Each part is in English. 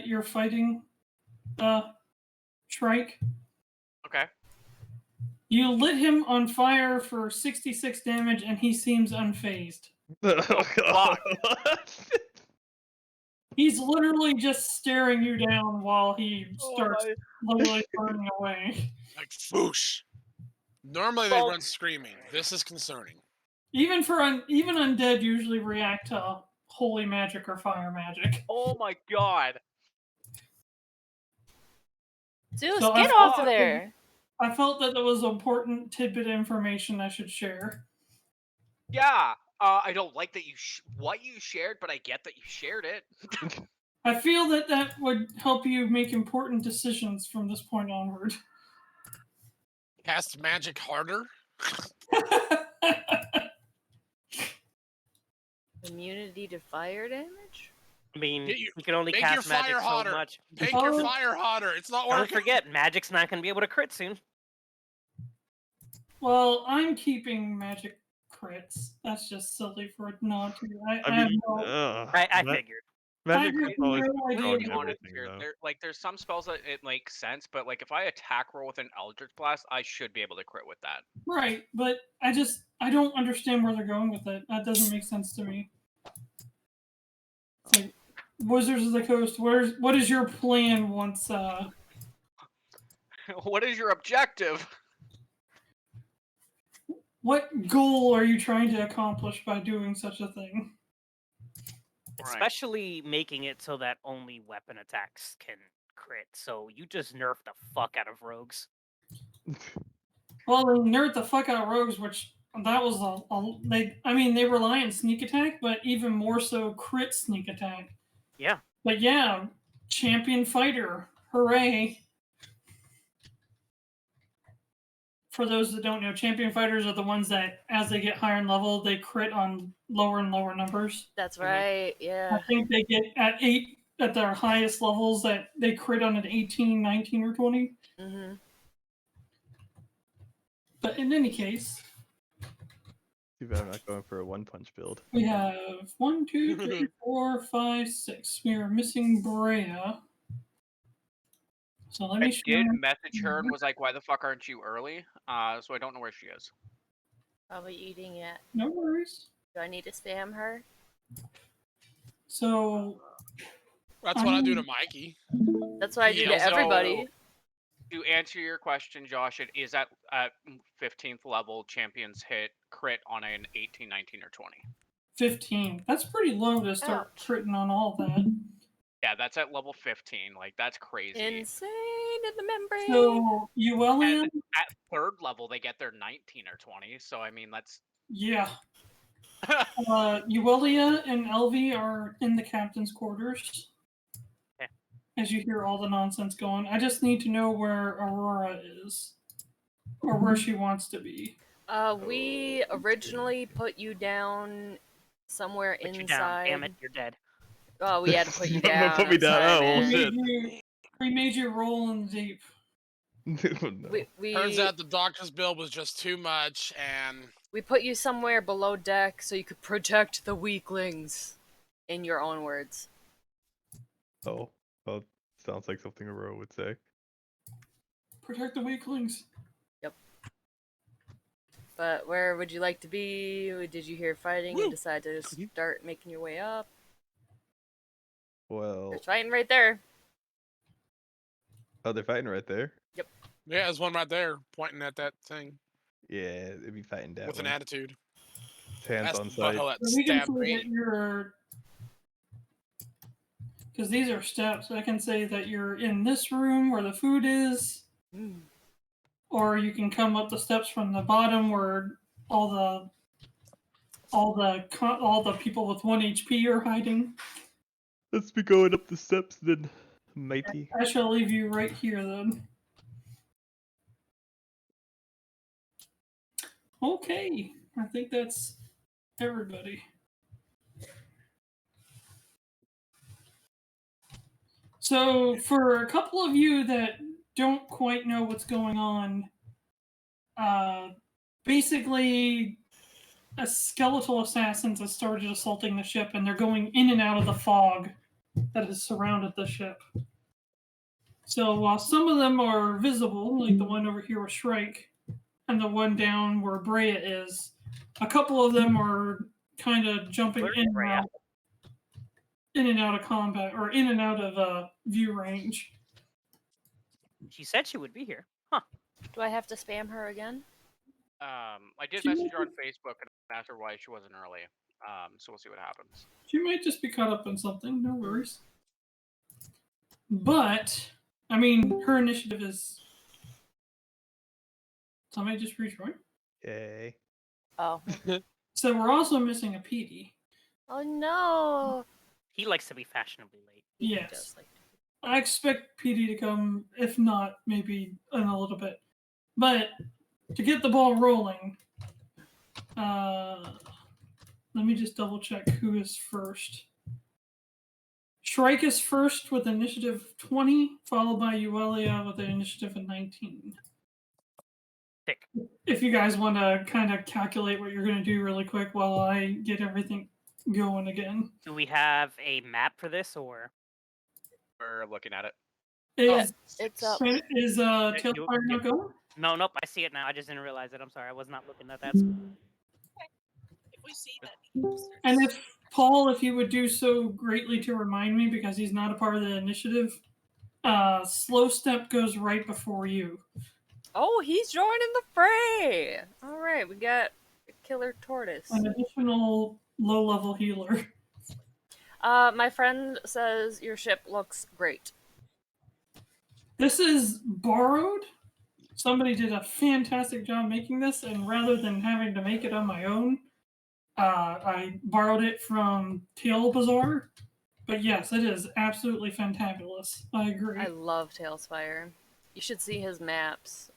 that you're fighting Shrike. Okay. You lit him on fire for 66 damage, and he seems unfazed. Oh, fuck. He's literally just staring you down while he starts literally burning away. Like, whoosh. Normally they run screaming. This is concerning. Even undead usually react to holy magic or fire magic. Oh my god. Zeus, So get off of there. I felt that there was important tidbit information I should share. Yeah. I don't like that what you shared, but I get that you shared it. I feel that that would help you make important decisions from this point onward. Cast magic harder? Immunity to fire damage? I mean, you can only cast magic so much. Make your fire hotter. It's not working. Don't forget, magic's not going to be able to crit soon. Well, I'm keeping magic crits. That's just silly for it not to. I figured. Magic crits always there's some spells that it makes sense, but like if I attack roll with an Eldritch Blast, I should be able to crit with that. Right, but I don't understand where they're going with it. That doesn't make sense to me. It's like, Wizards of the Coast, what is your plan once What is your objective? What goal are you trying to accomplish by doing such a thing? Especially making it so that only weapon attacks can crit. So you just nerf the fuck out of rogues. Well, they nerf the fuck out of rogues, which that was they rely on sneak attack, but even more so crit sneak attack. Yeah. But yeah, champion fighter, hooray! For those that don't know, champion fighters are the ones that, as they get higher in level, they crit on lower and lower numbers. That's right, yeah. I think they get at their highest levels that they crit on an 18, 19, or 20. Mm-hmm. But in any case, too bad I'm not going for a one-punch build. we have 1, 2, 3, 4, 5, 6. We are missing Breya. So let me. I did message her and was like, "Why the fuck aren't you early?" So I don't know where she is. Probably eating yet. No worries. Do I need to spam her? So. That's what I do to Mikey. That's what I do to everybody. To answer your question, Josh, it is at 15th level. Champions hit crit on an 18, 19, or 20. 15. That's pretty low to start critting on all that. Yeah, that's at level 15. Like, that's crazy. Insane in the membrane. So, Yuelia... At 3rd level, they get their 19 or 20. So, I mean, that's... Yeah. Yuelia and Elvie are in the captain's quarters. Okay. As you hear all the nonsense going. I just need to know where Aurora is. Or where she wants to be. We originally put you down somewhere inside. You down. Damn it, you're dead. Oh, we had to put you down. Put me down. Sorry, oh, man. shit. We made you roll in the deep. No. Turns out the doctor's bill was just too much, and... We put you somewhere below deck so you could protect the weaklings. In your own words. Oh, well, sounds like something Aurora would say. Protect the weaklings. Yep. But where would you like to be? Did you hear fighting and decide to start making your way up? Well... They're fighting right there. Oh, they're fighting right there? Yep. Yeah, there's one right there, pointing at that thing. Yeah, they'd be fighting down. With an attitude. Hands on sight. We can say that you're... Because these are steps. I can say that you're in this room where the food is. Or you can come up the steps from the bottom where all the people with 1 HP are hiding. Let's be going up the steps then, matey. I shall leave you right here then. Okay, I think that's everybody. So for a couple of you that don't quite know what's going on, basically skeletal assassins have started assaulting the ship and they're going in and out of the fog that has surrounded the ship. So while some of them are visible, like the one over here with Shrike, and the one down where Breya is, a couple of them are kind of jumping Where's in Breya? and out of combat, or in and out of view range. She said she would be here. Huh. Do I have to spam her again? I did She message her might on Facebook and asked her why she wasn't early. So we'll see what happens. She might just be caught up in something, no worries. But, I mean, her initiative is... Somebody just rejoined? Yay. Oh. So we're also missing a Pedi. Oh no. He likes to be fashionably late. Yes. Just like I expect Pedi to come, if not, maybe in a little bit. But to get the ball rolling, let me just double check who is first. Shrike is first with initiative 20, followed by Yuelia with an initiative of 19. Pick. If you guys want to kind of calculate what you're going to do really quick while I get everything going again. Do we have a map for this, or We're looking at it. Is it's up. Tailfire not going? no? Nope, I see it now. I just didn't realize it. I'm sorry, I was not looking at that. If we see that, And if Paul, if you would do so greatly to remind me, because he's not a part of the initiative, slow step goes right before you. Oh, he's joining the fray. All right, we got a killer tortoise. An additional low-level healer. My friend says your ship looks great. This is borrowed. Somebody did a fantastic job making this, and rather than having to make it on my own, I borrowed it from Tail Bazaar. But yes, it is absolutely fantabulous. I agree. I love Tailspire. You should see his maps.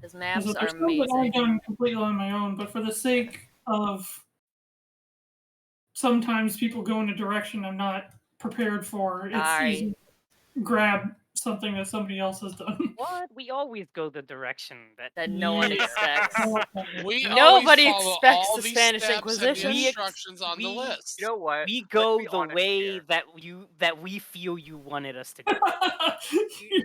His So maps there's are some that I've amazing. done completely on my own, but for the sake of sometimes people go in a direction I'm not prepared for, it's Aye. easy to grab something that somebody else has done. What? We always go the direction That no one Yeah. expects. We Nobody always follow expects all the the Spanish steps Inquisition. and We instructions on the we- list. You know what? We Let's go be the honest way here. that we feel you wanted us to go.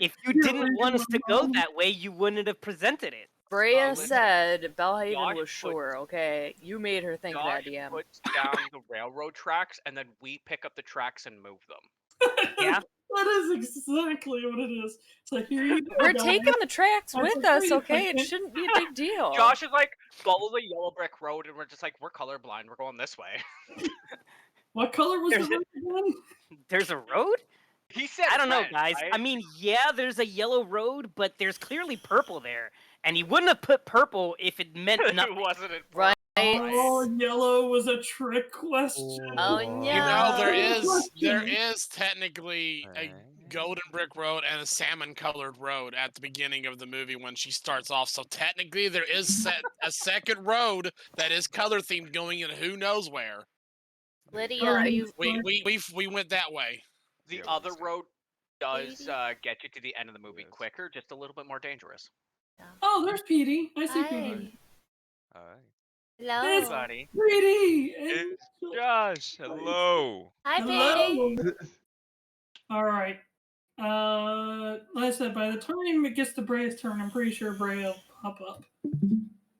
If you You're didn't want us to go wrong. that way, you wouldn't have presented it. Breya listen, said Belhaven Josh was put- sure, okay? You made her think that, Josh DM. puts down the railroad tracks, and then we pick up the tracks and move them. Yeah. That is exactly what it is. It's like, here you go, We're guys. taking the tracks I with was us, afraid okay? I It can't- shouldn't be a big deal. Josh is like, follow the yellow brick road, and we're just like, we're colorblind. We're going this way. What color was There's the road again? There's a road? He said, I don't know, red, guys. right? I mean, yeah, there's a yellow road, but there's clearly purple there. And he wouldn't have put purple if it meant It nothing. wasn't it? Right. Oh, yellow was a trick question. Oh, You yeah. know, there Question. is technically a golden brick road and a salmon colored road at the beginning of the movie when she starts off. So technically there is a second road that is color themed going in who knows where. Lydia, are you... We went that way. The other road does get you to the end of the movie quicker, just a little bit more dangerous. Oh, there's Pedi. I see Hi. Pedi. Hello. It's Buddy. Pedi. It's Josh. Hello. Hi, Pedi. Hello. All right. Like I said, by the time it gets to Breya's turn, I'm pretty sure Breya will pop up.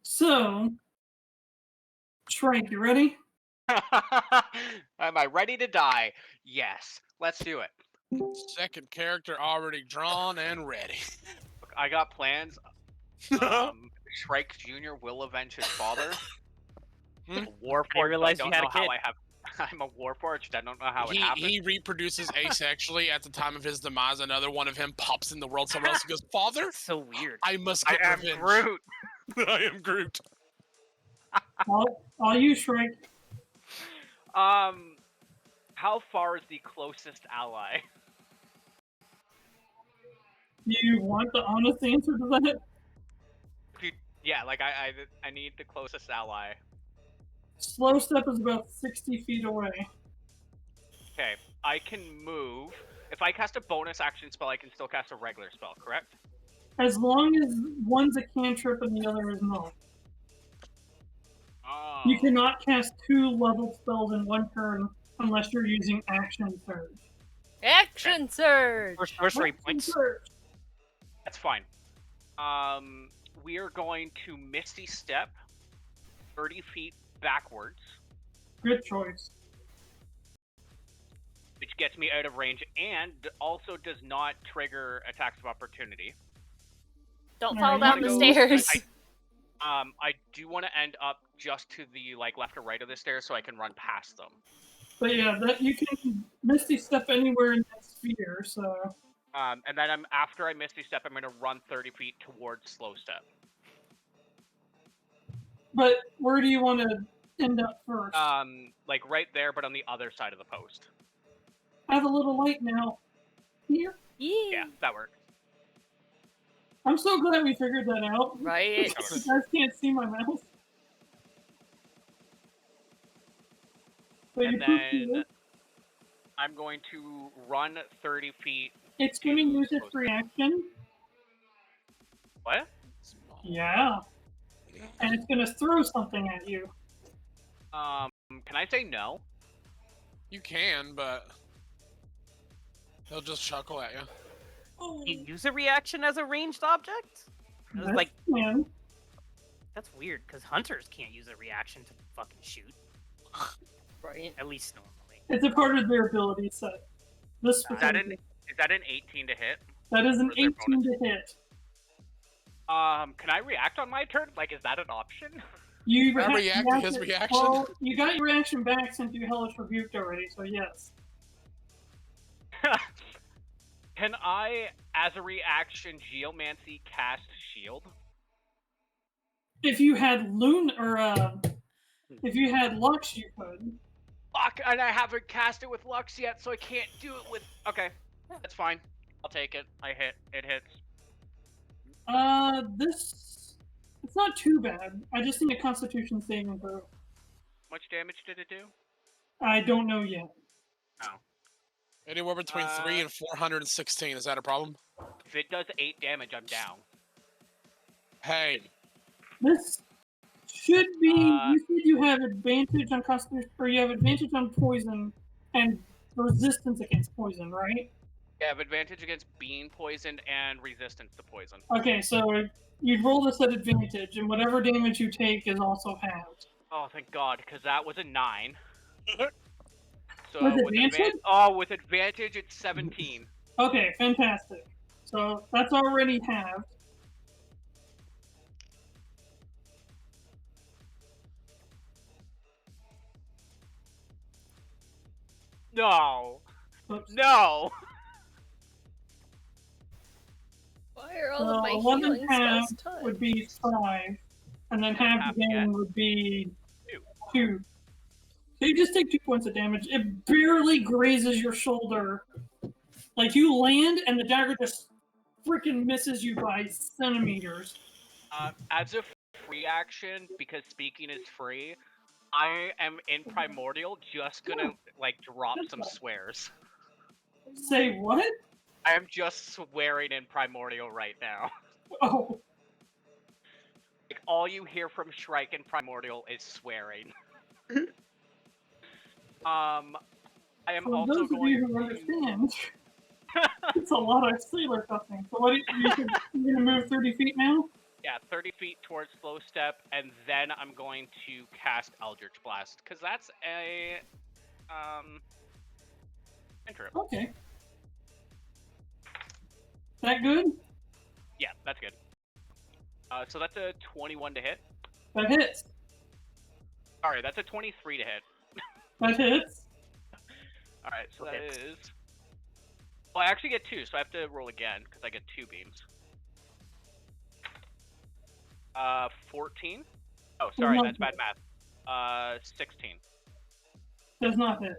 So, Shrike, you ready? Am I ready to die? Yes. Let's do it. Second character already drawn and ready. Look, I got plans. Shrike Jr. will avenge his father. Hmm? Warforged. I realized don't you had know a how kid. I have. I'm a Warforged. I don't know how it happened. He reproduces asexually at the time of his demise. Another one of him pops in the world somewhere else and goes, Father, That's so weird. I must I get am revenge. Groot. I am Groot. All you, Shrike. How far is the closest ally? Do you want the honest answer to that? Yeah, like I need the closest ally. Slow step is about 60 feet away. Okay, I can move. If I cast a bonus action spell, I can still cast a regular spell, correct? As long as one's a cantrip and the other is not. Oh. You cannot cast two leveled spells in one turn unless you're using action surge. Action surge! First 3 points. That's fine. We are going to Misty Step 30 feet backwards, Good choice. which gets me out of range and also does not trigger attacks of opportunity. Don't No, fall you down the wanna go- stairs. I do want to end up just to the left or right of the stairs so I can run past them. But yeah, that you can Misty Step anywhere in that sphere, so And then after I Misty Step, I'm going to run 30 feet towards Slow Step. but where do you want to end up first? Like right there, but on the other side of the post. I have a little light now. Here. Yeah, that works. I'm so glad we figured that out. Right? You guys can't see my mouse. So And you then I'm going to run 30 feet. it's going to use its reaction. What? Yeah. And it's going to throw something at you. Can I say no? You can, but he'll just chuckle at you. Can you use a reaction as a ranged object? I was That's like, man. that's weird, because hunters can't use a reaction to fucking shoot. Right. At least normally. It's a part of their ability set. This Is that an specific. 18 to hit? That is an or is there 18 to hit. Can I react on my turn? Like, is that an option? You I ha- react to his reacted- reaction? Well, you got your reaction back since you hellish rebuked already, so yes. Can I, as a reaction, Geomancy cast Shield? If you had if you had Lux, you could. Fuck, and I haven't cast it with Lux yet, so I can't do it with... Okay, that's fine. I'll take it. It hits. It's not too bad. I just need a Constitution saving throw. Much damage did it do? I don't know yet. Anywhere between 3 and 416. Is that a problem? If it does 8 damage, I'm down. Hey, This should be. You said you have advantage on Constitution, or you have advantage on poison and resistance against poison, right? You have advantage against being poisoned and resistance to poison. Okay, so you'd roll this at advantage, and whatever damage you take is also halved. Oh, thank God, because that was a 9. So With with advantage? with advantage, it's 17. Okay, fantastic. So that's already halved. No! Oops. No! Why are all of my 11 healing half spells touched? would be 5, and then half half again again. would be 2. 2. So you just take 2 points of damage. It barely grazes your shoulder. Like you land, and the dagger just freaking misses you by centimeters. As a free action, because speaking is free, I am in Primordial just gonna, like, drop some swears. Say what? I am just swearing in Primordial right now. Oh, Like, all you hear from Shrike in Primordial is swearing. I am for also those of going you who to... understand, it's a lot of sailor cussing. So what? You're gonna move 30 feet now? Yeah, 30 feet towards Slow Step, and then I'm going to cast Eldritch Blast, because that's a... cantrip. Okay. That good? Yeah, that's good. So that's a 21 to hit. That hits. Sorry, that's a 23 to hit. That hits. Alright, so that Okay. is... Well, I actually get 2, so I have to roll again, because I get 2 beams. 14? Oh, sorry, that's bad math. 16. Does not hit.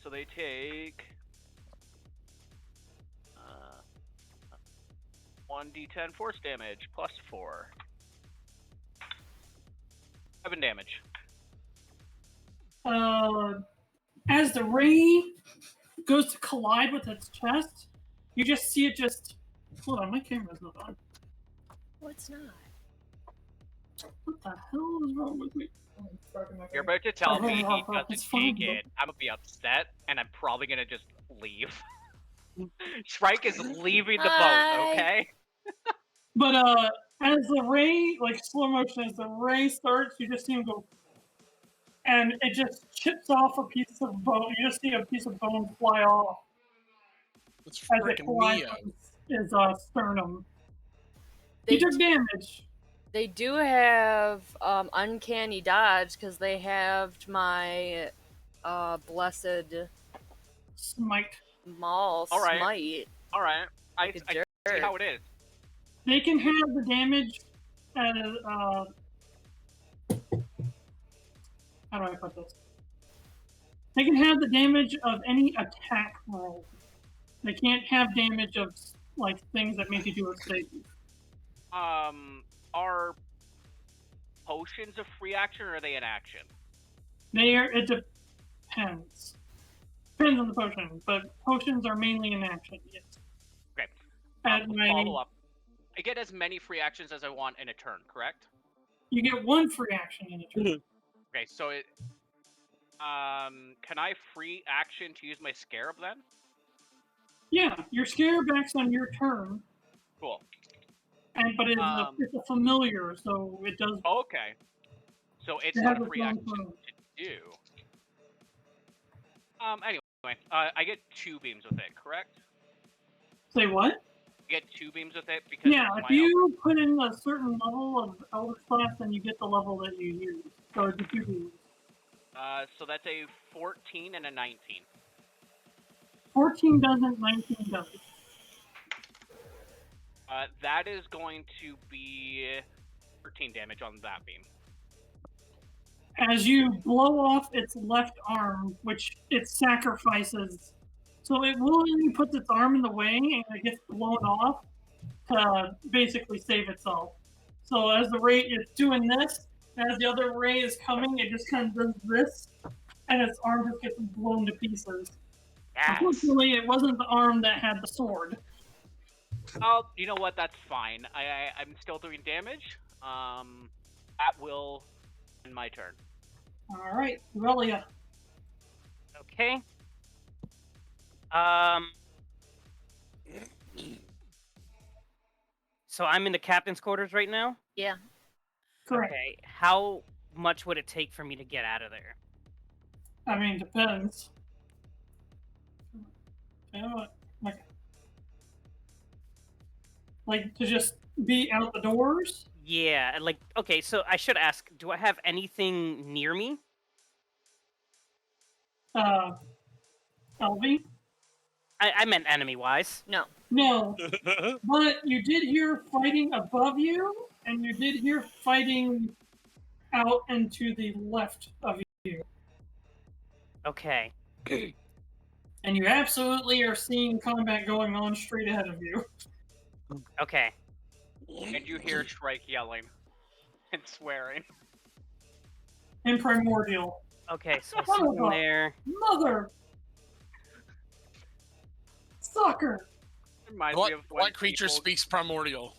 So they take... 1d10 force damage, plus 4. 7 damage. As the ray goes to collide with its chest, you just see it just. Hold on, my camera's not on. What's not? What the hell is wrong with me? You're about to tell me he It's doesn't fine, take it. I'm gonna be upset, and I'm probably gonna just leave. Shrike is leaving the boat, Hi. okay? But as the ray, like slow motion, as the ray starts, you just see him go, and it just chips off a piece of bone. You just see a piece of bone fly off It's as it freaking flies Mia. from his sternum. They He took damage. They do have uncanny dodge because they have my blessed Smite. maul All right. smite. All right, I Like a see jerk. how it is. They can have the damage as how do I put this? They can have the damage of any attack roll. They can't have damage of like things that make you do a save. Are potions a free action or are they an action? They are. It depends. Depends on the potion, but potions are mainly an action. Yes. Okay. At my, Follow up. I get as many free actions as I want in a turn, correct? you get one free action in a turn. Okay, so it. Can I free action to use my scarab then? Yeah, your scarab acts on your turn, Cool. but it's a familiar, so it does. Okay. So it's It not has a its free own action turn. to do. Anyway, I get 2 beams with it, correct? Say what? Get 2 beams with it because Yeah, it's if my you put in a certain level of Elder class, then you get the level that you use. So it's a 2D. so that's a 14 and a 19. 14 doesn't, 19 does. That is going to be 13 damage on that beam. As you blow off its left arm, which it sacrifices, so it willingly puts its arm in the way and it gets blown off to basically save itself. So as the ray is doing this, as the other ray is coming, it just kind of does this, and its arm just gets blown to pieces. Yes. Unfortunately, it wasn't the arm that had the sword. Oh, you know what? That's fine. I'm still doing damage. That will end my turn. All right, Yuelia. Okay. So I'm in the captain's quarters right now? Yeah. Correct. Okay. How much would it take for me to get out of there? I mean, depends. You know what? Like to just be out the doors? Yeah, like, okay, so I should ask, do I have anything near me? Elvie? I meant enemy-wise. No. No. But you did hear fighting above you, and you did hear fighting out and to the left of you. Okay. And you absolutely are seeing combat going on straight ahead of you. Okay. And you hear Shrike yelling and swearing. In Primordial. Okay, so I see one there. Mother! Sucker! Reminds me of when What creature people- speaks primordial?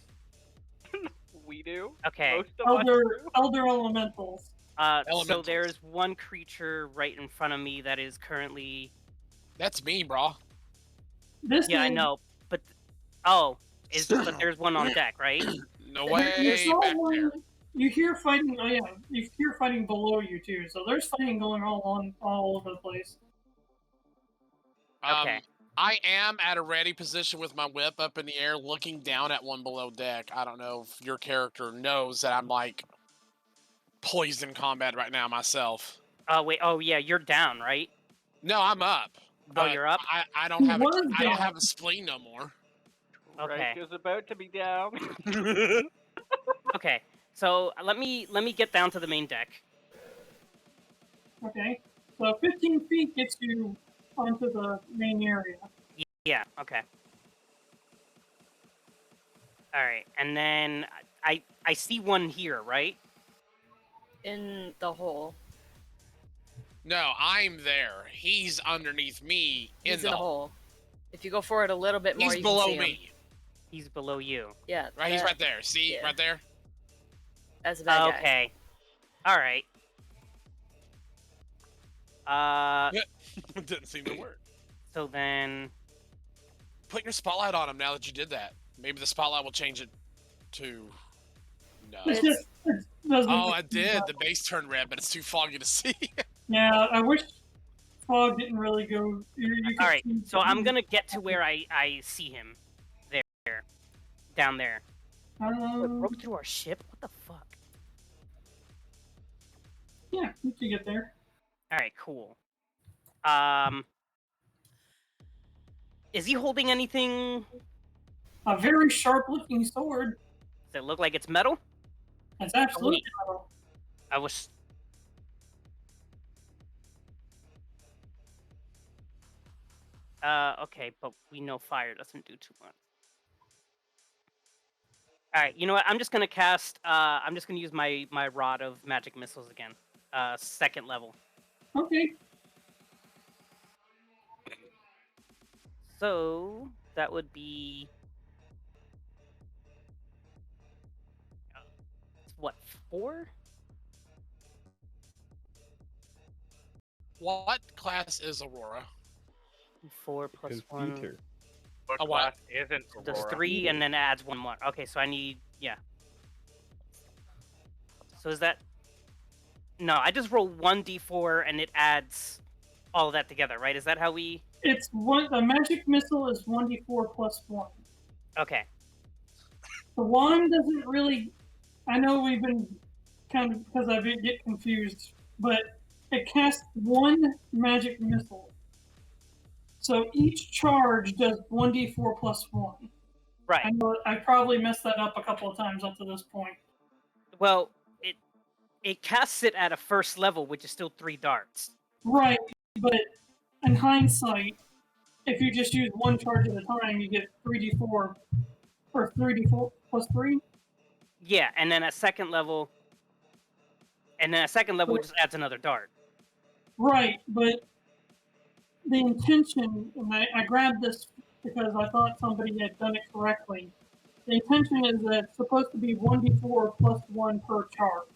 We do. Okay. Most of us do. Elder Elementals. So Elementals. there's one creature right in front of me that is currently... That's me, bro. This Yeah, I is- know, but... Oh, but there's one on deck, right? No You way saw back one- there. You hear fighting. Oh yeah, you hear fighting below you too. So there's fighting going all over the place. Okay. I am at a ready position with my whip up in the air, looking down at one below deck. I don't know if your character knows that I'm like poised in combat right now myself. Wait, oh yeah, you're down, right? No, I'm up. But you're up? I don't have was I don't down. have a spleen no more. Okay. Shrike is about to be down. Okay, so let me get down to the main deck. Okay, so 15 feet gets you onto the main area. Yeah, okay. Alright, and then I see one here, right? In the hole. No, I'm there. He's underneath me He's in the hole. If you go forward a little bit more, He's you below can see him. me. He's below you. Yeah. Right, he's that- right there. See, yeah. right there. That's a bad guy. Okay. All right. It didn't seem to work. So then, Put your spotlight on him now that you did that. Maybe the spotlight will change it to... No. It's just, it doesn't Oh, I did. The base turned red, but it's too foggy to see. Yeah, I wish fog didn't really go. You all right. see So I'm gonna get to where I see him. There, down there. It broke through our ship. What the fuck? Yeah, we can get there. All right, cool. Is he holding anything? A very sharp-looking sword. Does it look like it's metal? It's absolutely wait. metal. I was. Okay, but we know fire doesn't do too much. All right, you know what? I'm just gonna cast. I'm just gonna use my rod of magic missiles again. Second level. Okay. So that would be what, 4? What class is Aurora? 4 plus 1. Computer. What A what? class isn't Does Aurora? 3 and then adds 1 more. Okay, so I need, yeah. So is that? No, I just roll 1d4 and it adds all of that together, right? Is that how we? It's one. The magic missile is 1d4 plus 1. Okay. The wand doesn't really. I know we've been kind of because I get confused, but it casts 1 magic missile. So each charge does 1d4 plus 1. Right. I know I probably messed that up a couple of times up to this point. Well, it casts it at a first level, which is still 3 darts. Right, but in hindsight, if you just use 1 charge at a time, you get 3d4 or 3d4 plus 3. Yeah, and then at second level, it just adds another dart. Right, but the intention, and I grabbed this because I thought somebody had done it correctly. The intention is that it's supposed to be 1d4 plus 1 per charge.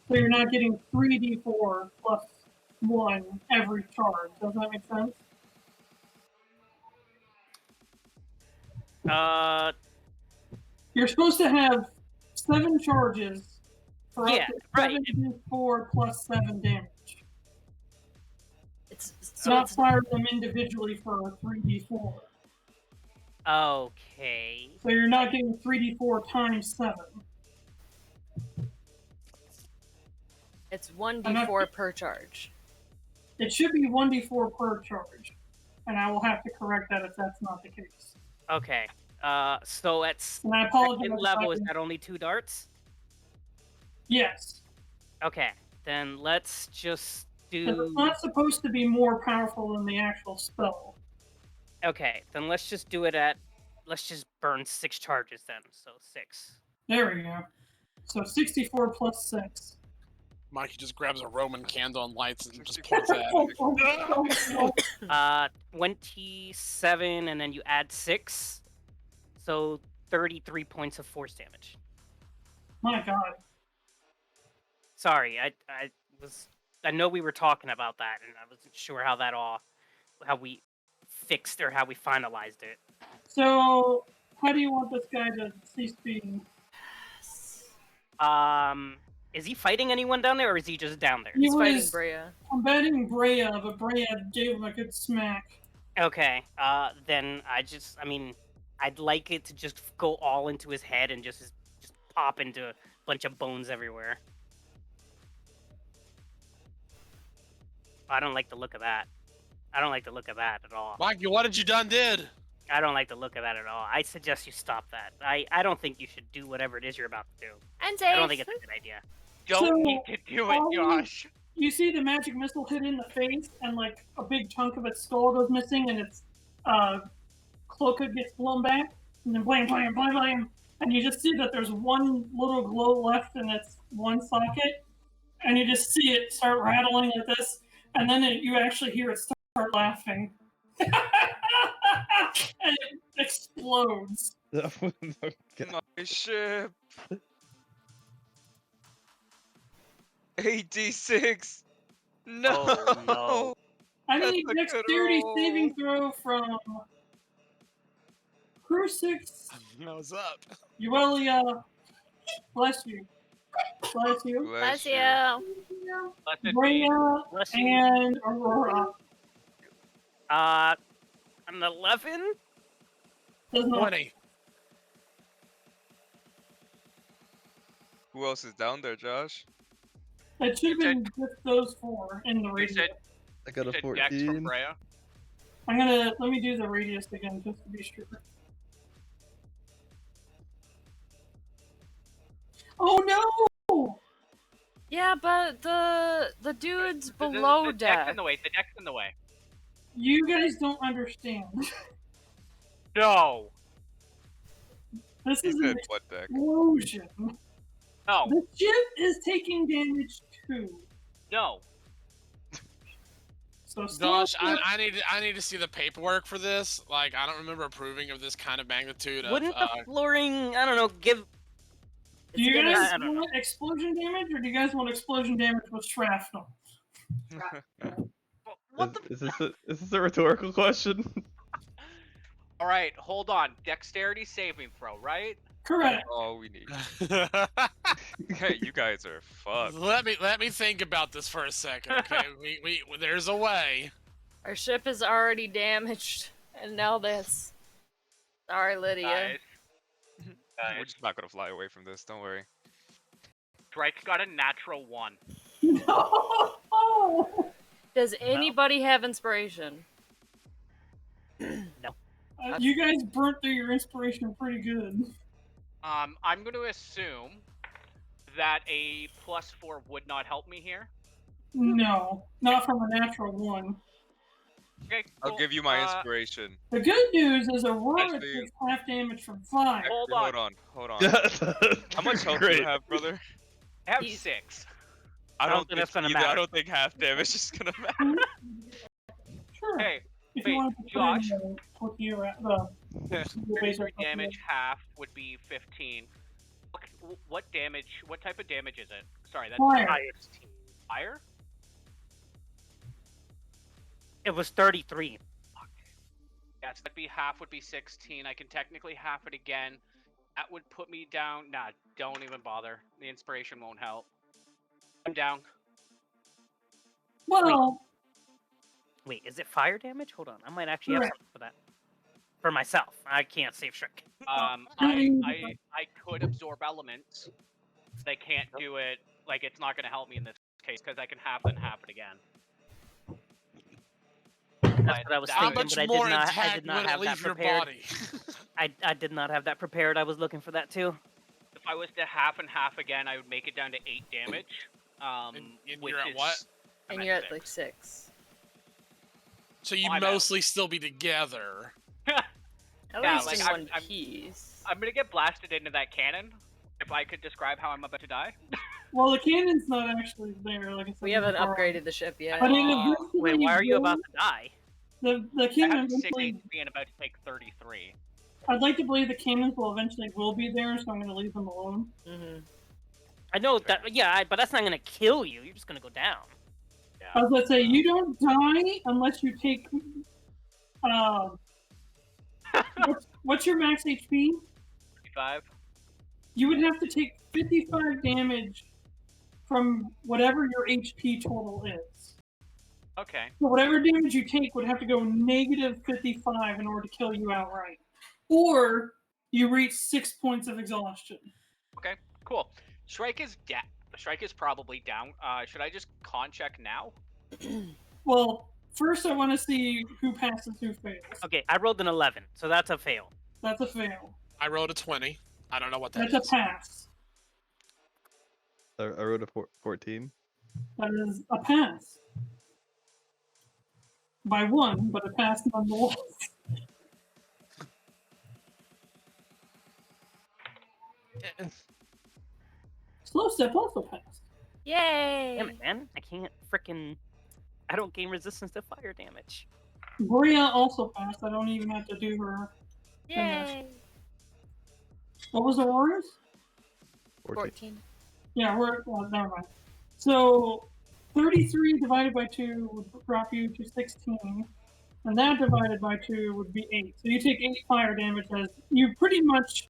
So you're not getting 3d4 plus 1 every charge. Does that make sense? You're supposed to have 7 charges for Yeah, up to right. 7d4 plus 7 damage. It's Not fire them individually for 3d4. Okay. So you're not getting 3d4 times 7. It's 1d4 per charge. It should be 1d4 per charge. And I will have to correct that if that's not the case. Okay. So at And I apologize. second level, is that only 2 darts? Yes. Okay. Then let's just 'Cause do. it's not supposed to be more powerful than the actual spell. Okay. Then let's just do it at. Let's just burn 6 charges then. So 6. There we go. So 64 plus 6. Mikey just grabs a Roman candle and lights and just points at it. 27, and then you add 6. So 33 points of force damage. My God. Sorry, I know we were talking about that, and I wasn't sure how we fixed or how we finalized it. So, how do you want this guy to cease being? Is he fighting anyone down there, or is he just down there? He's fighting was Breya. combating Breya, but Breya gave him a good smack. Okay, then I'd like it to just go all into his head and just pop into a bunch of bones everywhere. I don't like the look of that. I don't like the look of that at all. Mikey, what did you did? I don't like the look of that at all. I suggest you stop that. I don't think you should do whatever it is you're about to do. And I don't think it's a good idea. Don't So, need to do it, Josh. You see the magic missile hit in the face, and like a big chunk of its skull goes missing, and its cloak gets blown back, and then blam, blam, blam, blam, and you just see that there's one little glow left in its one socket, and you just see it start rattling like this, and then you actually hear it start laughing. And it explodes. Okay. My ship. 8d6. No. Oh, no. I need That's a good dexterity roll. saving throw from Crusix, Nose up. Yuelia, bless you, Bless Bless you. you. Plus 15. Breya, Bless you. and Aurora. An 11? Does not. 20. Who else is down there, Josh? It should have You been just those four in the You radius. said, I got you a said Dex from 14. Breya? Let me do the radius again just to be sure. Oh no! Yeah, but the dude's The below deck's deck. in the way. The deck's in the way. You guys don't understand. No. This He is an said what deck? explosion. No. The ship is taking damage too. No. So Josh, stop it. I need to see the paperwork for this. Like, I don't remember approving of this kind of magnitude of. Wouldn't the flooring, I don't know, give... Do you It's gonna- guys I don't know. want explosion damage, or do you guys want explosion damage with shrapnel? What the? Is this a rhetorical question? All right, hold on. Dexterity saving throw, right? Correct. All we need. Hey, you guys are fucked. let me think about this for a second. Okay, we there's a way. Our ship is already damaged, and now this. Sorry, Lydia. Guys. We're just not gonna fly away from this. Don't worry. Shrike's got a natural 1. No! Does anybody have inspiration? You guys burnt through your inspiration pretty good. I'm going to assume that a +4 would not help me here. No, not from a natural 1. Okay, I'll cool. give you my inspiration. The good news is Aurora Actually- takes half damage from fire. Hold Hold on. on. How much health do Great. you have, brother? I have He's- 6. I don't don't think think that's gonna either. matter. I don't think half damage is gonna matter. Sure. Hey, If wait, you want to put Josh. in what you at the 33 damage, half would be 15. What damage? What type of damage is it? Sorry, that's Fire. Fire? It was 33. Yeah, so that'd be half would be 16. I can technically half it again. That would put me down. Nah, don't even bother. The inspiration won't help. I'm down. Well, Wait, is it fire damage? Hold on, I might actually have Correct. something for that. For myself, I can't save Shrike. I could absorb elements. They can't do it. Like, it's not going to help me in this case because I can half and half it again. That's what I was That How thinking, would- much but more I intact did not would it have that leave your prepared. body? I did not have that prepared. I was looking for that too. If I was to half and half again, I would make it down to 8 damage. And Which you're at is, what? I'm And you're at 6. like 6. So you I'm out. mostly still be together. At Yeah, least like, in I'm- one I'm- piece. I'm gonna get blasted into that cannon. If I could describe how I'm about to die. well, the cannon's not actually there. Like I said, We haven't before. upgraded the ship yet. But it Oh. eventually Wait, why are you will- about to die? The I cannon have 6 eventually. HP and about to take 33. I'd like to believe the cannons will eventually be there, so I'm going to leave them alone. Mm-hmm. I know that, yeah, but that's not gonna kill you. You're just gonna go down. I was going to say, you don't die unless you take. What's your max HP? 55. You would have to take 55 damage from whatever your HP total is. Okay. So whatever damage you take would have to go negative 55 in order to kill you outright. Or you reach 6 points of exhaustion. Okay. Cool. Shrike is Shrike is probably down. Should I just con check now? Well, first I want to see who passes, who fails. Okay, I rolled an 11, so that's a fail. That's a fail. I rolled a 20. I don't know what that That's is. a pass. I wrote a 14. That is a pass. By 1, but a pass nonetheless. Slow step also passed. Yay! Damn it, man. I can't frickin'. I don't gain resistance to fire damage. Breya also passed. I don't even have to do her. Yay! What was Aurora's? 14. 14. Yeah, never mind. So 33 divided by 2 would drop you to 16. And that divided by 2 would be 8. So you take 8 fire damage as you pretty much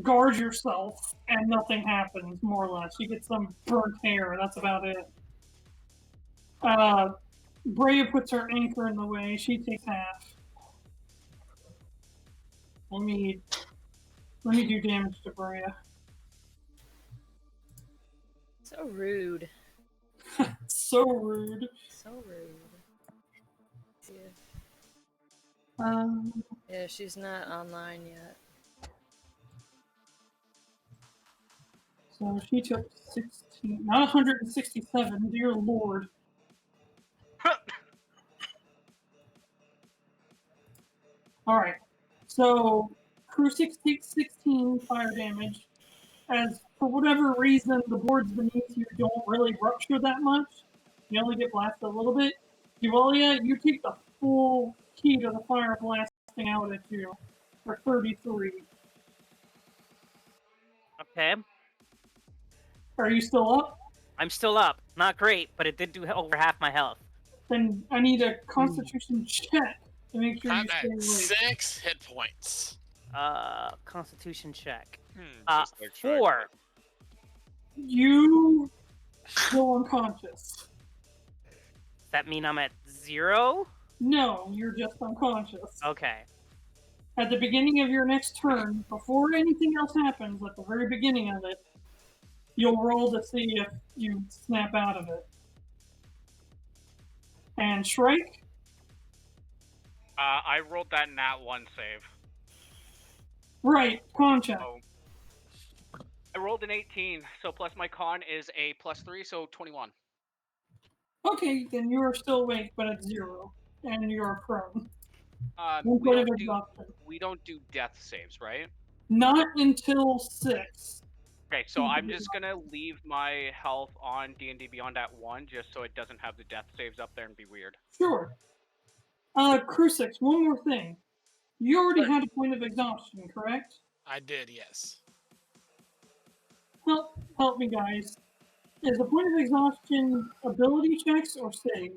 guard yourself and nothing happens, more or less. You get some burnt hair, that's about it. Breya puts her anchor in the way, she takes half. Let me do damage to Breya. So rude. So rude. So rude. Yeah, she's not online yet. So she took 16, not 167, dear lord. Alright, so Crusix takes 16 fire damage, as for whatever reason the boards beneath you don't really rupture that much. You only get blasted a little bit. Yuelia, you take the full heat of the fire blasting out at you for 33. Okay. Are you still up? I'm still up. Not great, but it did do over half my health. Then I need a constitution check to make sure I'm you stay at awake. 6 hit points. Constitution check. Just like Shrike. 4. You still unconscious. Does that mean I'm at 0? No, you're just unconscious. Okay. At the beginning of your next turn, before anything else happens, at the very beginning of it, you'll roll to see if you snap out of it. And Shrike? I rolled that nat 1 save. Right, con check. Oh. I rolled an 18, so plus my con is a +3, so 21. Okay, then you are still awake, but at 0. And you are prone. We don't do death saves, right? Not until 6. Okay, so I'm just gonna leave my health on D&D Beyond at 1, just so it doesn't have the death saves up there and be weird. Sure. Crusix, one more thing. You already had a point of exhaustion, correct? I did, yes. Help me, guys. Is a point of exhaustion ability checks or saves?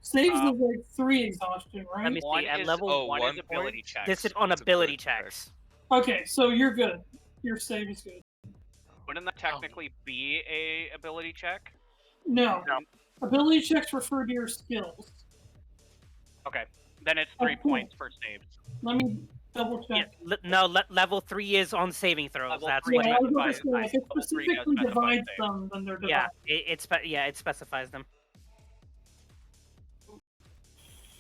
Saves is like 3 exhaustion, right? Let me see. At level 1 one is ability checks. This is on It's ability ability checks. Okay, so you're good. Your save is good. Wouldn't that technically be a ability check? No. No. Ability checks refer to your skills. Okay, then it's 3 points for saves. Let me double Yeah, check. level 3 is on saving throws. Level That's 3 what Yeah, it I was is. about to specifies- say, if it level 3 does specifically specify divides save. them, then they're Yeah, divided. it specifies them.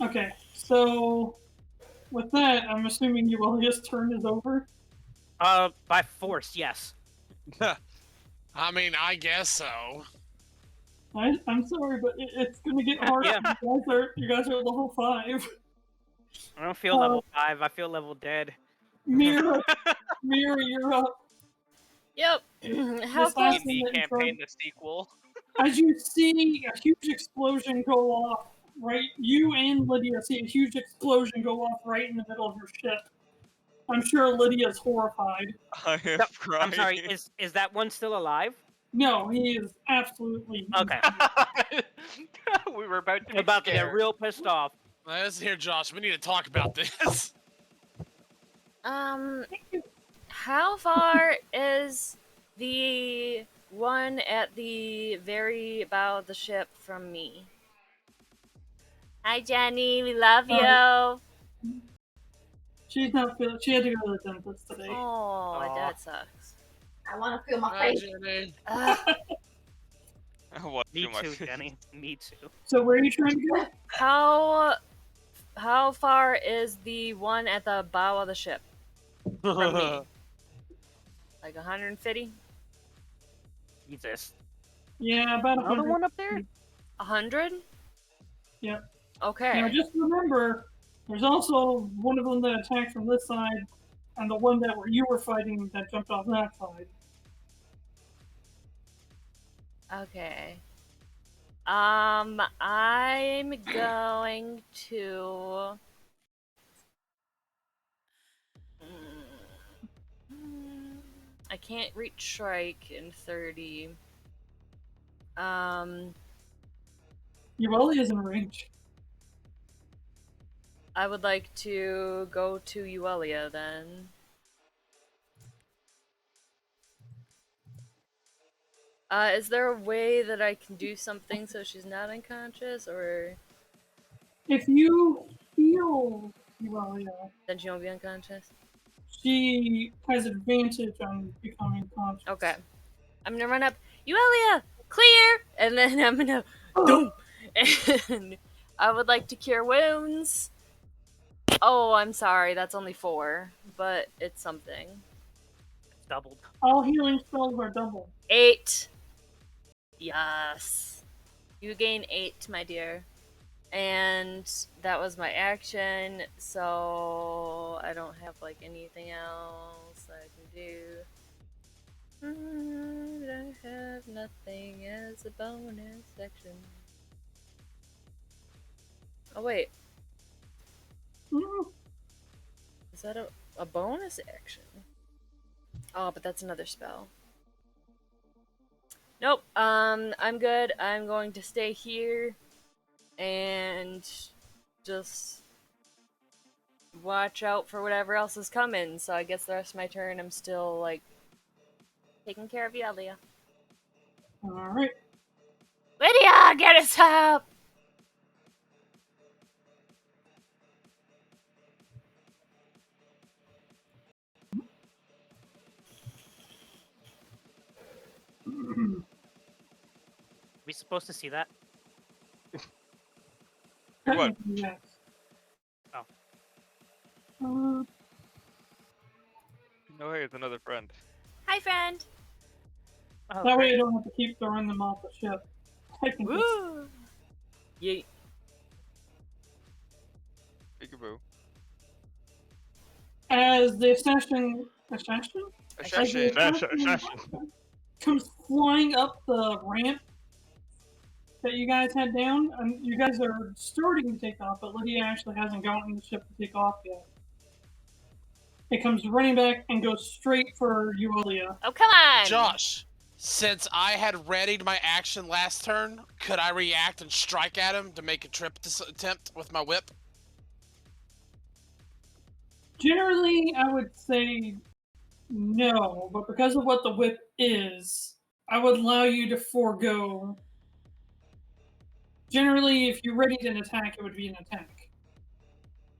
Okay, so with that, I'm assuming Yuelia's turn is over. By force, yes. I mean, I guess so. I'm sorry, but it's gonna get hard. Yeah. You guys are level 5. I don't feel level 5. I feel level dead. Mirra, you're up. Yep. How This close? last D&D thing that campaign, the sequel. As you see a huge explosion go off, right? You and Lydia see a huge explosion go off right in the middle of your ship. I'm sure Lydia's horrified. I am crying. I'm sorry. Is that one still alive? No, he is absolutely. Okay. We were about to I'm about to get scared. real pissed off. Listen here, Josh. We need to talk about this. How far is the one at the very bow of the ship from me? Hi, Jenny. We love you. She's not feeling. She had to go to the dentist today. Oh, that sucks. I want to feel my Hi, face. Jenny. What Me do my too, face? Jenny. Me too. So where are you trying to go? How far is the one at the bow of the ship from me? Like 150? Jesus. Yeah, about Another 100. one up there? 100? Yep. Okay. Now just remember, there's also one of them that attacked from this side, and the one that you were fighting that jumped off that side. Okay. I'm going to. I can't reach Shrike in 30. Yuelia is in range. I would like to go to Yuelia then. Is there a way that I can do something so she's not unconscious, or If you heal Yuelia, then she won't be unconscious? she has advantage on becoming conscious. Okay. I'm gonna run up, Yuelia, clear! And then I'm gonna, boom! And I would like to cure wounds. Oh, I'm sorry, that's only 4, but it's something. It's doubled. All healing spells are double. 8. Yes. You gain 8, my dear. And that was my action, so I don't have like anything else I can do. I have nothing as a bonus action. Oh wait, Mm, is that a bonus action? Oh, but that's another spell. Nope, I'm good. I'm going to stay here and just watch out for whatever else is coming. So I guess the rest of my turn I'm still, like, taking care of Yuelia. Alright. Lydia, get us up! We supposed to see that? What? Yes. Oh. No, hey, it's another friend. Hi, friend. Oh, That way great. I don't have to keep throwing them off the ship. I can just... Woo! Yeet. Peekaboo. As the assassin comes flying up the ramp that you guys had down, and you guys are starting to take off, but Lydia actually hasn't gotten the ship to take off yet. It comes running back and goes straight for Yuelia. Oh, come on! Josh, since I had readied my action last turn, could I react and strike at him to make a trip attempt with my whip? Generally, I would say no, but because of what the whip is, I would allow you to forego. Generally, if you're ready to attack, it would be an attack.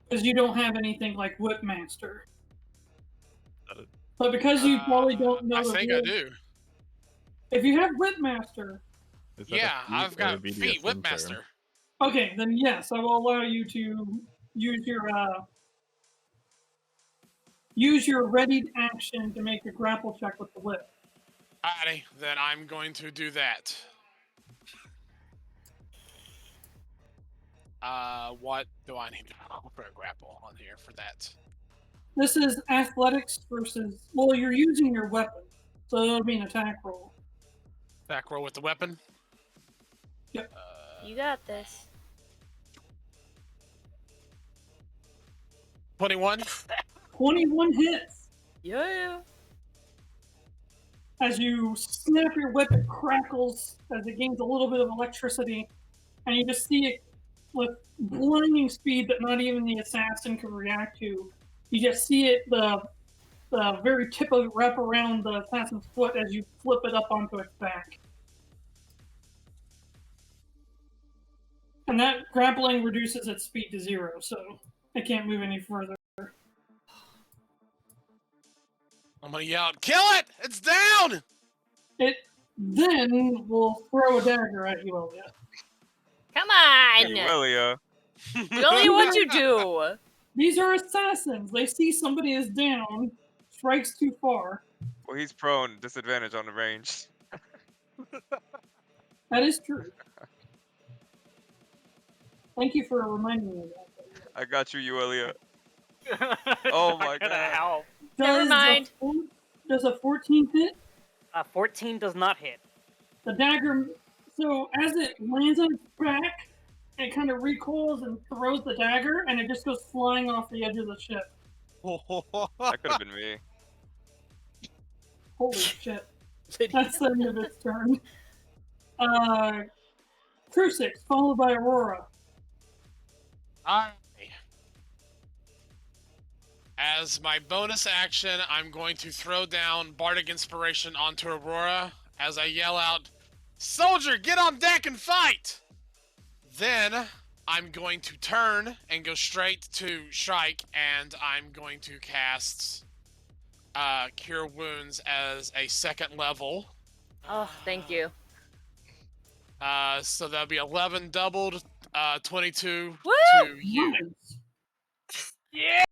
Because you don't have anything like Whip Master. But because you probably don't know I the think rules, I do. if you have Whip Master, Is that a Yeah, feat I've or a got BDSM feet term? whipmaster. okay, then yes, I will allow you to use your readied action to make a grapple check with the whip. Alrighty, then I'm going to do that. What do I need to roll for a grapple on here for that? This is athletics versus, well, you're using your weapon, so it'll be an attack roll. Back roll with the weapon. Yep. You got this. 21. 21 hits. Yeah. As you snap your whip, it crackles as it gains a little bit of electricity, and you just see it with blinding speed that not even the assassin can react to. You just see it, the very tip of it wrap around the assassin's foot as you flip it up onto its back. And that grappling reduces its speed to 0, so it can't move any further. I'm gonna yell, kill it! It's down! It then will throw a dagger at Yuelia. Come on! Yuelia. Yuelia, what'd you do? These are assassins. They see somebody is down, strikes too far. Well, he's prone. Disadvantage on the range. That is true. Thank you for reminding me of that. I got you, Yuelia. Oh my Not gonna God. help. Never mind. Does a 14 hit? 14 does not hit. The dagger, so as it lands on its back, it kind of recoils and throws the dagger, and it just goes flying off the edge of the ship. That could have been me. Holy shit. Lydia. That's the end of its turn. Crusix, followed by Aurora. Alright. As my bonus action, I'm going to throw down Bardic Inspiration onto Aurora as I yell out, "Soldier, get on deck and fight!" Then I'm going to turn and go straight to Shrike, and I'm going to cast Cure Wounds as a 2nd level. Oh, thank you. So that'll be 11 doubled, 22 Woo! to you. Nice. Yeah!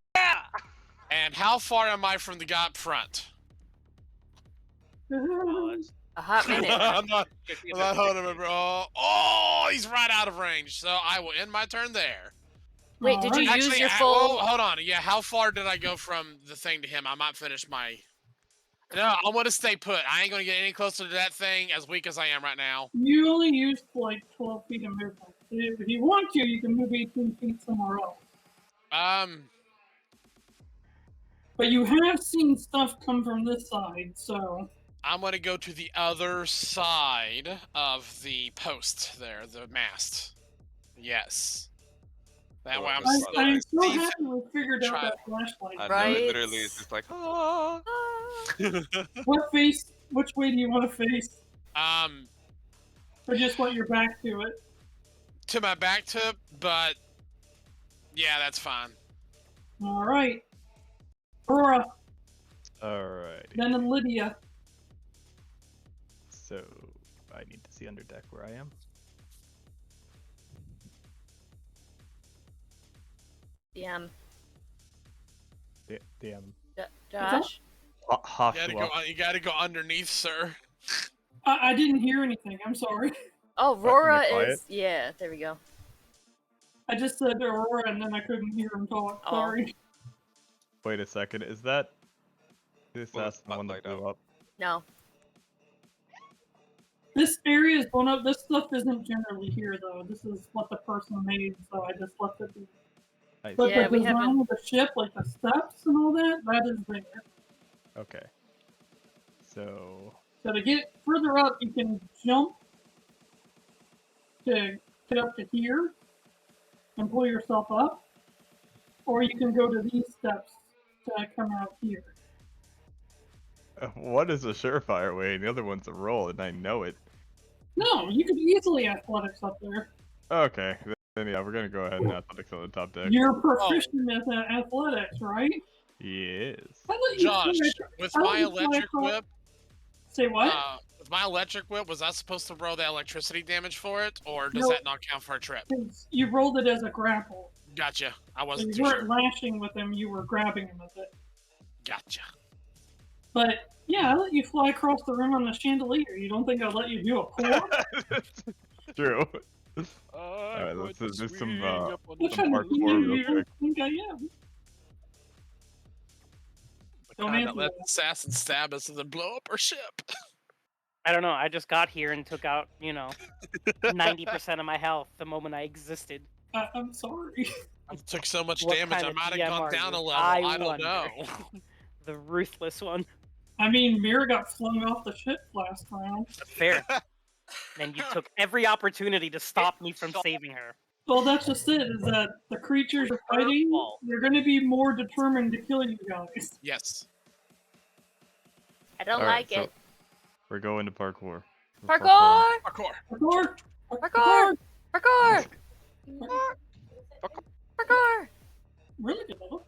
And how far am I from the guy up front? Oh, it's A hot minute. I'm not 50, I'm not 50, holding him, bro. Oh, he's right out of range. So I will end my turn there. Wait, did you Alright. use your oh, full? hold on. Yeah, how far did I go from the thing to him? I might finish my... No, I want to stay put. I ain't going to get any closer to that thing as weak as I am right now. You only used like 12 feet of movement. If you want to, you can move 18 feet somewhere else. But you have seen stuff come from this side, so... I'm going to go to the other side of the post there, the mast. Yes. That way I'm I'm so safe. happy we figured out Try- that flashlight. I know, Right. it literally is just like, ah. Which way do you want to face? Or just want your back to it? To my back tip, but yeah, that's fine. Alright. Aurora, Alrighty. then Lydia. So I need to see under deck where I am. Damn. Damn. Josh. You gotta go underneath, sir. I didn't hear anything. I'm sorry. Oh, Aurora quiet? is. Yeah, there we go. I just said Aurora and then I couldn't hear him talk. Oh. Sorry. Wait a second. Is that the Well, assassin one that spotlight blew up? No. This area is blown up. This stuff isn't generally here, though. This is what the person made, so I just left it. Nice. But Yeah, the we design haven't- of the ship, like the steps and all that, that is there. Okay. So So to get further up, you can jump to get up to here and pull yourself up, or you can go to these steps to come out here. one is a surefire way, and the other one's a roll, and I know it. No, you could easily athletics up there. Okay. Then yeah, we're gonna go ahead and athletics on the top deck. You're proficient at athletics, right? Yes. I thought you Josh, could- with I my thought you electric could- whip, Say what? with my electric whip, was I supposed to roll the electricity damage for it, or does No. that not count for a trip? You rolled it as a grapple. Gotcha. I So wasn't you too weren't sure. lashing with him, you were grabbing him with it. Gotcha. But yeah, I let you fly across the room on the chandelier. You don't think I'd let you do a pull? True. Alright, let's do some What some kind of parkour real you quick. think I am? The Don't kind that answer let that. the assassin stab us and then blow up our ship. I don't know. I just got here and took out, 90% of my health the moment I existed. I'm sorry. I took so much What damage, kind I of might DM have gone are down you? a level. I I don't wonder. know. The ruthless one. I mean, Mirra got flung off the ship last round. Fair. And you took every opportunity to stop me from saving her. Well, that's just it, is that the creatures you're fighting, fault. they're going to be more determined to kill you guys. Yes. I don't Alright, like so it. we're going to parkour. Parkour! Parkour. Parkour! Parkour! Parkour! Parkour! Really good level.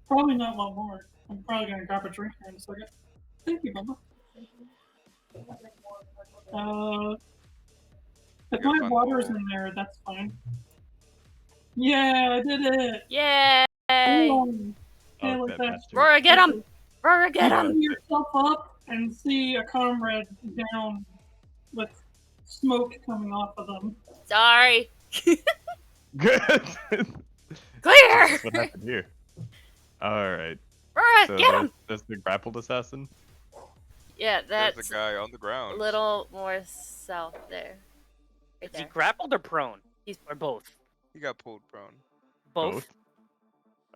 Probably not one more. I'm probably going to grab a drink here in a second. Thank you, Bubba. If You're my fun water's ball. in there, that's fine. Yeah, I did it! Yay! Yeah, Oh, like that that. bastard. Rora, get him! Rora, get You him! pull yourself up and see a comrade down with smoke coming off of them. Sorry. Good. Clear! What happened here? Alright. Rora, So get him! that's the grappled assassin? Yeah, There's that's a guy on the a ground. little more south there. Right Is he there. grappled or prone? He's- Or both? He got pulled prone. Both?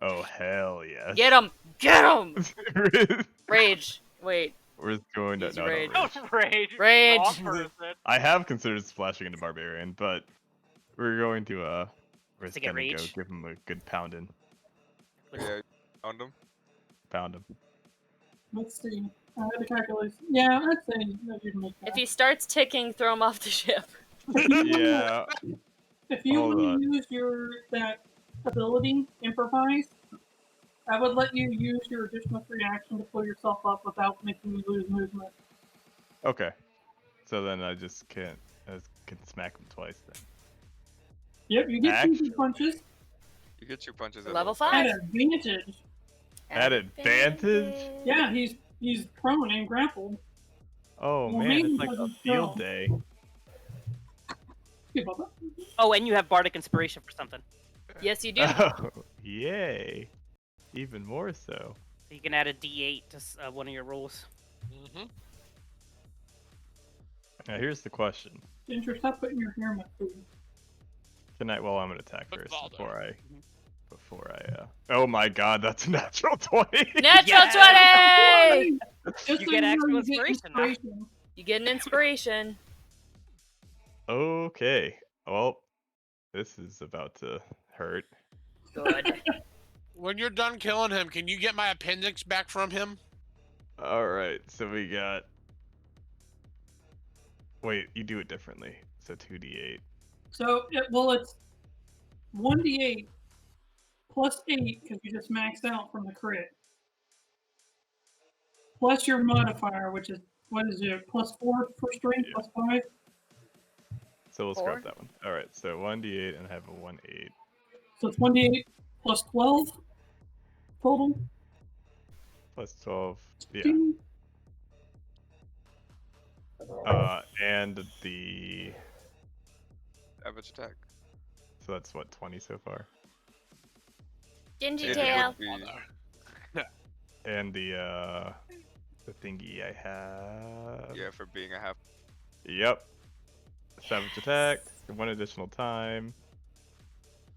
Oh hell yes. Get him! Get him! Rage. Wait. We're going to He's no, rage. no, Don't rage. Rage. Wrong person. I have considered splashing into Barbarian, but we're going to we're To just get gonna go rage? give him a good pounding. Yeah, found him. Pound him. Let's see. I had to calculate. Yeah, I'd say that you'd make that. If he starts ticking, throw him off the ship. Yeah. If you Hold want on. to use that ability, improvise, I would let you use your additional free action to pull yourself up without making you lose movement. Okay. So then I just can't. I just can smack him twice then. Yep, you get two Actually. good punches You get 2 punches at Level at 5. advantage. At advantage? Yeah, he's prone and grappled. Oh Well, man, maybe it's like a doesn't field know. day. Hey, Bubba. Oh, and you have bardic inspiration for something. Yes, you do. Oh, yay! Even more so. So you can add a D8 to one of your rolls. Mm-hmm. Now here's the question: Ginger, stop putting your hair in my food. Can I? Well, I'm gonna attack Put first Baldo. before I. Oh my God, that's a natural 20. Natural Yeah. 20! Just You so get know, actual you get inspiration now. inspiration. You get an inspiration. Okay. Well, this is about to hurt. Good. When you're done killing him, can you get my appendix back from him? All right, so we got. Wait, you do it differently. So 2d8. So, it's 1d8 plus 8 because you just maxed out from the crit. Plus your modifier, which is, what is it, plus 4 for strength, Yeah. plus 5? So we'll 4? scrap that one. All right, so 1d8 and I have a 1/8. So it's 1d8 plus 12 total. Plus 12. Yeah. Ding. And the. Average attack. So that's what, 20 so far? Gingy It tail. would be- And the thingy I have. Yeah, for being a half. Yep. Savage attack. 1 additional time.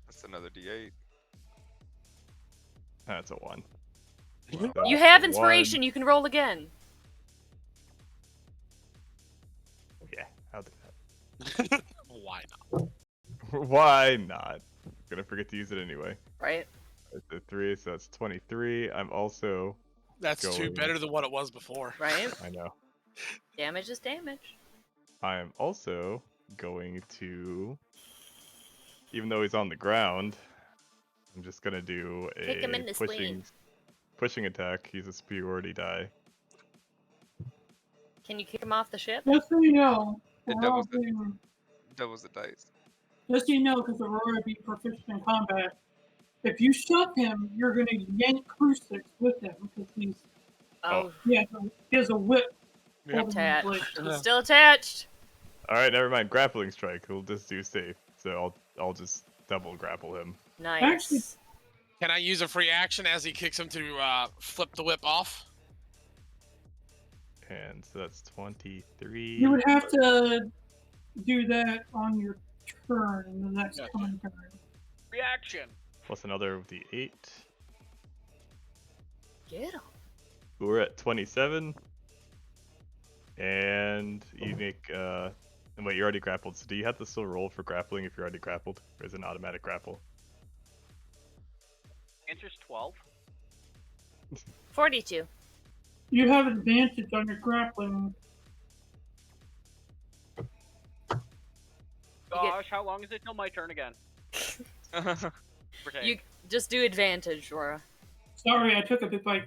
That's another D8. That's a 1. Wow. So You have one- inspiration. You can roll again. Yeah, I'll do that. Why not? Why not? Gonna forget to use it anyway. Right? It's a 3, so that's 23. I'm also. That's Going. better than what it was before. Right? I know. Damage is damage. I am also going to. Even though he's on the ground, I'm just gonna do Kick him in a the pushing attack. He's a superiority die. Can you kick him off the ship? Just so you know, It we're all doubles the- doing- Doubles the dice. just so you know, because Aurora be proficient in combat, if you shove him, you're going to yank Crusix with him because Oh, he has a whip. Yep. holding him in attached. place. He's still attached. All right, never mind. Grappling strike. We'll just do safe. So I'll just double grapple him. Nice. Actually- Can I use a free action as he kicks him to flip the whip off? And so that's 23. You would have to do that on your turn in the next Yeah. coming turn. Reaction. Plus another d8. Get him. We're at 27. And you make. And wait, you're already grappled. So do you have to still roll for grappling if you're already grappled? Or is it an automatic grapple? Answer's 12. 42. You have advantage on your grappling. Gosh, how long is it till my turn again? You just do advantage, Aurora. Sorry, I took a big bite.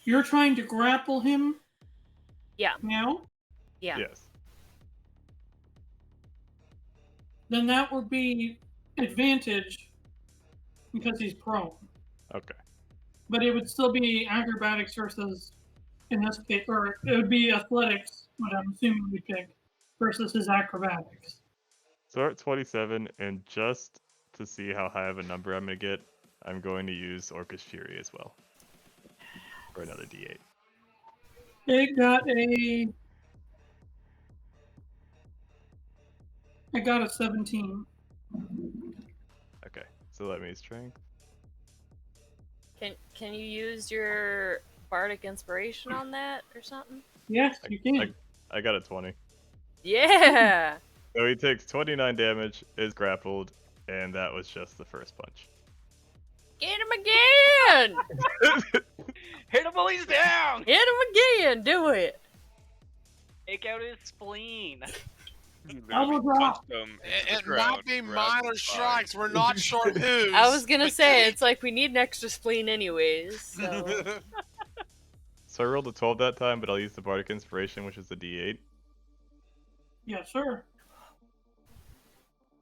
You're trying to grapple him? Yeah. Now? Yeah. Yes. Then that would be advantage because he's prone. Okay. But it would still be acrobatics versus, in this case, or it would be athletics, what I'm assuming we pick, versus his acrobatics. So we're at 27, and just to see how high of a number I'm going to get, I'm going to use Orcish Fury as well. For another d8. I got a 17. Okay, so let me strength. Can you use your bardic inspiration on that or something? Yes, you can. I got a 20. Yeah. So he takes 29 damage, is grappled, and that was just the first punch. Get him again! Hit him while he's down! Hit him again! Do it! Take out his spleen. You Elbow literally drop. punched him into It the might ground, be grabbed minor his spine. strikes. We're not short moves. I was gonna but say, they- it's like we need an extra spleen anyways, so... So I rolled a 12 that time, but I'll use the Bardic Inspiration, which is the D8. Yeah, sure.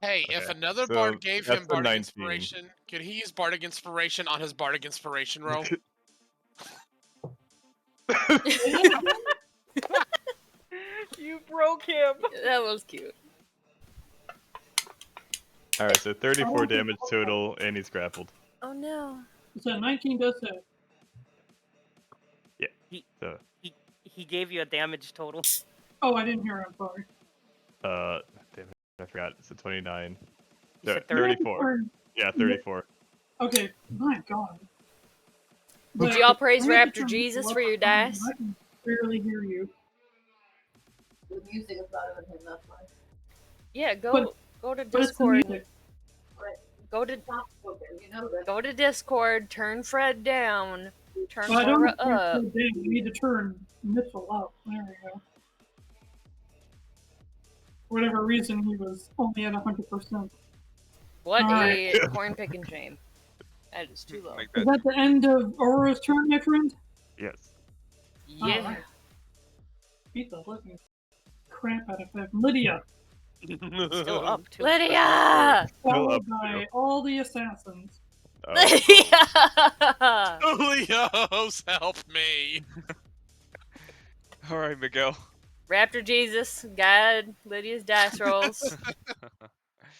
Hey, if Okay, another so bard gave that's him the Bardic 19. Inspiration, could he use Bardic Inspiration on his Bardic Inspiration roll? You broke him! That was cute. Alright, so 34 damage total, and he's grappled. Oh no. So 19 does hit. So, He gave you a damage total. Oh, I didn't hear it. I'm sorry. damn it, I forgot. It's a 29. You So, said 30? 34. Yeah, 34. Okay, my god. Did But y'all praise I'm gonna Raptor turn Jesus this for your up. dice? I can barely hear you. The music is louder than him, that's why. Yeah, go But- to But it's the Discord. music. Go to Stop spoken, you know that. go to Discord, turn Fred down, turn Well, I don't Laura have to up. turn it down. You need to turn Mitchell up. There we go. For whatever reason, he was only at 100%. What Alright. a corn picking shame. That is too low. Make Is that that the end of Aurora's turn, my friend? Yes. Yeah. Alright. Beat the living crap out of him. Lydia, Still up too. Lydia! Still followed up by two. all the assassins. Oh, Lydia! Julios, help me! All right, Miguel. Raptor Jesus, guide Lydia's dice rolls.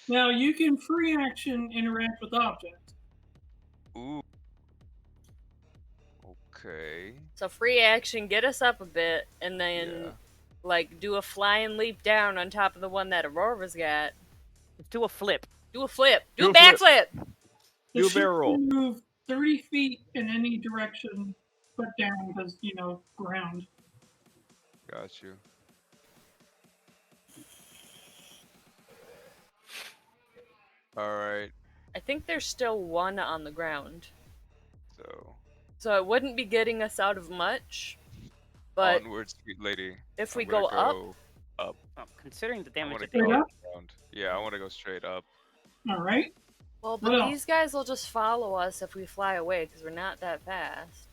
Now, you can free action interact with objects. Ooh. Okay. So free action, get us up a bit, and then Yeah. like do a flying leap down on top of the one that Aurora's got. Let's do a flip. Do a flip. Do Do a a flip. backflip. The Do a ship barrel roll. can move 30 feet in any direction, but down because, ground. Got you. All right. I think there's still one on the ground. So So it wouldn't be getting us out of much. But onward, sweet lady. if I'm we gonna go up, up. Well, considering the I damage want it to Straight go up? around. Yeah, I want to go straight up. Alright. well, What but else? these guys will just follow us if we fly away because we're not that fast.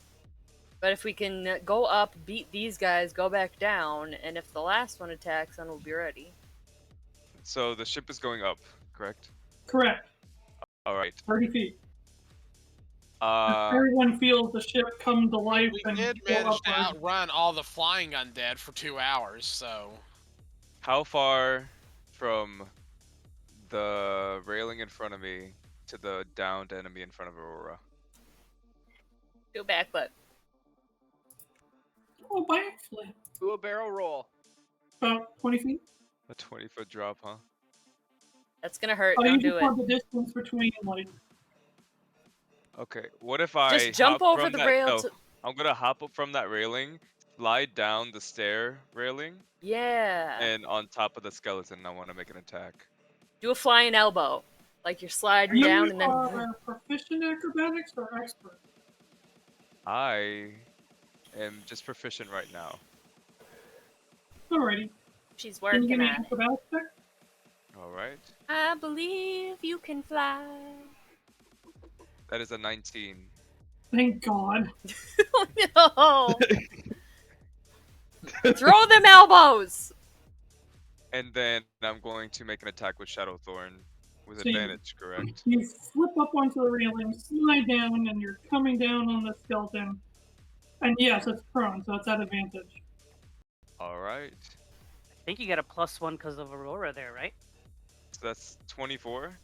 But if we can go up, beat these guys, go back down, and if the last one attacks, then we'll be ready. So the ship is going up, correct? Correct. All right. 30 feet. Uh, Everyone feels the ship come to life We and did go manage to upward. outrun all the flying undead for 2 hours, so... how far from the railing in front of me to the downed enemy in front of Aurora? Do a backflip. Oh, backflip. Do a barrel roll. About 20 feet. A 20-foot drop, huh? That's gonna hurt. Oh, Don't you do just it. want the distance between, Okay. What if I Just jump hop over from the that, rail no, to. I'm gonna hop up from that railing, slide down the stair railing, Yeah. and on top of the skeleton, I want to make an attack. Do a flying elbow. Like you're sliding you down and then. are proficient acrobatics or expert? I am just proficient right now. Alrighty. She's Can you working give me on an it. acrobatics check? All right. I believe you can fly. That is a 19. Thank God. Oh no! Throw them elbows! And then I'm going to make an attack with Shadow Thorn with So you- advantage, correct? You flip up onto the railing, slide down, and you're coming down on the skeleton. And yes, it's prone, so it's at advantage. All right. I think you got a +1 because of Aurora there, right? So that's 24.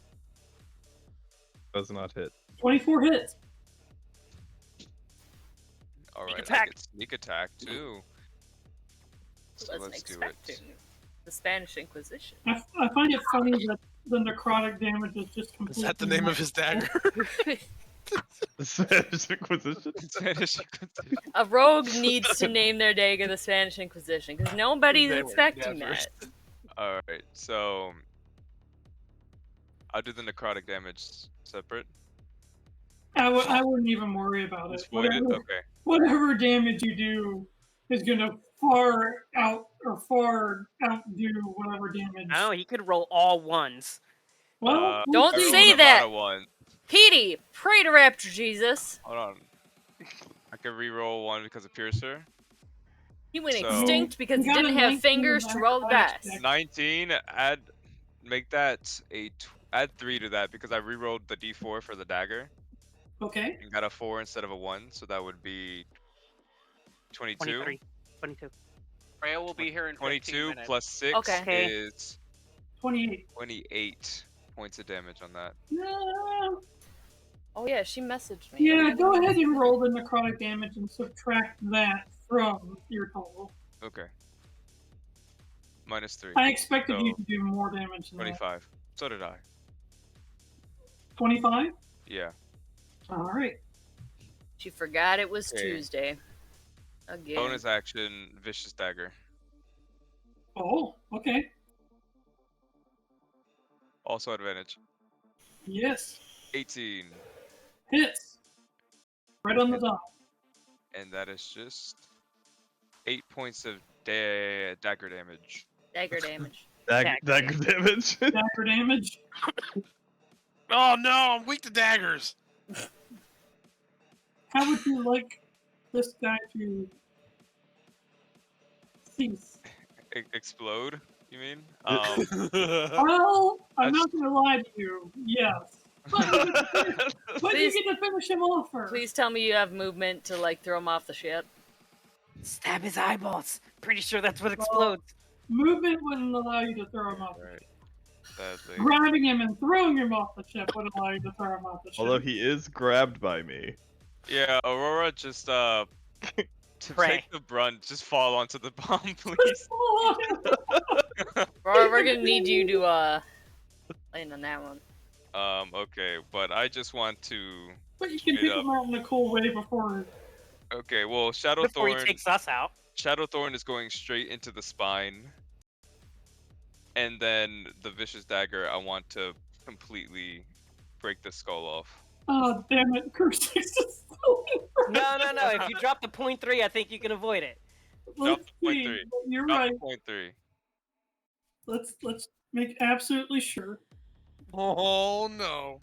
Does not hit. 24 hits. All Sneak right. I attack. get sneak attack too. So Wasn't let's do expecting it. the Spanish Inquisition. I find it funny that the necrotic damage is just Is completely. that the name of his dagger? The Spanish Inquisition. Spanish Inquisition. A rogue needs to name their dagger the Spanish Inquisition because nobody's They were expecting never- that. Alright, so I'll do the necrotic damage separate. I wouldn't even worry about it. Just void it? Whatever, Okay. whatever damage you do is going to far outdo whatever damage. Oh, he could roll all ones. Well, Don't I rolled say a that. lot of one. Pedi, pray to Raptor Jesus. Hold on. I can re-roll one because of Piercer. He went So- extinct because You he got a didn't have 19 fingers to roll the back dice. check. 19. Make that add 3 to that because I re-rolled the d4 for the dagger Okay. and got a 4 instead of a 1, so that would be 22. 23. 22. Breya will be here in 15 22 minutes. plus 6 Okay. is 28. 28 points of damage on that. No. Oh yeah, she messaged me. Yeah, go ahead and roll the necrotic damage and subtract that from your total. Okay. Minus 3. I expected you So, to do more damage than that. 25. So did I. 25? Yeah. Alright. She forgot it was Okay. Tuesday. Again. Bonus action, Vicious Dagger. Oh, okay. Also advantage. Yes. 18. Hits. Right on the dot. And that is just 8 points of dagger damage. Dagger damage. Dagger damage. Dagger damage. Oh no, I'm weak to daggers. How would you like this guy to cease? Explode, you mean? Well, I'm not going to lie to you. Yes. But you Please- get to finish him off first. Please tell me you have movement to like throw him off the ship. Stab his eyeballs. Pretty sure that's what explodes. Movement wouldn't allow you to throw him off the Right. ship. Sadly. Grabbing him and throwing him off the ship would allow you to throw him off the ship. Although he is grabbed by me. Yeah, Aurora, just to Pray. take the brunt, just fall onto the bomb, please. Or we're gonna need you to land on that one. Okay, but I just want to. But you can Straight pick him out in a cool way before. Okay, well, Shadow Before he Thorn. takes us out. Shadow Thorn is going straight into the spine. And then the Vicious Dagger, I want to completely break the skull off. Oh, damn it. Crusix is No. If you drop the .3, I think you can avoid it. Let's the point see. three. You're Drop right. the point 3. Let's make absolutely sure. Oh no.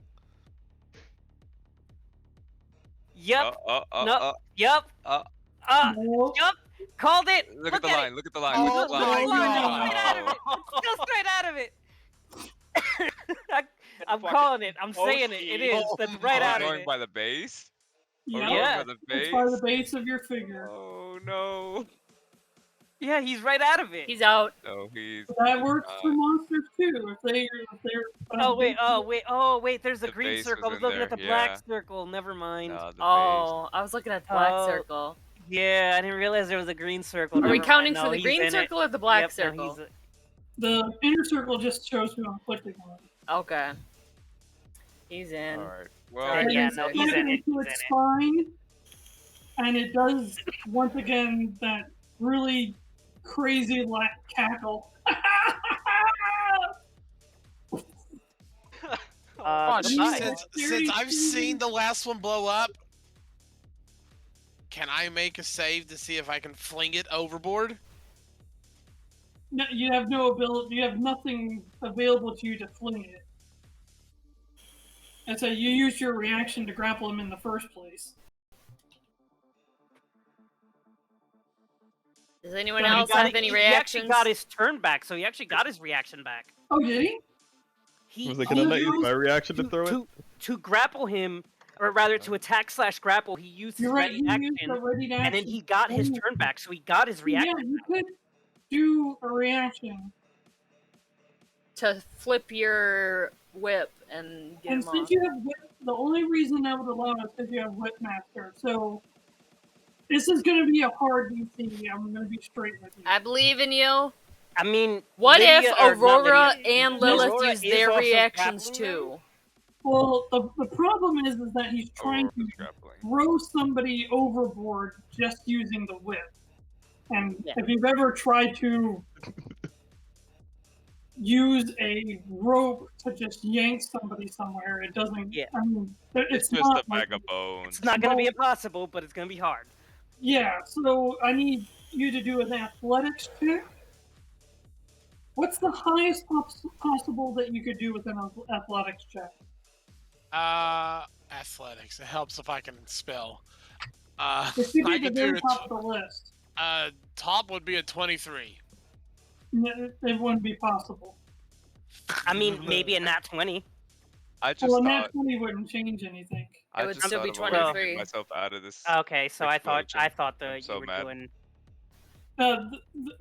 Yep. No. Yep. No. Yep. Called it. Look at the at line. it. Look at the line. Oh Look at the line. my Go straight out of it. Go straight out of it. I'm Fucking calling it. I'm saying it. It is. That's right Oh, out of going it. by the base? Are we Yeah. going Yeah. by the It's base? by the base of your figure. Oh no. Yeah, he's right out of it. He's out. No, he's. That works for monsters too. If they're Oh wait. There's a The green base circle. I was was in looking at the there, black yeah. circle. Never mind. The base. Oh, I was looking at the black Oh. circle. Yeah, I didn't realize there was a green circle. Are Are we Never counting mind. for No, the he's green in it. circle or the black Yep, no, circle? he's the inner circle just shows who I'm clicking on. Okay. He's in. Alright. Right, Well, yeah, it's no, he's stuck in it, into he's its in it. spine, and it does once again that really crazy cackle. Since I've seen the last one blow up, can I make a save to see if I can fling it overboard? No, you have no ability. You have nothing available to you to fling it. And so you use your reaction to grapple him in the first place. Does anyone He else got have it- any he reactions? actually got his turn back, so he actually got his reaction back. Oh, did he? He Was I gonna not use my reaction to throw it? to grapple him, or rather to attack / grapple. He used his You're right. ready You action, used the ready action. and then he got his turn back, so he got his Yeah, reaction. you could do a reaction. To flip your whip and get And him since off. you have whip, the only reason that would allow is because you have whip master. So this is going to be a hard DC. I'm going to be straight with you. I believe in you. I mean, What Lydia, if or not Aurora Lydia, and Lilith Aurora use is their also reactions grappling too? Well, the problem is that he's trying to Aurora's grappling. throw somebody overboard just using the whip. And Yeah. if you've ever tried to use a rope to just yank somebody somewhere, it doesn't. Yeah. I mean, It's just not a bag of bones. It's not gonna be impossible, but it's gonna be hard. Yeah, so I need you to do an athletics check. What's the highest possible that you could do with an athletics check? Athletics. It helps if I can spell. It should be I the could very do top of the list. top would be a 23. It wouldn't be possible. I mean, maybe a nat 20. I just Well, a thought nat 20 wouldn't change anything. I would just still be thought of a way to 23. get myself out of this. Okay, so I thought explosion. that I'm you so were mad. doing.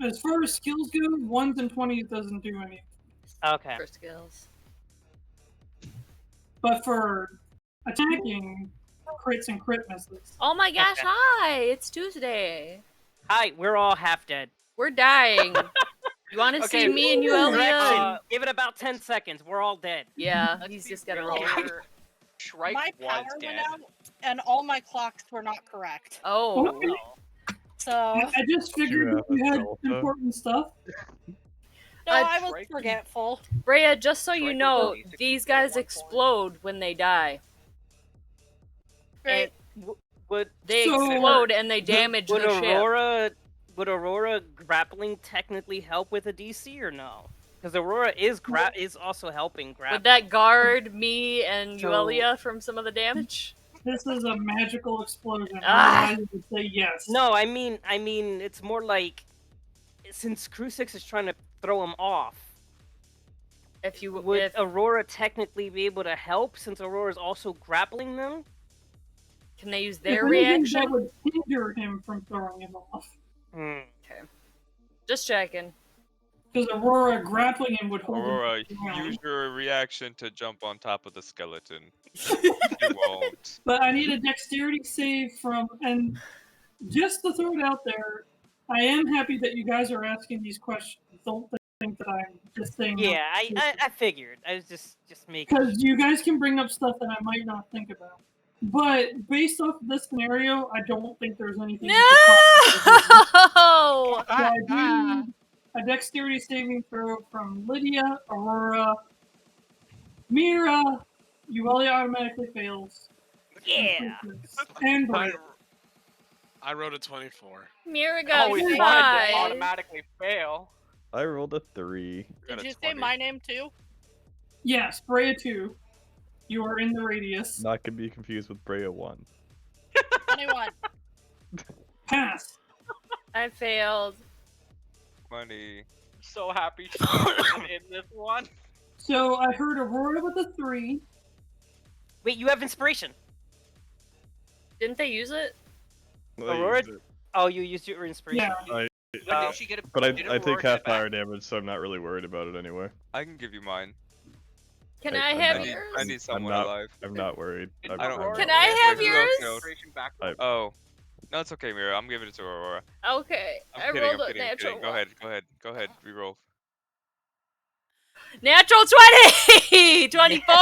As far as skills go, 1s and 20s doesn't do anything. Okay. For skills. But for attacking, crits and crit misses. Oh my gosh, Okay. hi! It's Tuesday. Hi, we're all half dead. We're dying. You want to Okay, see me and Yuelia? Correction. Give it about 10 seconds. We're all dead. Yeah, Let's he's be just gotta real roll. here. Shrike My power was went dead. out, and all my clocks were not correct. Oh. Okay. So I just figured have that you a had delta? important stuff. no, I was Shrike- forgetful. Breya, just so you Shrike know, was basically these at guys one point. explode when they die. Great. Would They So- explode and they damage would the ship. Aurora grappling technically help with a DC or no? Because Aurora is also helping grapple. Would that guard me and So- Yuelia from some of the damage? This is a magical explosion. Ah. Otherwise, you would say yes. No, I mean, it's more like since Crusix is trying to throw him off. If you Would if Aurora technically be able to help since Aurora is also grappling them? can they use If their anything, reaction? that would hinder him from throwing him off. Hmm. Okay. Just checking. Because Aurora grappling him would hold Aurora, him down. use your reaction to jump on top of the skeleton. You won't. But I need a dexterity save from, and just to throw it out there, I am happy that you guys are asking these questions. Don't think that I'm just saying. Yeah, I figured. I was just making. Because you guys can bring up stuff that I might not think about. But based off of this scenario, I don't think there's anything. you could possibly No! do. So I do need a dexterity saving throw from Lydia, Aurora, Mirra. Yuelia automatically fails. Yeah. And I, Breya. I wrote a 24. Mirra got Always wanted to 5. automatically fail. I rolled a 3. Got Did a you say 20. my name too? Yes, Breya 2. You are in the radius. Not to be confused with Breya 1. 21. Pass. I failed. Money. So happy she wasn't in this one. So I heard Aurora with a 3. Wait, you have inspiration. Didn't they use it? Aurora? Oh, you used your inspiration. Yeah. When did she get a? But I did take Aurora half get back? fire damage, so I'm not really worried about it anyway. I can give you mine. Can Hey, I I'm have not- yours? I need someone not- alive. I'm not worried. Did I don't- Aurora Can I get have her yours? inspiration back? Oh. No, it's okay, Mirra. I'm giving it to Aurora. Okay, I'm I kidding, rolled I'm a kidding, I'm natural kidding. Go one. ahead. Go ahead. Reroll. Natural 20! 24!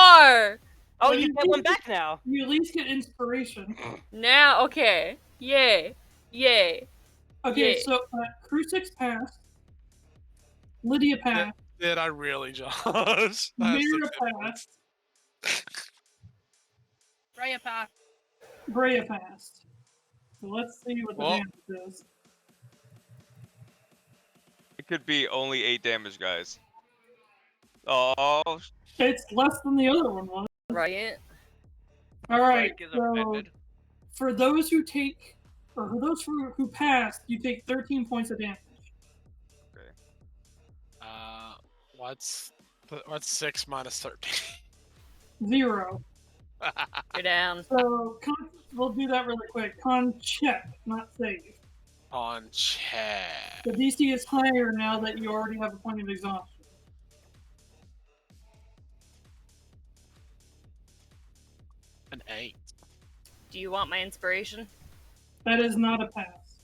Oh, Well, you you get one did- back now. You at least get inspiration. Now, okay. Yay. Okay, Yeah. so Crusix passed. Lydia passed. Did I really, Josh? Mirra passed. Breya pass. Breya passed. So let's see what the Well- damage is. It could be only 8 damage, guys. Oh, It's less than the other one was. Right? Alright, Shrike is so offended. for those who take, or for those who passed, you take 13 points of damage. What's 6 minus 13? 0. You're down. So we'll do that really quick. Con check, not save. On check. The DC is higher now that you already have a point of exhaustion. An 8. Do you want my inspiration? That is not a pass.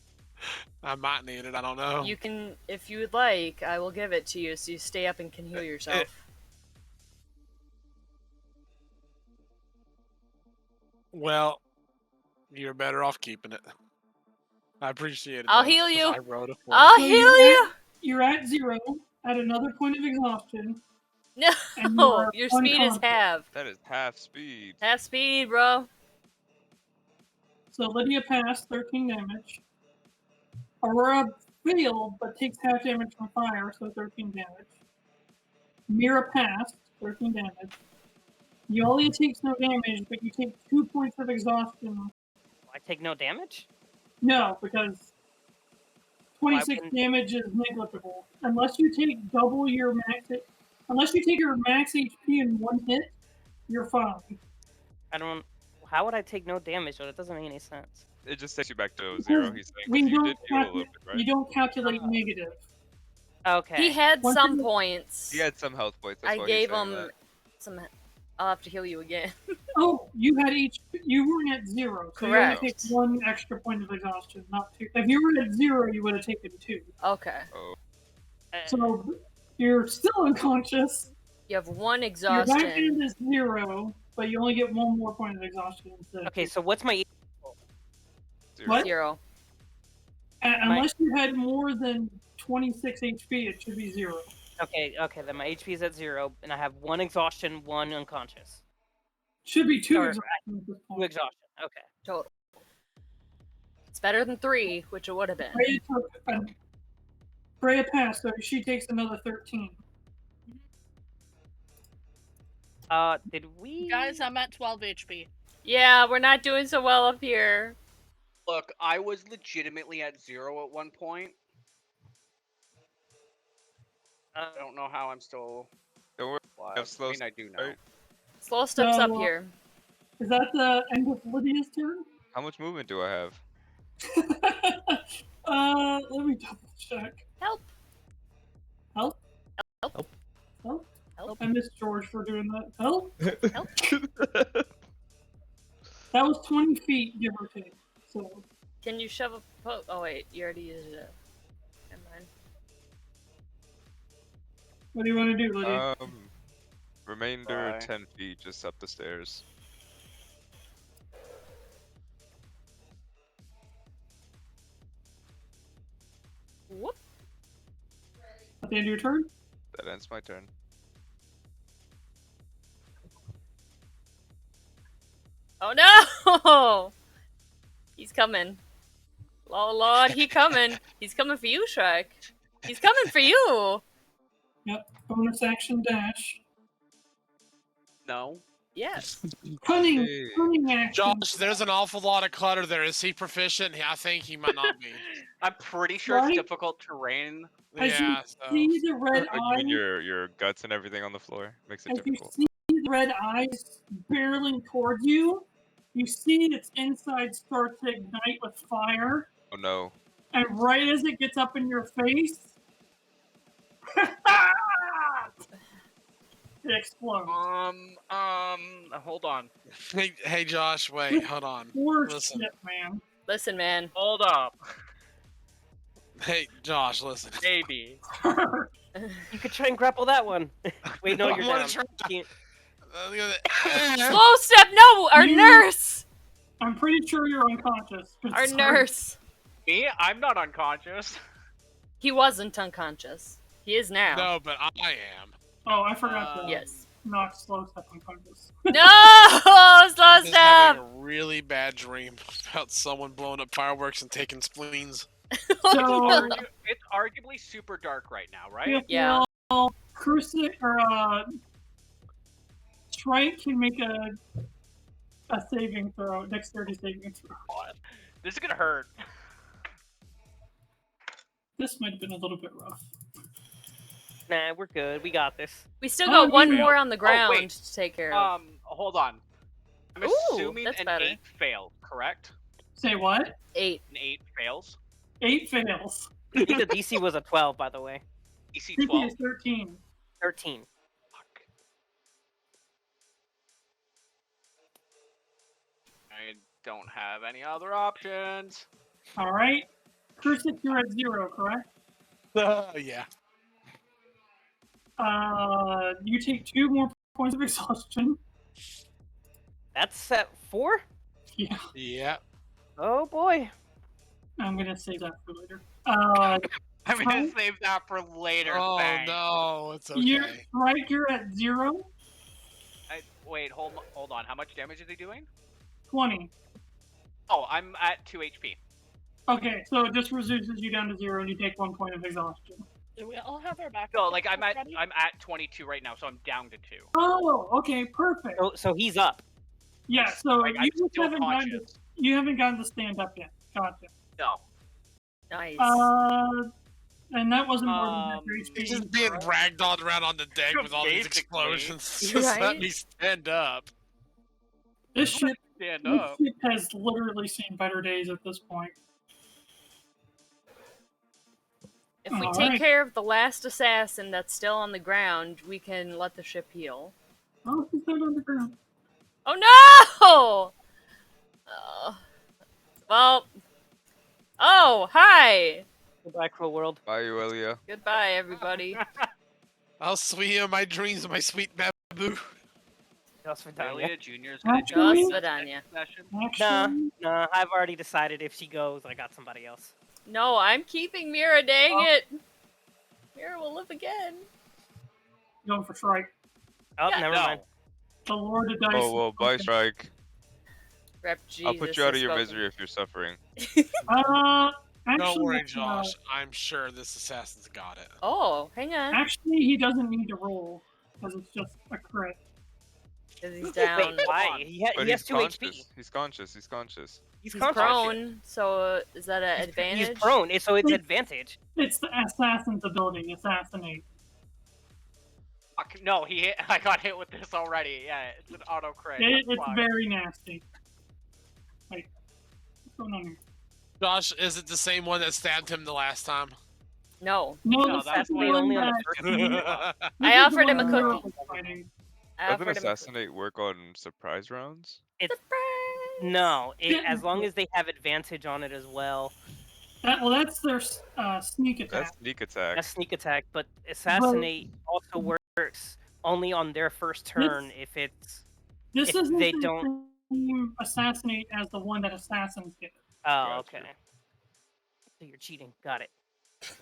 I might need it. I don't know. You can, if you would like, I will give it to you so you stay up and can heal yourself. Well, you're better off keeping it. I appreciate it. I'll though, heal 'cause you. I wrote it for I'll So heal you're you. You're at 0 at another point of exhaustion. and you No, are your speed is unconscious. half. That is half speed. Half speed, bro. So Lydia passed, 13 damage. Aurora failed, but takes half damage from fire, so 13 damage. Mirra passed, 13 damage. Yuelia takes no damage, but you take 2 points of exhaustion. I take no damage? No, because 26 damage is negligible. Unless you take double your max, unless you take your max HP in one hit, you're fine. I don't. How would I take no damage? Though? That doesn't make any sense. It just takes you back to 0. He's saying 'cause We you don't did heal a little bit, right? You don't calculate negative. Okay. He had Once some you- points. He had some health points. That's I why gave he's saying him that. some. I'll have to heal you again. Oh, you had you were at 0, so Correct. you only take 1 extra point of exhaustion, not 2. If you were at 0, you would have taken 2. Okay. Oh. So you're still unconscious. You have 1 Your exhaustion. back end is 0, but you only get 1 more point of exhaustion instead. Okay, so what's my? What? 0. Unless you had more than 26 HP, it should be 0. Okay, then my HP is at 0, and I have 1 exhaustion, 1 unconscious. Should be 2 Or- exhaustion at this 2 point. exhaustion. Okay. Total. It's better than 3, which it would have been. Breya passed, so she takes another 13. Did we? Guys, I'm at 12 HP. Yeah, we're not doing so well up here. Look, I was legitimately at 0 at one point. I don't know how I'm still. Don't worry. alive. have slow I mean, I do know. right? Slow steps up So- here. Is that the end of Lydia's turn? How much movement do I have? Let me double check. Help. Help? Help. Help? Help. I miss George for doing that. Help? Help. That was 20 feet, give or take. So, Can you shove a poke? Oh wait, you already used it. Never mind. what do you want to do, Lydia? Remainder Bye. 10 feet just up the stairs. Whoop. At the end of your turn? That ends my turn. Oh no! He's coming. Oh lord, he coming. He's coming for you, Shrike. He's coming for you. Yep. Bonus action dash. No. Yes. Cunning Hey. action. Josh, there's an awful lot of clutter there. Is he proficient? I think he might not be. I'm pretty sure it's Right? difficult terrain. As you Yeah, so. see the red Like, you eyes, mean your guts and everything on the floor makes it as you difficult. see the red eyes barreling towards you, you see its inside start to ignite with fire, Oh no. and right as it gets up in your face, it explodes. Hold on. Hey, Josh, wait, hold on. Poor Listen. shit, man. Listen, man. Hold up. Hey, Josh, listen. Maybe. You could try and grapple that one. Wait, no, I you're wanna down. try- You can't- Slow step. No, our You- nurse. I'm pretty sure you're unconscious. but Our sorry. nurse. Me? I'm not unconscious. He wasn't unconscious. He is now. No, but I am. Oh, I forgot to Yes. knock slow step unconscious. No, slow I'm just having step. a really bad dream about someone blowing up fireworks and taking spleens. So, It's arguably super dark right now, right? if Yeah. Crusix or Shrike can make a saving throw, dexterity saving throw. This is gonna hurt. This might have been a little bit rough. Nah, we're good. We got this. We still Oh, got one you- more on the ground wait. to take care of. Hold on. I'm Ooh, assuming that's an better. 8 failed, correct? Say what? 8. An 8 fails. 8 fails. I think the DC was a 12, by the way. DC CP 12. is 13. 13. Fuck. I don't have any other options. All right. Crusix, you're at 0, correct? Yeah. You take 2 more points of exhaustion. That's at 4? Yeah, Yeah. Oh boy. I'm gonna save that for later. I'm gonna Fine. save that for later. Oh thanks. no, it's You're okay. right. You're at 0, Wait, hold on. How much damage is he doing? 20. Oh, I'm at 2 HP. Okay, so it just reduces you down to 0, and you take 1 point of exhaustion. Do we all have our back? No, like I'm at 22 right now, so I'm down to 2. Oh, okay, perfect. So he's up. Yeah, so Like, I'm you just still haven't gotten to, conscious. you haven't gotten to stand up yet. Gotcha. No. Nice. And that wasn't more than half your He's HP. just being ragdolled around on the deck with all these Basically. explosions. You're Just let right. me stand up. This ship Stand This up. ship has literally seen better days at this point. If we All take right. care of the last assassin that's still on the ground, we can let the ship heal. Oh, he's not on the ground. Oh no! Well. Oh, hi! Goodbye, cruel world. Bye, Yuelia. Goodbye, everybody. I'll swim in my dreams of my sweet babu. Just for Danya. Yuelia Jr.'s gonna Actually- join Just the Vidania. next session. Actually, Nah, I've already decided if she goes, I got somebody else. No, I'm keeping Mirra, dang it! Mirra will live again. going for Shrike. Oh, Yeah, never No. mind. The Lord of Dice. Oh, well, bye, Shrike. Rep Jesus I'll put you out has of your spoken. misery if you're suffering. Actually, Don't worry, that's, Josh. I'm sure this assassin's got it. Oh, hang on. Actually, he doesn't need to roll because it's just a crit. Because he's down. Wait, why? He But has he's 2 conscious. HP. He's conscious. He's conscious. He's He's conscious. prone, so is that an advantage? He's prone, so it's advantage. It's the assassin's ability, assassinate. Fuck, no, I got hit with this already. Yeah, it's an auto crit. It's Fuck. very nasty. Wait, what's going on here? Josh, is it the same one that stabbed him the last time? No. No, No, this that's is the the one only on the that- first this is I the offered him one a Mirra cookie. was fighting. I Doesn't offered him a assassinate work on surprise rounds? It's Surprise! no, Yeah. as long as they have advantage on it as well. That's their sneak attack. That's sneak attack. That's sneak attack, but assassinate also works only on their first turn if it's. This if isn't they the don't- same assassinate as the one that assassins get. Oh, Gotcha. okay. So you're cheating. Got it.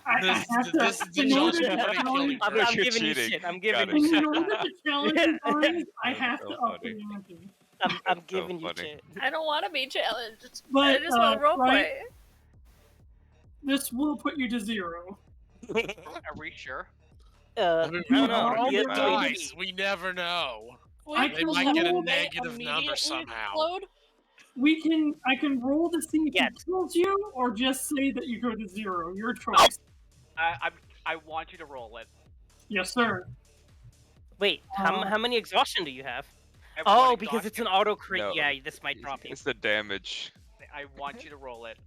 I This- have to, this is the in order Josh to Buddy challenge- killing I'm, You're I'm giving you cheating. shit. I'm Got giving it. you in shit. order to challenge you guys, I That's have so to up funny. the ante. I'm That's so giving you funny. shit. I don't want to be challenged. But, I just want to roleplay. right, this will put you to 0. Are we sure? I I don't you know. roll He has the 2 Dice. HP. We never know. I Wait, can might get a roll- negative number immediately somehow. explode? I can roll to see if Yeah. it kills you, or just say that you go to 0. Your choice. I want you to roll it. Yes, sir. Wait, Uh, how many exhaustion do you have? I have Oh, one because it's an exhaustion. auto crit. No, Yeah, this might drop you. It's the damage. I want you to roll it.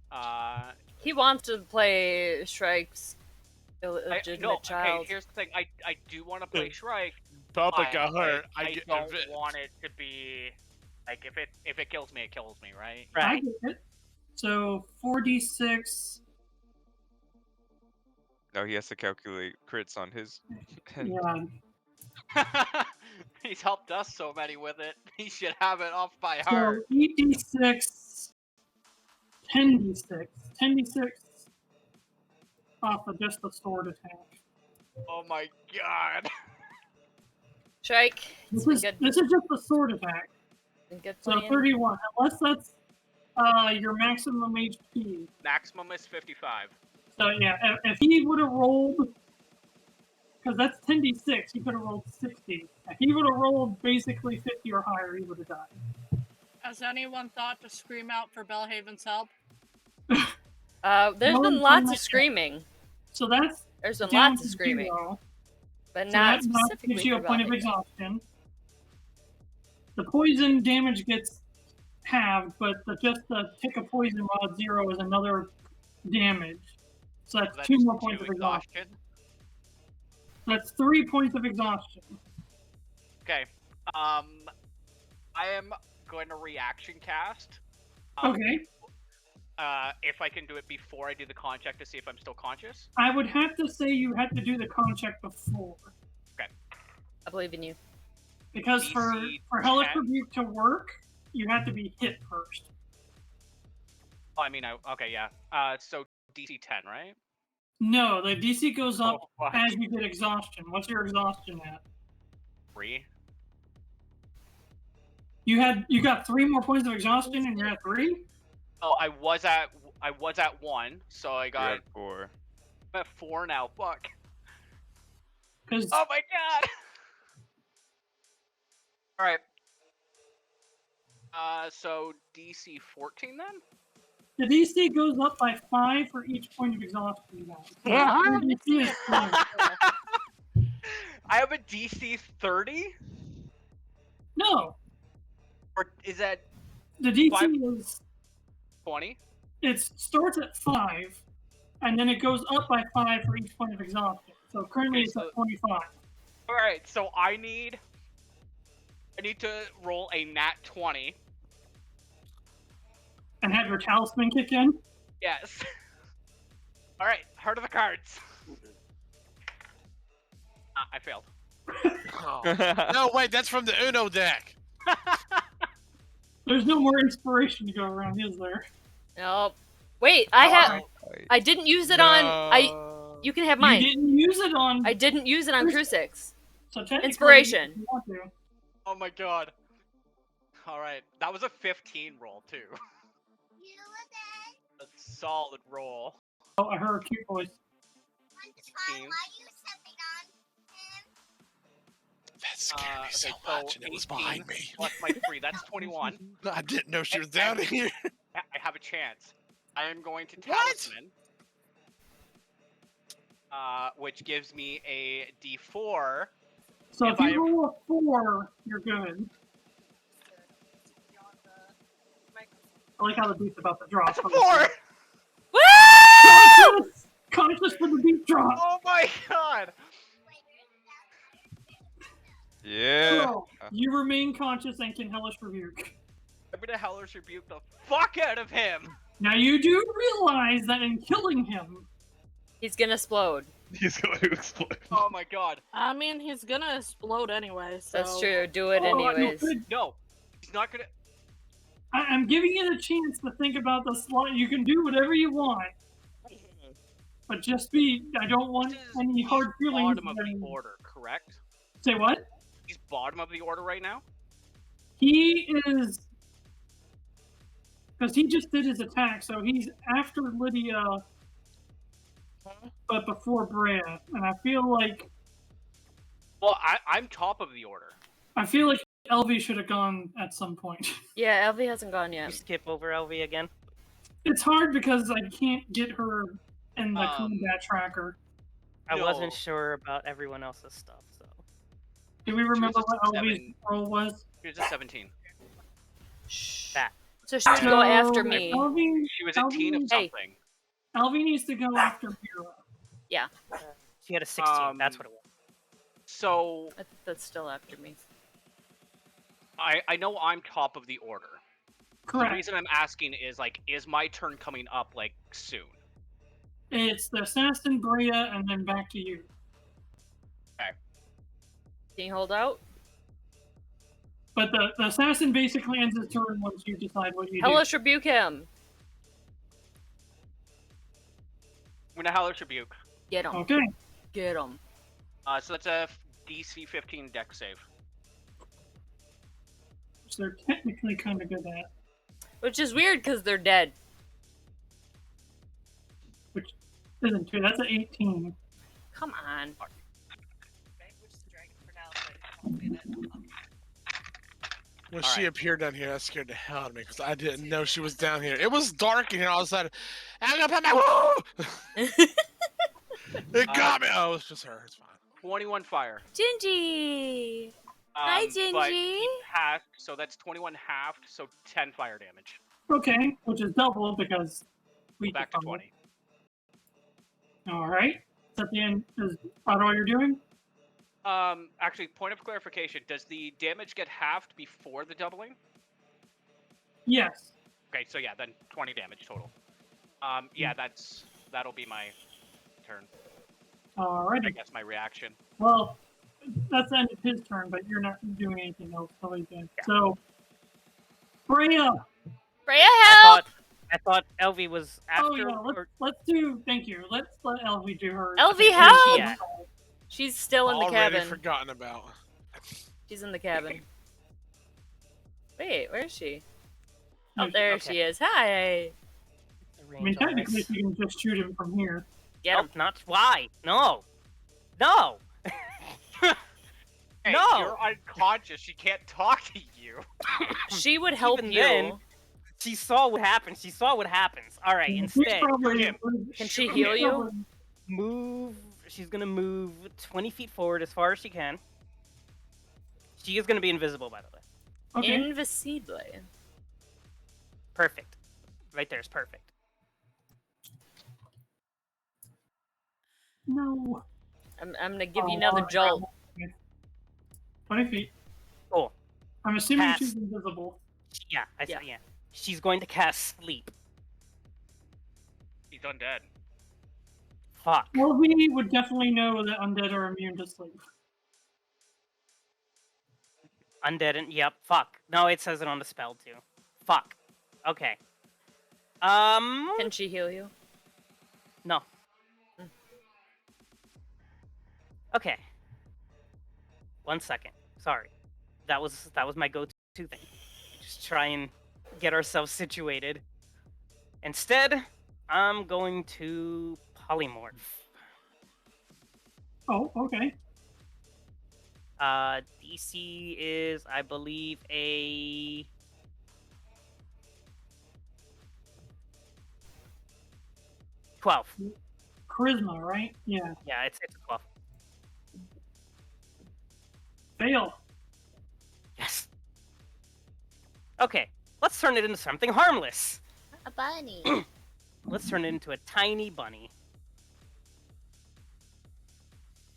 He wants to play Shrike's illegitimate No, okay, child. here's the thing. I do want to play Shrike. Papa but got hurt. I get don't evicted. want it to be like if it kills me, it kills me, right? I Right. get it. So 4d6. Now he has to calculate crits on his. Yeah. He's helped us so many with it. He should have it off by So heart. 8d6, 10d6, 10d6 off of just the sword attack. Oh my god. Shrike, it's been good. This is just the sword attack. Been good So playing. 31, unless that's your maximum HP. Maximum is 55. So yeah, if he would have rolled, because that's 10d6, he could have rolled 60. If he would have rolled basically 50 or higher, he would have died. Has anyone thought to scream out for Bellhaven's help? There's No been one's lots done of that yet. screaming. So that's There's been down lots to of screaming, 0. but So not that knocks specifically you a for point of Bellhaven. exhaustion. The poison damage gets halved, but just the tick of poison while at 0 is another damage. So that's, That's 2 more just points two of exhaustion. exhaustion. That's 3 points of exhaustion. Okay. I am going to reaction cast. Okay. If I can do it before I do the con check to see if I'm still conscious. I would have to say you had to do the con check before. I believe in you. Because for DC Hellish 10? Rebuke to work, you have to be hit first. Oh, I mean, okay, yeah. So DC 10, right? No, the DC goes up Oh, fuck. as you get exhaustion. What's your exhaustion at? 3. You got 3 more points of exhaustion and you're at 3? Oh, I was at 1, so I You're got at 4. I'm at 4 now. Fuck. Because Oh my god. All right. So DC 14 then? the DC goes up by 5 for each point of exhaustion. Now. So your DC is 3. I have a DC 30? No, Or is that the DC 5? is 20? it starts at 5, and then it goes up by 5 for each point of exhaustion. So currently Okay, it's so- at 25. Alright, so I need to roll a nat 20. And have your talisman kick in. Yes. Alright, heart of the cards. I failed. Oh. No, wait, that's from the Uno deck. There's no more inspiration to go around, is there? Nope. Wait, I didn't use it on. You can have mine. You didn't use it on. I didn't use it on Crusix. So technically, Inspiration. if you want to. Oh my god. Alright, that was a 15 roll too. A solid roll. Oh, I heard a cute voice. 15. That scared me so much, and it was 18 behind me. Plus my 3, that's 21. I didn't know she was down here. I have a chance. I am going to What? talisman. Which gives me a D4. So If if you roll a 4, you're good. I like how the beat's about to drop. That's a 4! Woo! Conscious for the beat drop. Oh my god! Yeah. So, you remain conscious and can hellish rebuke. I'm gonna hellish rebuke the fuck out of him! Now you do realize that in killing him, He's gonna explode. He's going to explode. Oh my god. I mean, he's gonna explode anyway, so... That's true. Do it Oh, anyways. No, he's not gonna. I'm giving you the chance to think about the slot. You can do whatever you want, but just be. I don't want This is any hard feelings. Bottom of the order, correct? Say what? He's bottom of the order right now? He is, because he just did his attack, so he's after Lydia, but before Breya, and I feel like Well, I'm top of the order. Elvie should have gone at some point. Yeah, Elvie hasn't gone You yet. skip over LV again. It's hard because I can't get her in the Um, combat tracker. I No. wasn't sure about everyone else's stuff, so. Do we remember was what a Elvie's 7. role was? Here's a 17. That. So she should go after So, me. Elvie, She was a teen of Hey. something. Elvie needs to go after Mirra. She had a 16. That's Um, what it was. So, That's still after me. I know I'm top of the order. The Correct. reason I'm asking is, like, is my turn coming up, like, soon? It's the assassin, Breya, and then back to you. Can you hold out? But the assassin basically ends his turn once you decide what you do. Hellish rebuke him. I'm gonna hellish rebuke. Get him. Okay. Get him. So that's a DC 15 deck save. Which they're technically kind of good at. Which is weird because they're dead. Which isn't true. That's an 18. Come on. When All she right. appeared down here, that scared the hell out of me because I didn't know she was down here. It was dark in here. All of a sudden, I'm gonna put my It got me. Oh, it's just her. It's fine. 21 fire. Gingy! Hi, But Gingy! he passed, so that's 21 halved, so 10 fire damage. Okay, which is double because we Back to 20. All right. Is that the end? Is that all you're doing? Actually, point of clarification: does the damage get halved before the doubling? Yes. Okay, so yeah, then 20 damage total. Yeah, that'll be my turn. All I right. guess my reaction. Well, that's the end of his turn, but you're not doing anything else. So he's in. Yeah. So Breya! Breya, help! I thought Elvie was after. Oh yeah, let's do. Thank you. Let's let Elvie do her. Elvie, her- help! Yeah. She's still in the Already cabin. forgotten about. She's in the cabin. Wait, where is she? No, Oh, there okay. she is. Hi! I mean, technically, you can just shoot him from here. Get him. Nope, not why? No, no. Hey, No! you're unconscious. She can't talk to you. She would help Even you. then, she saw what happened. She saw what happens. All right. She's Instead, probably- him. Can she heal you? move. She's gonna move 20 feet forward as far as she can. She is gonna be invisible, by the way. Okay. Invisible. Perfect. Right there is perfect. No. I'm gonna give you Oh, another wow. jolt. 20 feet. Cool. I'm assuming Pass. she's invisible. Yeah, Yeah. yeah. She's going to cast sleep. He's undead. Fuck. Well, we would definitely know that undead are immune to sleep. Undead and yep. Fuck. No, it says it on the spell too. Fuck. Okay. Can she heal you? No. Okay. 1 second. Sorry. That was my go-to thing. Just try and get ourselves situated. Instead, I'm going to polymorph. Oh, okay. DC is, I believe, a 12. Charisma, right? Yeah. Yeah, it's a 12. Fail. Yes. Okay, let's turn it into something harmless. A bunny. Let's turn it into a tiny bunny.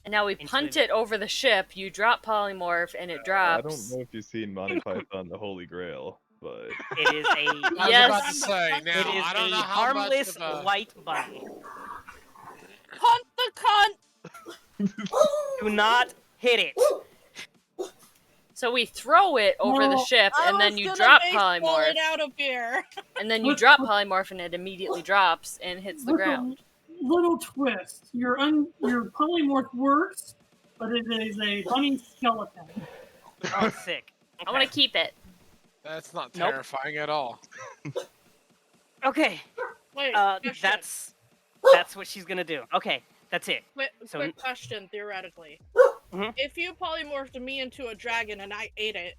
And now we Into punt a- it over the ship. You drop polymorph, and it drops. I don't know if you've seen Monty Python, the Holy Grail, but It is a I was Yes. about to say, now, it is I don't a know how much harmless of a... white bunny. Hunt the cunt! Do not hit it. So we throw it over the Well, ship, I and then was you gonna drop baseball polymorph, it out of here. and then you drop polymorph, and it immediately drops and hits the Look, ground. a little twist. Your polymorph works, but it is a bunny skeleton. Oh, sick. I want to keep it. That's not Nope. terrifying at all. Okay, Wait, question. that's what she's gonna do. Okay, that's it. Wait, so- quick question, theoretically. Mhm. If you polymorphed me into a dragon and I ate it,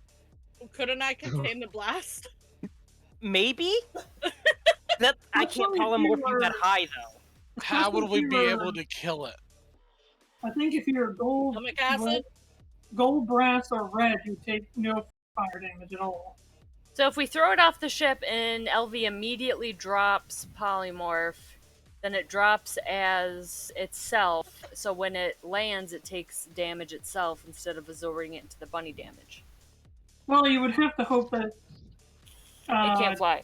couldn't I contain the blast? Maybe? That I can't Actually, polymorph you you that are- high though. How would we be Especially able to kill it? I think if you're Stomach acid? gold, brass, or red, you take no fire damage at all. So if we throw it off the ship and LV immediately drops polymorph, then it drops as itself. So when it lands, it takes damage itself instead of absorbing it into the bunny damage. Well, you would have to hope that It can't fly.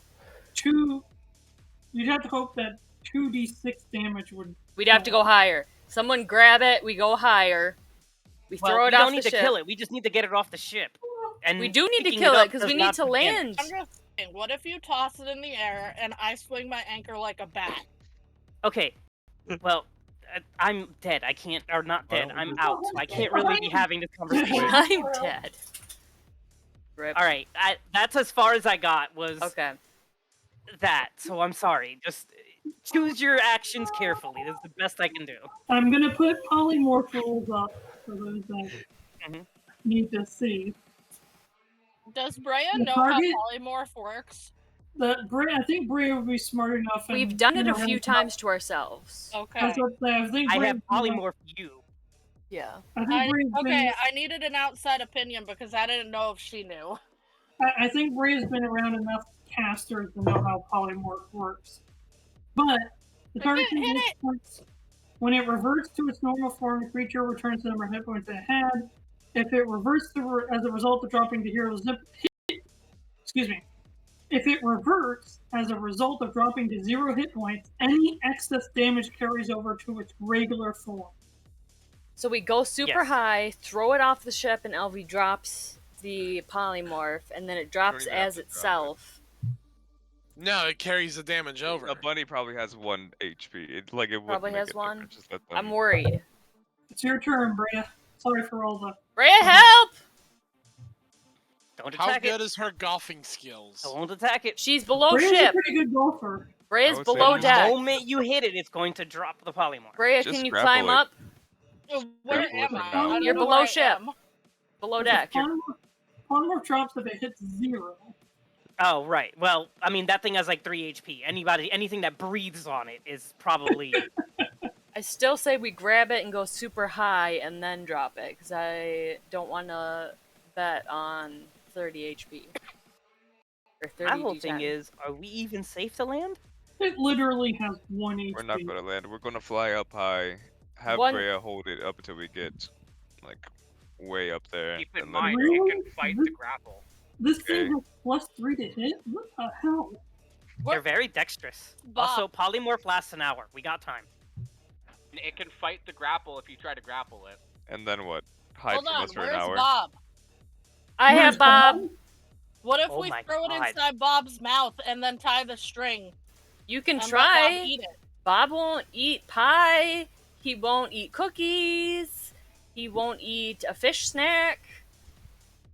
You'd have to hope that 2d6 damage would. We'd have to go higher. Someone grab it. We go higher. We Well, throw we it don't off the need to ship. kill it. We just need to get it off the ship. And We do need to picking kill it up because does we need not to do damage. land. I'm just saying, what if you toss it in the air and I swing my anchor like a bat? Okay. Well, I'm dead. I can't, or not Why dead. don't we I'm just- out. So I can't really be having this conversation. I'm dead. Rip. All right. That's as far as I got. Was Okay. that. So I'm sorry. Just choose your actions carefully. That's the best I can do. I'm gonna put polymorph rules up for those that Mhm. need to see. Does Breya The know target- how polymorph works? I think Breya would be smart enough. and- We've done it a and few around- times to ourselves. Okay. That's what I think. I Breya's have been- polymorphed you. Yeah. I think I, Breya's been- okay, I needed an outside opinion because I didn't know if she knew. I think Breya's been around enough casters to know how polymorph works. But the target Hit takes it! points. When it reverts to its normal form, the creature returns the number of hit points it had. If it reverts as a result of dropping to hero's excuse me. If it reverts as a result of dropping to 0 hit points, any excess damage carries over to its regular form. So we go super Yes. high, throw it off the ship, and LV drops the polymorph, and then it drops even have as to drop it. itself. No, it carries the damage over. A bunny probably has 1 HP. It wouldn't Probably make has a one. difference, just let I'm them- worried. It's your turn, Breya. Sorry for all the. Breya, help! Don't How attack good it. is her golfing skills? Don't attack it. She's below Breya's a ship. pretty good golfer. Breya's would say below she's deck. The moment you hit it, it's going to drop the polymorph. Breya, Just can you grapple climb it. up? Where Grapple it am from I? now. I don't You're know below where I ship. am. Below deck. You're... Polymorph drops if it hits 0. Oh, right. Well, I mean, that thing has like 3 HP. Anything that breathes on it is probably... I still say we grab it and go super high and then drop it, because I don't want to bet on 30 HP. Or 30 My whole D10. thing is, are we even safe to land? It literally has 1 HP. We're not gonna land. We're gonna fly up high. Have One- Breya hold it up until we get like way up there. Keep in and let it mind, go. it can fight the grapple. This thing Okay. has +3 to hit? What the hell? They're very dexterous. Bob. Also, polymorph lasts an hour. We got time. And it can fight the grapple if you try to grapple it. And then what? Hide Hold from on, us for an where's hour. Bob? I have Bob. What if Oh we my throw it God. inside Bob's mouth and then tie the string? You can And let try. Bob eat it. Bob won't eat pie. He won't eat cookies. He won't eat a fish snack.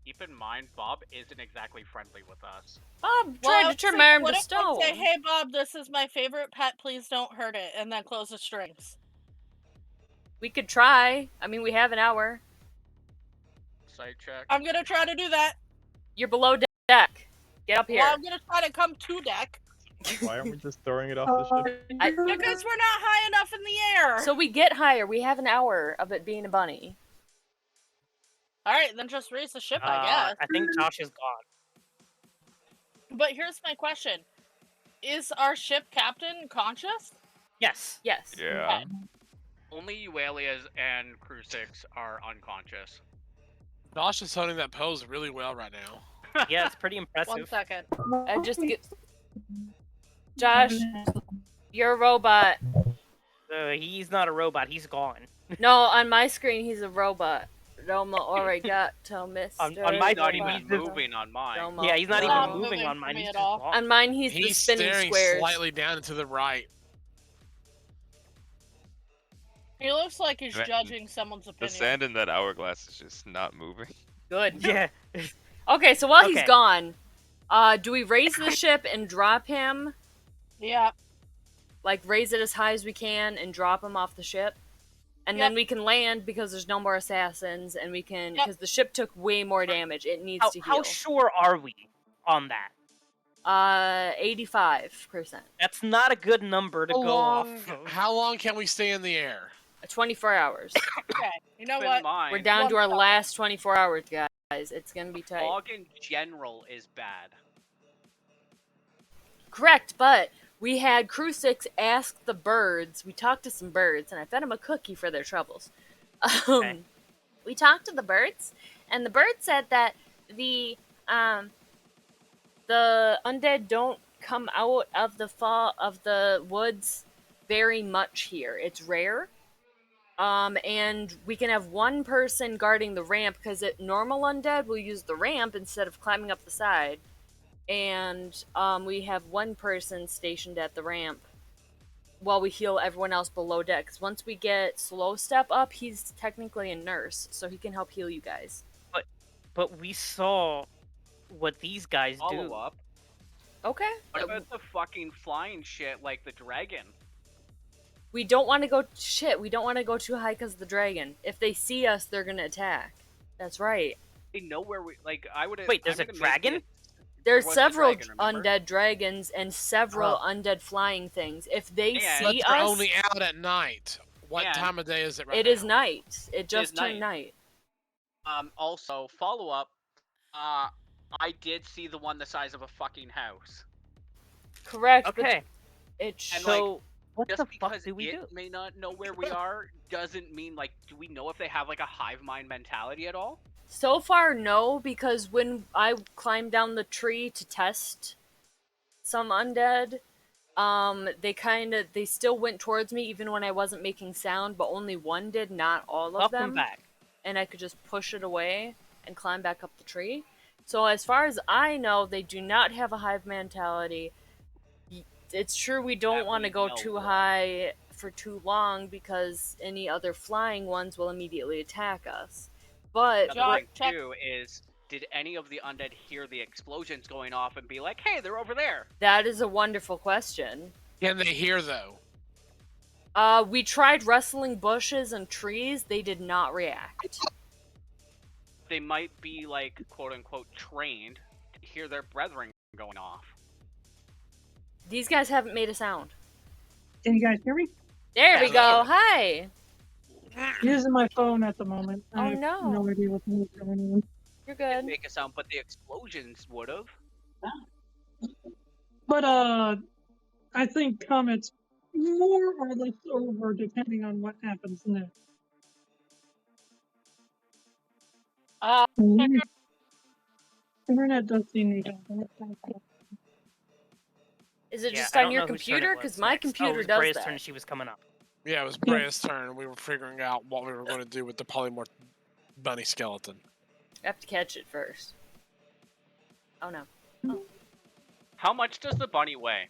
Keep in mind, Bob isn't exactly friendly with us. Bob Well, tried I to was turn thinking, my arm what to if I stone. say, hey Bob, this is my favorite pet, please don't hurt it, and then close the strings. We could try. I mean, we have an hour. Sight check. I'm gonna try to do that. You're below deck. Get up here. Well, I'm gonna try to come to deck. Why aren't we just throwing it off the ship? I- Because we're not high enough in the air. So we get higher. We have an hour of it being a bunny. Alright, then just raise the ship, I guess. I think Josh is gone. But here's my question. Is our ship captain conscious? Yes. Yes. Yeah. Only Yuelia and Crusix are unconscious. Josh is holding that pose really well right now. Yeah, it's pretty 1 impressive. second. I just get. Josh, you're a robot. He's not a robot. He's gone. No, on my screen he's a robot. Domo arigato, Mr. On my He's not screen, even he's just- moving on mine. Domo. Yeah, he's not Not even moving moving on for mine. me He's at just all. gone. On mine he's the He's spinning staring squares. slightly down and to the right. He looks like he's Man, judging someone's The opinion. sand in that hourglass is just not moving. Good. Yeah. Okay, so while he's Okay. gone, do we raise the ship and drop him? Yeah. Like, raise it as high as we can and drop him off the ship? And then Yep. we can land because there's no more assassins, and we can... Yep. Because the ship took way more damage. It needs to heal. How sure are we on that? 85%. That's not a good number to go off of. How long can we stay in the air? 24 hours. Okay. You know Keep in what? mind, We're down to our One second. last 24 hours, guys. It's gonna be tight. fog in general is bad. Correct, but we had Crusix ask the birds. We talked to some birds, and I fed them a cookie for their troubles. Okay. We talked to the birds, and the bird said that the undead don't come out of the woods very much here. It's rare. And we can have one person guarding the ramp, because normal undead will use the ramp instead of climbing up the side. And we have one person stationed at the ramp while we heal everyone else below deck. 'Cause once we get Slow Step up, he's technically a nurse, so he can help heal you guys. But we saw what these guys Follow do. up. Okay. What about the fucking flying shit like the dragon? We don't want to go... Shit, we don't want to go too high because of the dragon. If they see us, they're going to attack. That's right. They know where we... Like, I would... Wait, there's a dragon? There's was the several dragon, remember? undead dragons and several undead flying things. If they Yeah. But see they're us, only out at night. What Yeah. time of day is it right it now? is night. It just is turned night. Also, follow up. I did see the one the size of a fucking house. Correct. Okay. But it And, So what Just the because fuck do we it do? may not know where we are doesn't mean, like, do we know if they have, like, a hive mind mentality at all? So far, no, because when I climbed down the tree to test some undead, they still went towards me even when I wasn't making sound, but only one did, not all of Welcome them. back. And I could just push it away, and climb back up the tree. So as far as I know, they do not have a hive mentality. It's true we don't want to go too high for too long because any other flying ones will immediately attack us. But Another thing too is, did any of the undead hear the explosions going off and be like, "Hey, they're over there"? that is a wonderful question. Can they hear though? We tried wrestling bushes and trees. They did not react. They might be like quote unquote trained to hear their brethren going off. These guys haven't made a sound. Can you guys hear me? There we Yeah, go. look. Hi. Using my phone at the moment. Oh, I have no. no idea what's going on. You're Didn't good. make a sound, but the explosions would have. But I think comets more or less over depending on what happens next. Internet does seem to go. Is it Yeah, just I on don't your know whose turn it computer? was Because my next. computer it was does Breya's that. turn. She was coming up. Yeah, it was Breya's turn. We were figuring out what we were going to do with the polymorph bunny skeleton. I have to catch it first. Oh no. How much does the bunny weigh?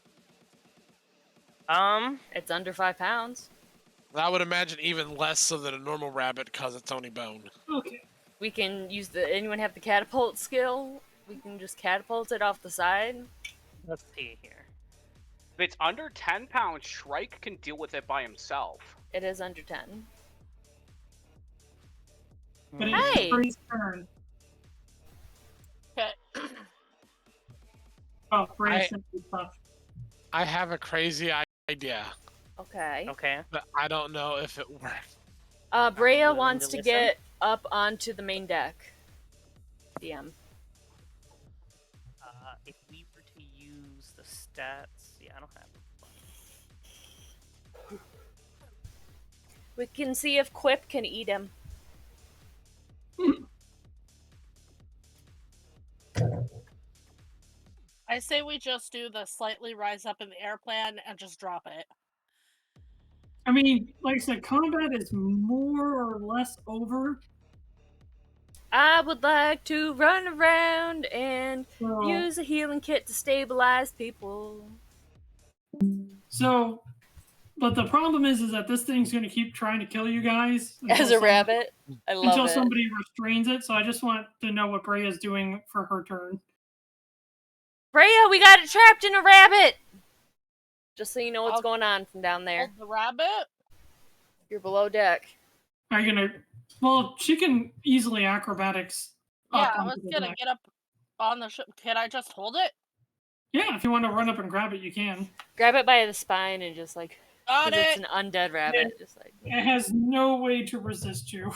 It's under 5 pounds. I would imagine even less so than a normal rabbit because it's only bone. Okay. We can use the. Anyone have the catapult skill? We can just catapult it off the side. Let's see here. If it's under 10 pounds, Shrike can deal with it by himself. It is under 10. But Hey! it's Bree's turn. Okay. Oh, Bree's tough. I have a crazy idea, Okay. Okay. but I don't know if it works. Breya willing wants to to listen. get up onto the main deck. DM. If we were to use the stats, yeah, I don't have them. We can see if Quip can eat him. I say we just do the slightly rise up in the air plan and just drop it. I mean, like I said, combat is more or less over. I would like to run around and So, use a healing kit to stabilize people. so, but the problem is that this thing's going to keep trying to kill you guys As a somebody- rabbit. I love until it. somebody restrains it. So I just want to know what Breya's doing for her turn. Breya, we got it trapped in a rabbit! Just so you know what's I'll- going on from down there. Hold the rabbit? You're below deck. Are you gonna? Well, she can easily acrobatics. Yeah, up I was onto the gonna deck. get up on the ship. Can I just hold it? Yeah, if you want to run up and grab it, you can. Grab it by the spine and just like... Got Because it! it's an undead rabbit. Just like... It has no way to resist you.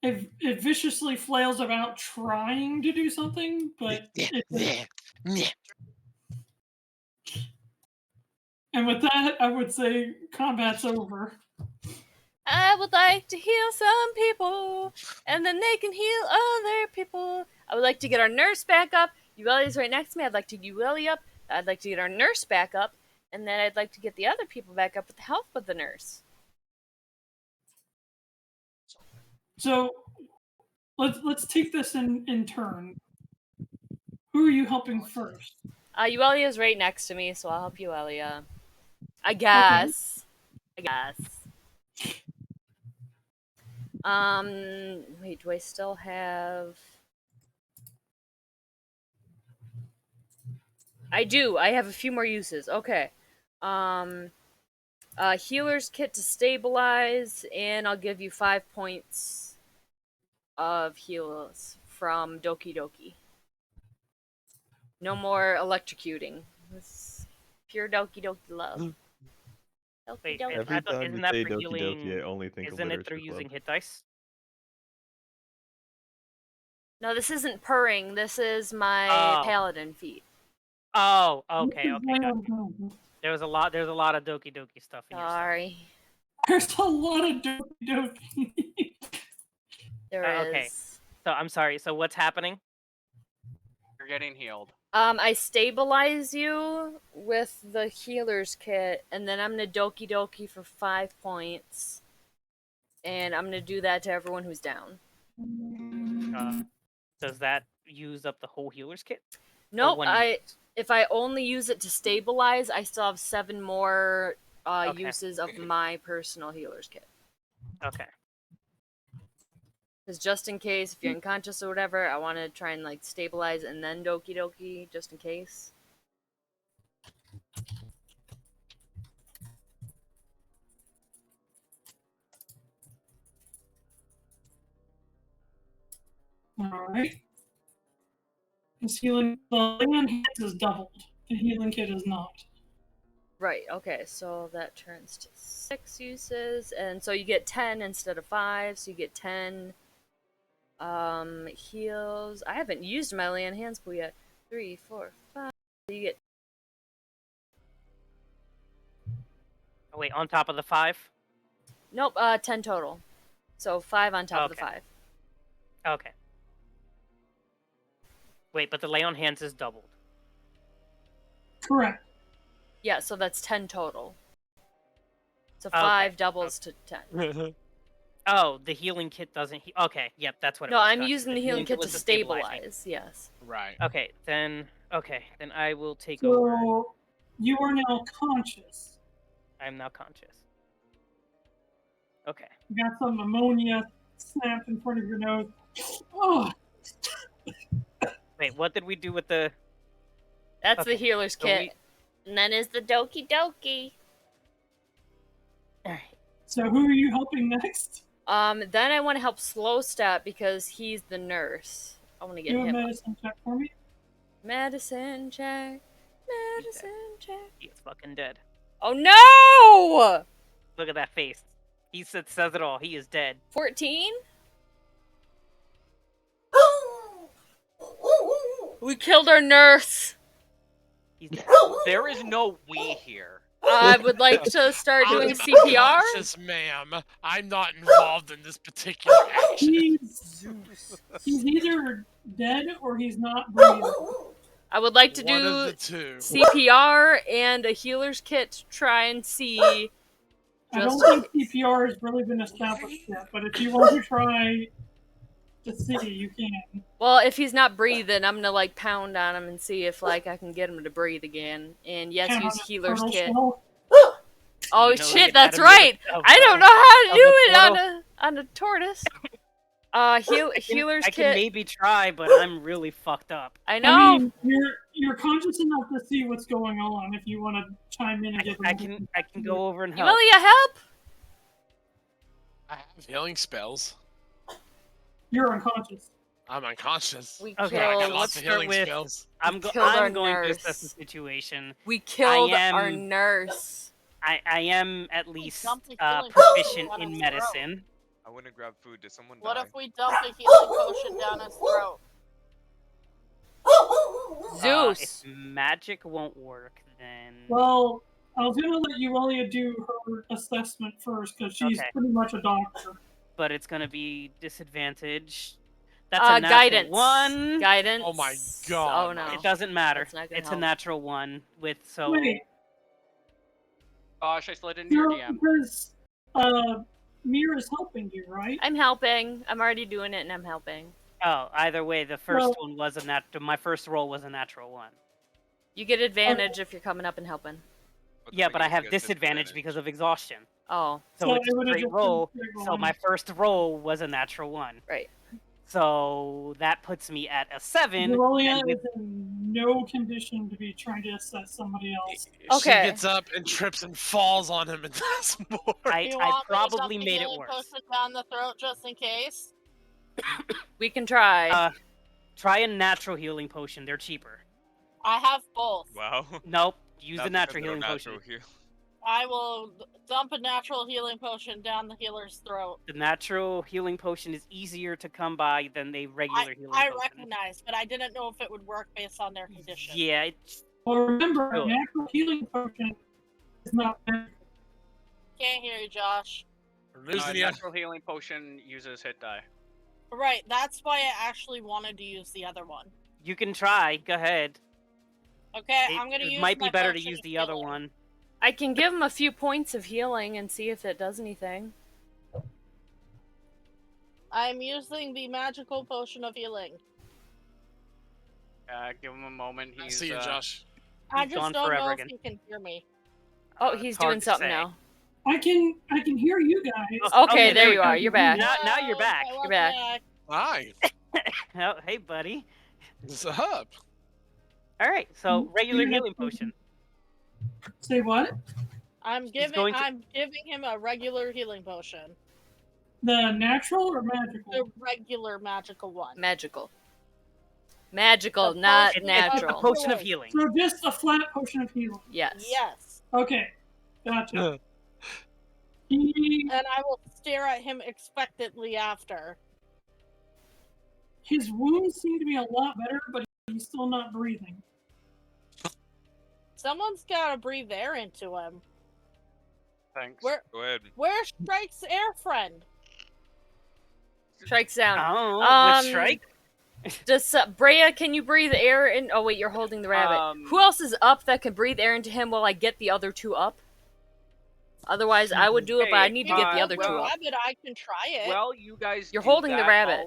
It viciously flails about trying to do something, but and with that, I would say combat's over. I would like to heal some people, and then they can heal other people. I would like to get our nurse back up. Yuelia's right next to me. I'd like to get Yuelia up. I'd like to get our nurse back up, and then I'd like to get the other people back up with the help of the nurse. So let's take this in turn. Who are you helping first? Yuelia's right next to me, so I'll help Yuelia. I guess. Wait, do I still have... I do. I have a few more uses. Okay. Healer's kit to stabilize, and I'll give you 5 points of heals from Doki Doki. No more electrocuting. This pure Doki Doki love. Doki Wait, Doki. Every time isn't you that say for Doki healing- Doki, I only think Isn't of it through Literature using Club. hit dice? No, this isn't purring. This is my Oh. paladin feat. Oh, okay. Got you. There's a lot of Doki Doki stuff in your stuff. Sorry. There's a lot of Doki Doki. There is. Okay. So I'm sorry. So what's happening? You're getting healed. I stabilize you with the healer's kit, and then I'm gonna Doki Doki for 5 points. And I'm gonna do that to everyone who's down. Does that use up the whole healer's kit? Nope, one use? if I only use it to stabilize, I still have 7 more Okay. uses of my personal healer's kit. Okay. Because just in case, if you're unconscious or whatever, I want to try and like stabilize and then doki doki, just in case. Alright. This healing, the land hit is doubled. The healing kit is not. Right, okay, so that turns to 6 uses, and so you get 10 instead of 5, so you get 10 heals. I haven't used my lay on hands pool yet. 3, 4, 5. So you get Oh, wait, on top of the 5? nope, 10 total. So 5 on top of the Okay. 5. Okay. Wait, but the lay on hands is doubled. Correct. Yeah, so that's 10 total. So Okay. 5 doubles to 10. Oh, the healing kit doesn't. Okay, yep, that's what. It No, was. I'm Gotcha. using the healing kit to was the stabilizing. stabilize. Yes. Right. Okay, then I will take over. So you are now conscious. I'm now conscious. Okay. You got some ammonia snapped in front of your nose. Oh, Wait, what did we do with the? That's Okay, the healer's so kit. And then is the doki doki. Alright. so who are you helping next? Then I want to help Slow Stat because he's the nurse. I want to get Do a him. medicine check for me. Medicine check. Medicine check. He is fucking dead. Oh no! Look at that face. He says it all. He is dead. 14? We killed our nurse. He's dead. There is no we here. I would like to start doing I'm CPR. unconscious, ma'am. I'm not involved in this particular action. He's either dead or he's not breathing. I would like to One do of the two. CPR and a healer's kit to try and see. I don't think CPR has really been established yet, but if you want to try to see, you can. Well, if he's not breathing, I'm gonna like pound on him and see if like I can get him to breathe again. And yes, Count use on healer's turtle kit. skull. Oh You know, shit, like that's anatomy right. of I don't know how to of do the it turtle. on a tortoise. Healer's I can kit. maybe try, but I'm really fucked up. I know. I mean, you're conscious enough to see what's going on if you want to chime in and give I him. can go over and help. Yuelia, help! I have healing spells. You're unconscious. I'm unconscious. We Okay, I got killed. lots let's of start healing with- spells. I'm killed our going to nurse. assess the situation. We killed I am- our nurse. I am at least dumped a healing potion proficient down in his medicine. I went to grab food. Did someone What die? if we dump a healing potion down his throat? Zeus. If magic won't work, then Well, I was gonna let Yuelia do her assessment first because she's Okay. pretty much a doctor. but it's gonna be disadvantage. That's a natural Guidance. 1. Guidance. Oh my God, Oh no. It doesn't matter. That's not gonna It's a help. natural 1 with so. Wait, Gosh, I slid into your no, DM. because Mirra's helping you, right? I'm helping. I'm already doing it and I'm helping. Oh, either way, the first Well- one was a my first roll was a natural 1. You get advantage if you're coming up and helping. But the Yeah, thing but I is, have you got disadvantage because of exhaustion. Oh, So it it's a would've straight just been roll. straight So rolling. my first roll was a natural 1. right. So that puts me at a 7. Yuelia and with- is in no condition to be trying to assess somebody else. Okay. She gets up and trips and falls on him and does more. I You want me to probably dump the made it healing worse. potion down the throat just in case? We can try. Try a natural healing potion. They're cheaper. I have both. Wow. Nope. Use Not the because natural they're healing natural potion. heal- I will dump a natural healing potion down the healer's throat. The natural healing potion is easier to come by than a regular healing I potion. recognize, but I didn't know if it would work based on their condition. Yeah, Well, remember, Sure. a natural healing potion is not magic. Can't hear you, Josh. We're losing you. Natural healing potion uses hit die. Right, that's why I actually wanted to use the other one. you can try. Go ahead. Okay, It, I'm gonna it use might be my better to potion use of the other healing. one. I can give him a few points of healing and see if it does anything. I'm using the magical potion of healing. Give him a moment. I He's see you, Josh. I He's just gone don't forever know again. if he can hear me. Oh, It's he's hard doing to something say. now. I can hear you guys. Oh, Okay, there we you go. are. You're back. Now you're back. Okay, You're back. Hi. Oh, hey, buddy. What's up? All right, so regular You have healing to- potion. Say what? I'm giving him a regular healing potion. The natural or magical? The regular magical one. Magical. Magical, The not potion- It's a natural. potion of healing. So just a flat potion of healing. Yes. Yes. Okay, gotcha. He, And I will stare at him expectantly after. his wounds seem to be a lot better, but he's still not breathing. Someone's gotta breathe air into him. Thanks. Go ahead. Where's Shrike's air friend? Strikes down. Oh, with Shrike? Does Breya, can you breathe air in? Oh wait, you're holding the rabbit. Who else is up that can breathe air into him while I get the other two up? Otherwise, I would do it, but I need to get the other two up. Rabbit, I can try it. Well, you guys. You're do holding the that, rabbit.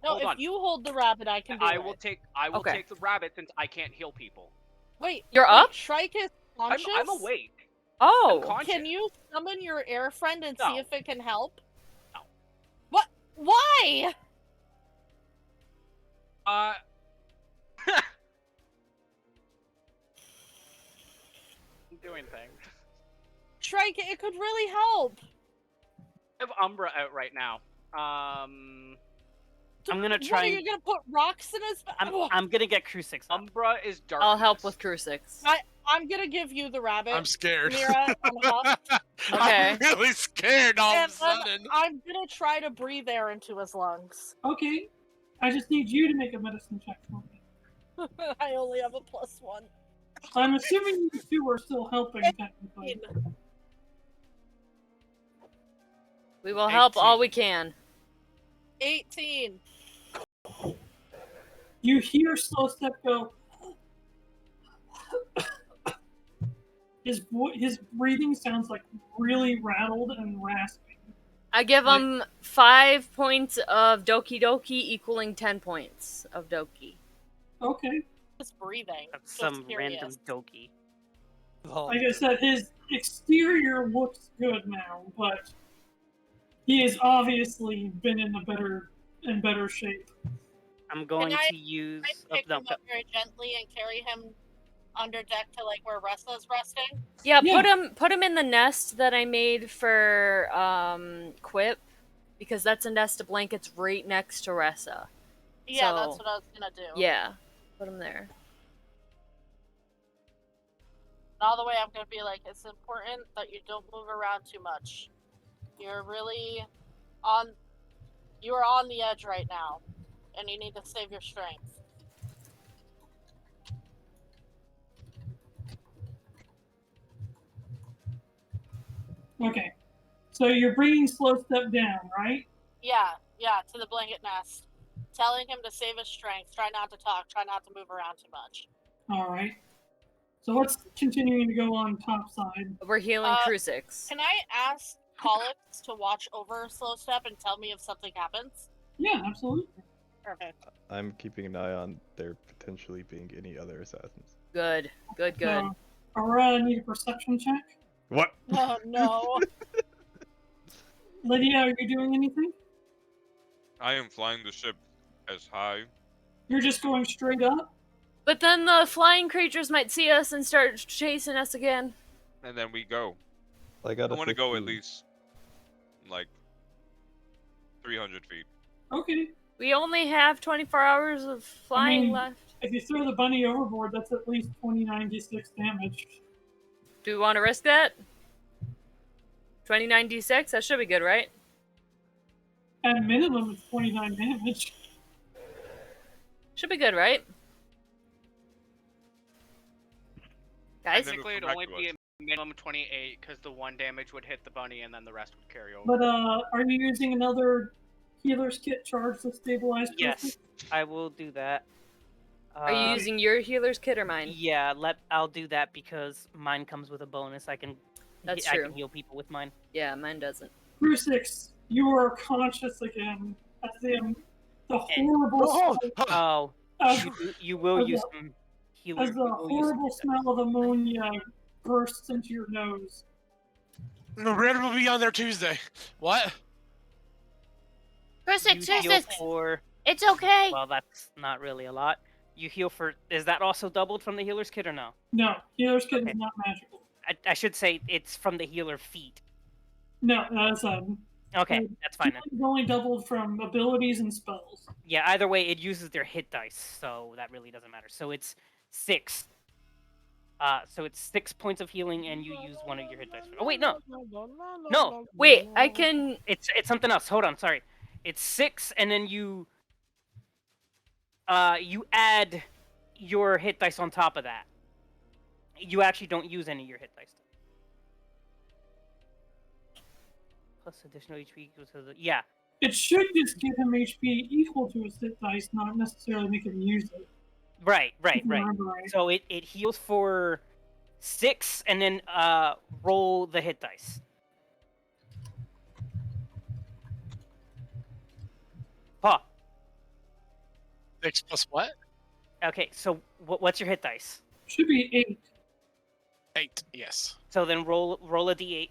no, hold if on. you hold the rabbit, I can do I it. will take. I will Okay. take the rabbit since I can't heal people. Wait, You're up? Shrike is conscious? I'm awake. Oh, I'm conscious. Can you summon your air friend and No. see if it can help? No. What? Why? I'm doing things. Shrike, it could really help. I have Umbra out right now. I'm gonna What, try are and- you gonna put rocks in his I'm gonna get Crusix up. Umbra is dark. I'll help with Crusix. I'm gonna give you the rabbit. I'm scared. Mirra and Huff. Okay. I'm really scared all And of a sudden. I'm gonna try to breathe air into his lungs. Okay, I just need you to make a medicine check for me. I only have a +1. I'm assuming you two are still helping technically. We will help 18. all we can. 18. You hear Slow Step go. His breathing sounds like really rattled and rasping. I give Like- him 5 points of Doki Doki, equaling 10 points of Doki. Okay. Just breathing. That's Just some curious. random Doki. Like I said, his exterior looks good now, but he has obviously been in better shape. I'm going I- to use. I pick him up very gently and carry him under deck to like where Ressa's resting. Yeah, Yeah. put him in the nest that I made for Quip, because that's a nest of blankets right next to Ressa. Yeah, So- that's what I was gonna do. Yeah, put him there. All the way, I'm gonna be like, it's important that you don't move around too much. You're really you are on the edge right now, and you need to save your strength. Okay. So you're bringing Slow Step down, right? Yeah, to the blanket nest. Telling him to save his strength, try not to talk, try not to move around too much. All right. So what's continuing to go on top side? We're healing Uh, Crusix. Can I ask Pollux to watch over Slow Step and tell me if something happens? Yeah, absolutely. Perfect. I'm keeping an eye on there potentially being any other assassins. Good. Aurora, need a perception check. What? Oh no. Lydia, are you doing anything? I am flying the ship as high. You're just going straight up? But then the flying creatures might see us and start chasing us again. And then we go. I got I a want to go at 15. least like 300 feet. Okay. We only have 24 hours of flying left. If you throw the bunny overboard, that's at least 2096 damage. Do we want to risk that? 29d6? That should be good, right? At minimum, it's 29 damage. Should be good, right? Guys? And then Technically, it'd come back only to be us. a minimum 28 because the 1 damage would hit the bunny and then the rest would carry over. But are you using another healer's kit charge to stabilize? Yes, Crusix? I will do that. Are you using your healer's kit or mine? Yeah, I'll do that because mine comes with a bonus. I can That's I true. can heal people with mine. Yeah, mine doesn't. Crusix, you are conscious again, as the horrible Oh, smell, Oh, as, you will as use the- some healer. as the horrible smell of ammonia bursts into your nose. the red will be on there Tuesday. What? Crusix, You heal Crusix, for. it's okay. Well, that's not really a lot. You heal for. Is that also doubled from the healer's kit or no? No, healer's kit Okay. is not magical. I should say it's from the healer feat. No, that's Okay, that's fine then. It's only doubled from abilities and spells. Yeah, either way, it uses their hit dice, so that really doesn't matter. So it's 6. So it's 6 points of healing, and you use one of your hit dice. Oh wait, no, no, Wait, I can. it's something else. Hold on, sorry. It's 6, and then you add your hit dice on top of that. You actually don't use any of your hit dice. Plus additional HP equals to the It should just give him HP equal to his hit dice, not necessarily make him use it. Right. if you remember right. So it heals for 6, and then roll the hit dice. Paw. 6 plus what? Okay, so what's your hit dice? Should be 8. 8. Yes. So then roll a d8.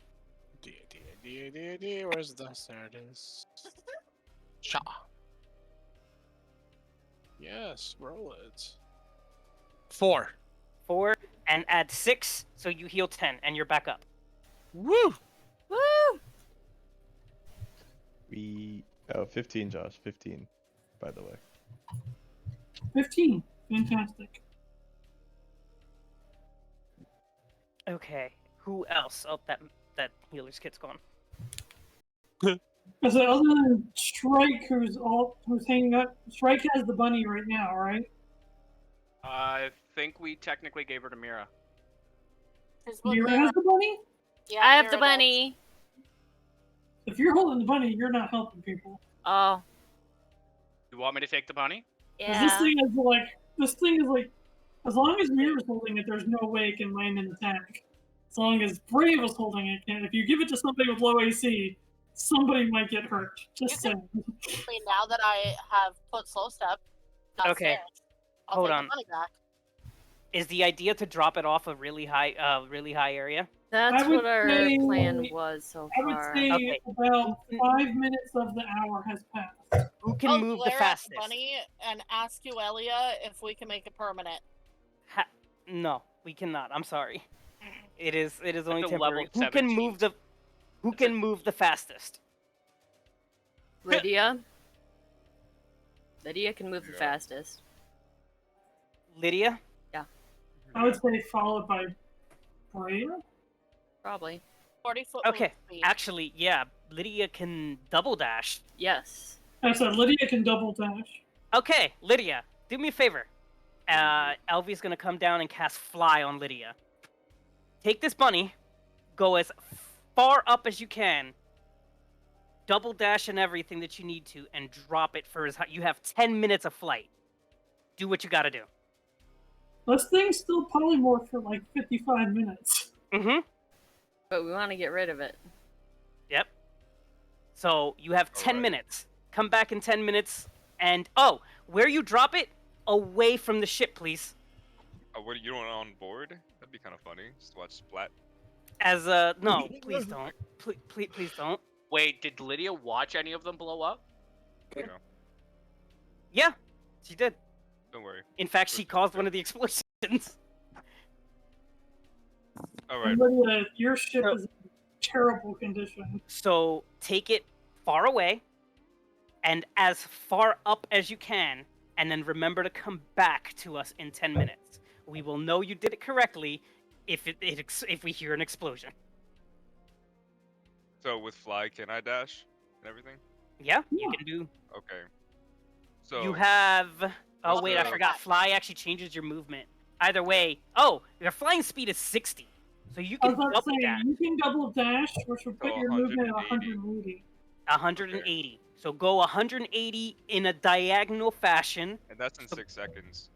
Where's the? There it is. Sha. Yes, roll it. 4. 4 and add 6, so you heal 10, and you're back up. Woo! Woo! 15, Josh. 15, by the way. 15. Fantastic. Okay, who else? Oh, that healer's kit's gone. So other than Shrike, who's hanging up, Shrike has the bunny right now, right? I think we technically gave her to Mirra. Mirra has the bunny? Yeah, I have Mirra the does. bunny. If you're holding the bunny, you're not helping people. Oh, You want me to take the bunny? 'Cause yeah. this thing is like, as long as Mirra's holding it, there's no way it can land an attack. As long as Breya was holding it, and if you give it to somebody with low AC, somebody might get hurt. Just saying. Actually, now that I have put slow step Okay, downstairs, I'll hold take on. the money back. Is the idea to drop it off a really high area? That's I would what our say- plan was so I would far. say Okay. about 5 minutes of the hour has passed. Who can I'll move the glare at fastest? bunny and ask Yuelia if we can make it permanent. No, we cannot. I'm sorry. It is only a level temporary. Who can 17. move the Who can move the fastest? Lydia. Lydia can move the Yeah. fastest. Lydia? I would say followed by Breya. Probably. 40-foot Okay, speed. actually, yeah, Lydia can double dash. Yes. I said Lydia can double dash. Okay, Lydia, do me a favor. Elvie's gonna come down and cast Fly on Lydia. Take this bunny, go as far up as you can, double dash and everything that you need to, and drop it for as high. You have 10 minutes of flight. Do what you gotta do. This thing's still polymorph for like 55 minutes. Mm-hmm. But we want to get rid of it. Yep. So you have 10 Alright. minutes. Come back in 10 minutes, and where you drop it, away from the ship, please. What, you don't want on board? That'd be kind of funny. Just watch Splat. As no, please don't. Please don't. Wait, did Lydia watch any of them blow up? No, Yeah, she did. don't worry. In fact, she caused one of the explosions. All right. Lydia, your ship So- is in terrible condition. So take it far away, and as far up as you can, and then remember to come back to us in 10 minutes. We will know you did it correctly if if we hear an explosion. So with Fly, can I dash and everything? Yeah, you Yeah. can do. Okay. So You have. Oh wait, I So- forgot. Fly actually changes your movement. Either way. Your flying speed is 60, so you I can was about to double say, that. you can double dash, which would put Go your movement at 180. 180. 180. So go 180 in a diagonal fashion. and that's in 6 seconds.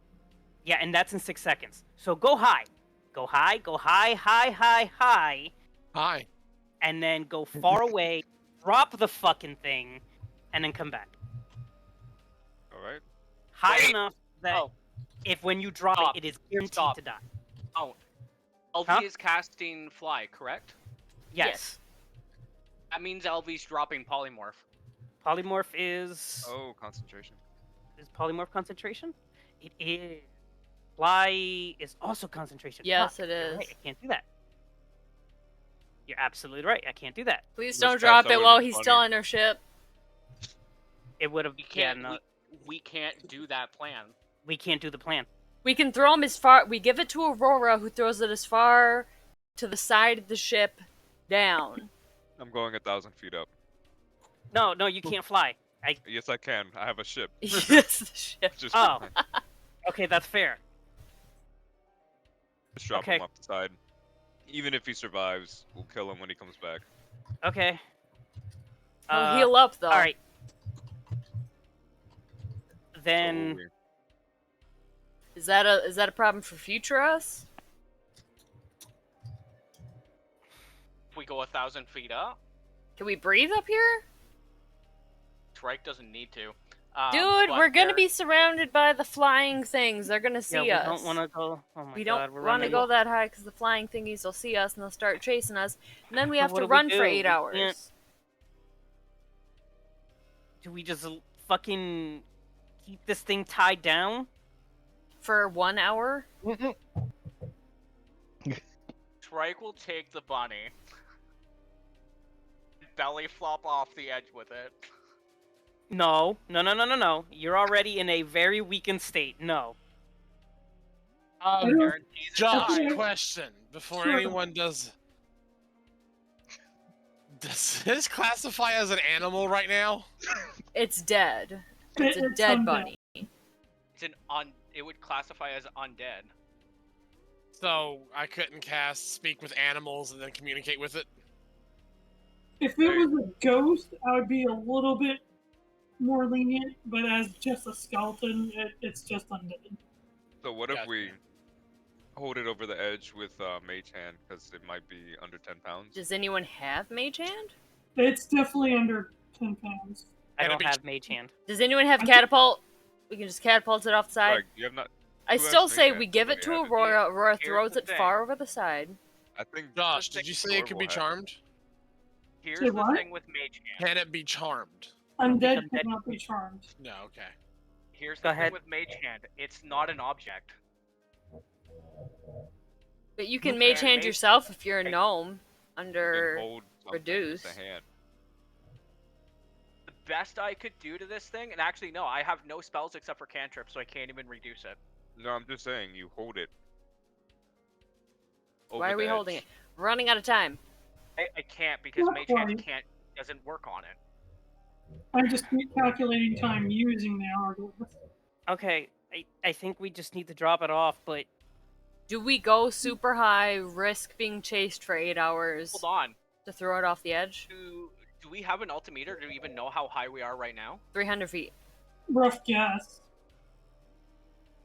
Yeah, and that's in 6 seconds. So go high. Go high, high, Hi. and then go far away, drop the fucking thing, and then come back. high Wait. enough that Oh. if when you drop Stop. it, it is guaranteed Stop. to die. Oh. LV Huh? is casting Fly, correct? Yes. That means LV's dropping Polymorph. Polymorph is Oh, concentration. polymorph concentration? It is. Fly is also concentration. Yes, Fuck, it you're is. right, I can't do that. You're absolutely right. I can't do that. Please Which don't cast drop that it would've while been he's funny. still on our ship. It would have. We Yeah, can't. no, We can't do that plan. we can't do the plan. We can throw him as far. We give it to Aurora, who throws it as far to the side of the ship down. I'm going 1,000 feet up. No, you can't fly. Yes, I can. I have a ship. Yes, the ship. Just, Oh. Okay, that's fair. just drop Okay. him off the side. Even if he survives, we'll kill him when he comes back. Okay. We'll heal up though. All right. So Then we- Is that a problem for future us? If we go 1,000 feet up, Can we breathe up here? Shrike doesn't need to. Dude, but we're gonna there- be surrounded by the flying things. They're gonna see yeah, we us. don't want to go. Oh my We god, don't we're want to running. go that high because the flying thingies will see us and they'll start chasing us. And then we So have what to do we run for do? 8 We hours. can't- Do we just fucking keep this thing tied down? For 1 hour? Shrike will take the bunny. Belly flop off the edge with it. No. You're already in a very weakened state. No. Guarantees it Josh, dies. question before Sure. anyone does. Does this classify as an animal right now? It's dead. It's a It's dead undead. bunny. It's it would classify as undead. So I couldn't cast speak with animals and then communicate with it. If it was a ghost, I would be a little bit more lenient, but as just a skeleton, it's just undead. So what if Gotcha. we hold it over the edge with Mage Hand, because it might be under 10 pounds? Does anyone have Mage Hand? It's definitely under 10 pounds. I It'll don't be- have Mage Hand. Does anyone have I think- catapult? We can just catapult it off the side. Like, you have not. I who has still Mage say Hand? we give it to Somebody has it. Aurora. Aurora Here's throws the it thing. far over the side. I think. Josh, the did you thing say it could be Dorval has it. charmed? Here's Say the what? thing with Mage Hand. Can it be charmed? Undead undead cannot be charmed. No, okay. Here's Go the thing ahead. with Mage Hand. It's not an object. But you can Okay, Mage Hand Mage- yourself if you're a okay. gnome. You can Under. hold something reduce. with the hand. The best I could do to this thing, and actually no, I have no spells except for cantrips, so I can't even reduce it. No, I'm just saying, you hold it. Why over are we the holding edge. it? We're running out of time. I can't because Not Mage Hand quite. doesn't work on it. I'm just calculating time using the hourglass. Okay, I think we just need to drop it off, but Do we go super high, risk being chased for 8 hours Hold on. to throw it off the edge? Do we have an altimeter? Do we even know how high we are right now? 300 feet Rough guess.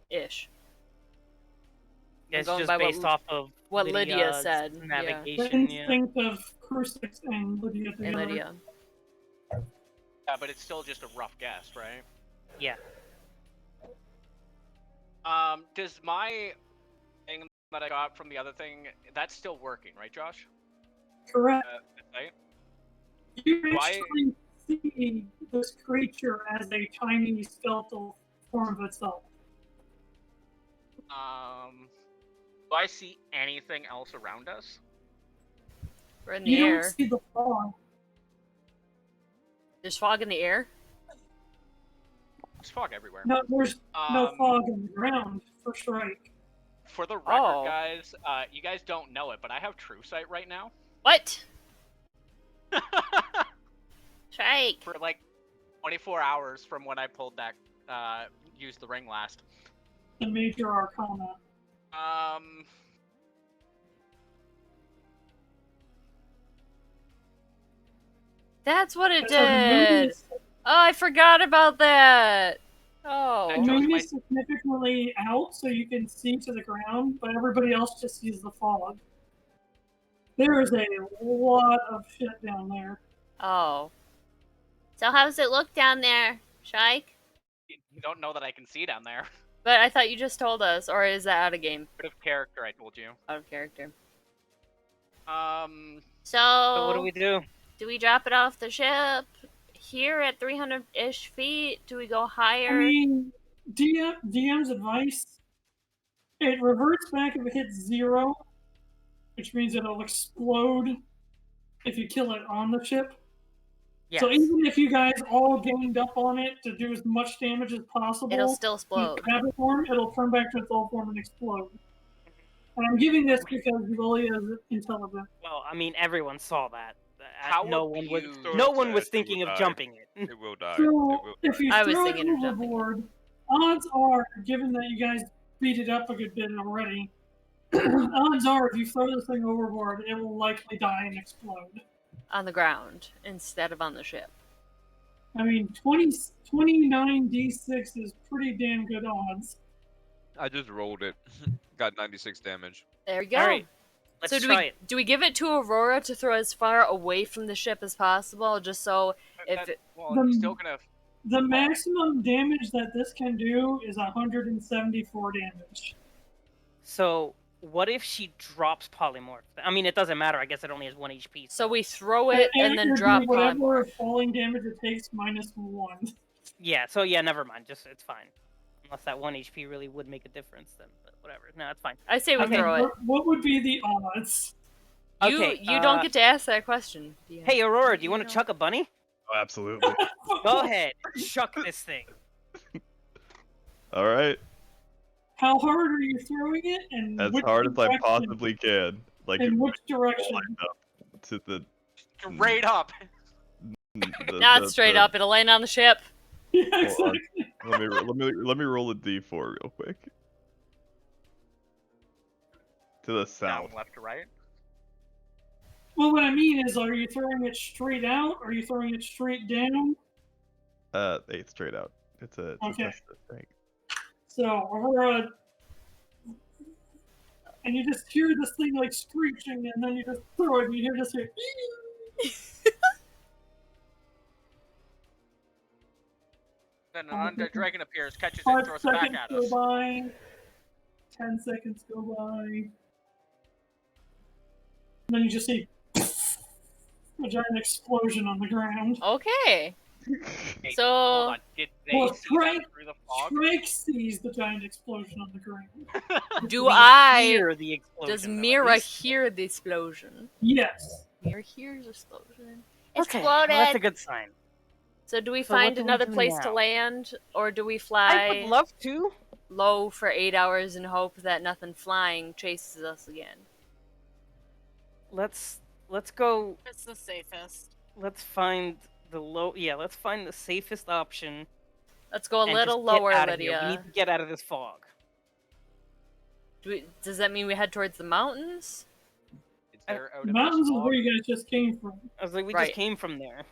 ish. it's going just by based off of what Lydia Lydia's said, yeah. The Navigation, yeah. instinct of Crusix and Lydia And together. Lydia. Yeah, but it's still just a rough guess, right? Yeah. Does my thing that I got from the other thing, that's still working, right, Josh? Correct. Right? You Why- actually see this creature as a tiny skeletal form of itself. Do I see anything else around us? We're in the You air. don't see the fog. There's fog in the air. There's fog everywhere. No, there's no Um, fog on the ground for Shrike. For the record, Oh. guys, you guys don't know it, but I have True Sight right now. What? Shrike. For like 24 hours from when I pulled that, used the ring last. The major arcana. That's what it So the moon did. is- Oh, I forgot about that. The Oh. Chose moon my- is significantly out, so you can see to the ground, but everybody else just sees the fog. There is a lot of shit down there. Oh. So how's it look down there, Shrike? You don't know that I can see down there. But I thought you just told us, or is that out of game? Out of character, I told you. Out of character. So what do we do? Do we drop it off the ship here at 300-ish feet? Do we go higher? I mean, DM's advice, it reverts back if it hits 0, which means it'll explode if you kill it on the ship. Yes. So even if you guys all ganged up on it to do as much damage as possible, It'll still explode. in habit form, it'll turn back to its old form and explode. And I'm giving this because Yuelia is intelligent. Well, I mean, everyone saw that. How no would one was. you- No one was It will thinking of die. jumping it. It will die. It So will if you I was throw it thinking of jumping. overboard, odds are, given that you guys beat it up a good bit already, odds are if you throw this thing overboard, it will likely die and explode. On the ground instead of on the ship. I mean, 29d6 is pretty damn good odds. I just rolled it. Got 96 damage. There you go. All right, let's So do try it. do we give it to Aurora to throw as far away from the ship as possible, just so if That- it, well, The- you're still gonna. The maximum damage that this can do is 174 damage. So what if she drops polymorph? I mean, it doesn't matter. I guess it only has 1 HP. so we throw it and then you're drop doing polymorph. whatever falling damage it takes -1. Yeah. So yeah, never mind. Just it's fine. Unless that 1 HP really would make a difference, then but whatever. No, it's fine. I say we Okay. throw it. What would be the odds? Okay, You don't get to ask that question. Yeah. Hey, Aurora, do you want You to know. chuck a bunny? Oh, absolutely. Go ahead, chuck this thing. All right, How hard are you throwing it? And as which hard as I direction? possibly can. Like In it which direction? lined up to the Straight up. Not straight up. It'll land on the ship. Yeah, Hold on. exactly. Let me roll a d4 real quick. To the south. Down, left to right. Well, what I mean is, are you throwing it straight out? Or are you throwing it straight down? 8 straight out. It's a Okay. test, I think. So, Aurora, and you just hear this thing like screeching, and then you just throw it, and you hear this like, Then an undead dragon appears, catches it, 5 and throws it back seconds at go us. by, 10 seconds go by, and then you just see a giant explosion on the ground. Okay. Hey, So- hold on. Did they Well, see that Shrike- through the fog? Shrike sees the giant explosion on the ground. Do We I? hear the explosion, Does though, at Mirra least. hear the explosion? Yes. Mirra hears the explosion. Okay, well, that's a good sign. So do we So what find do we another do place to now? land, or do we I fly would love to. low for 8 hours and hope that nothing flying chases us again? Let's go. It's the safest. Let's find the low. Yeah, let's find the safest option. Let's go a and little just get lower, out of here. Lydia. We need to get out of this fog. Does that mean we head towards the mountains? Is there out of The this mountains is fog? where you guys just came from. I was like, we Right. just came from there.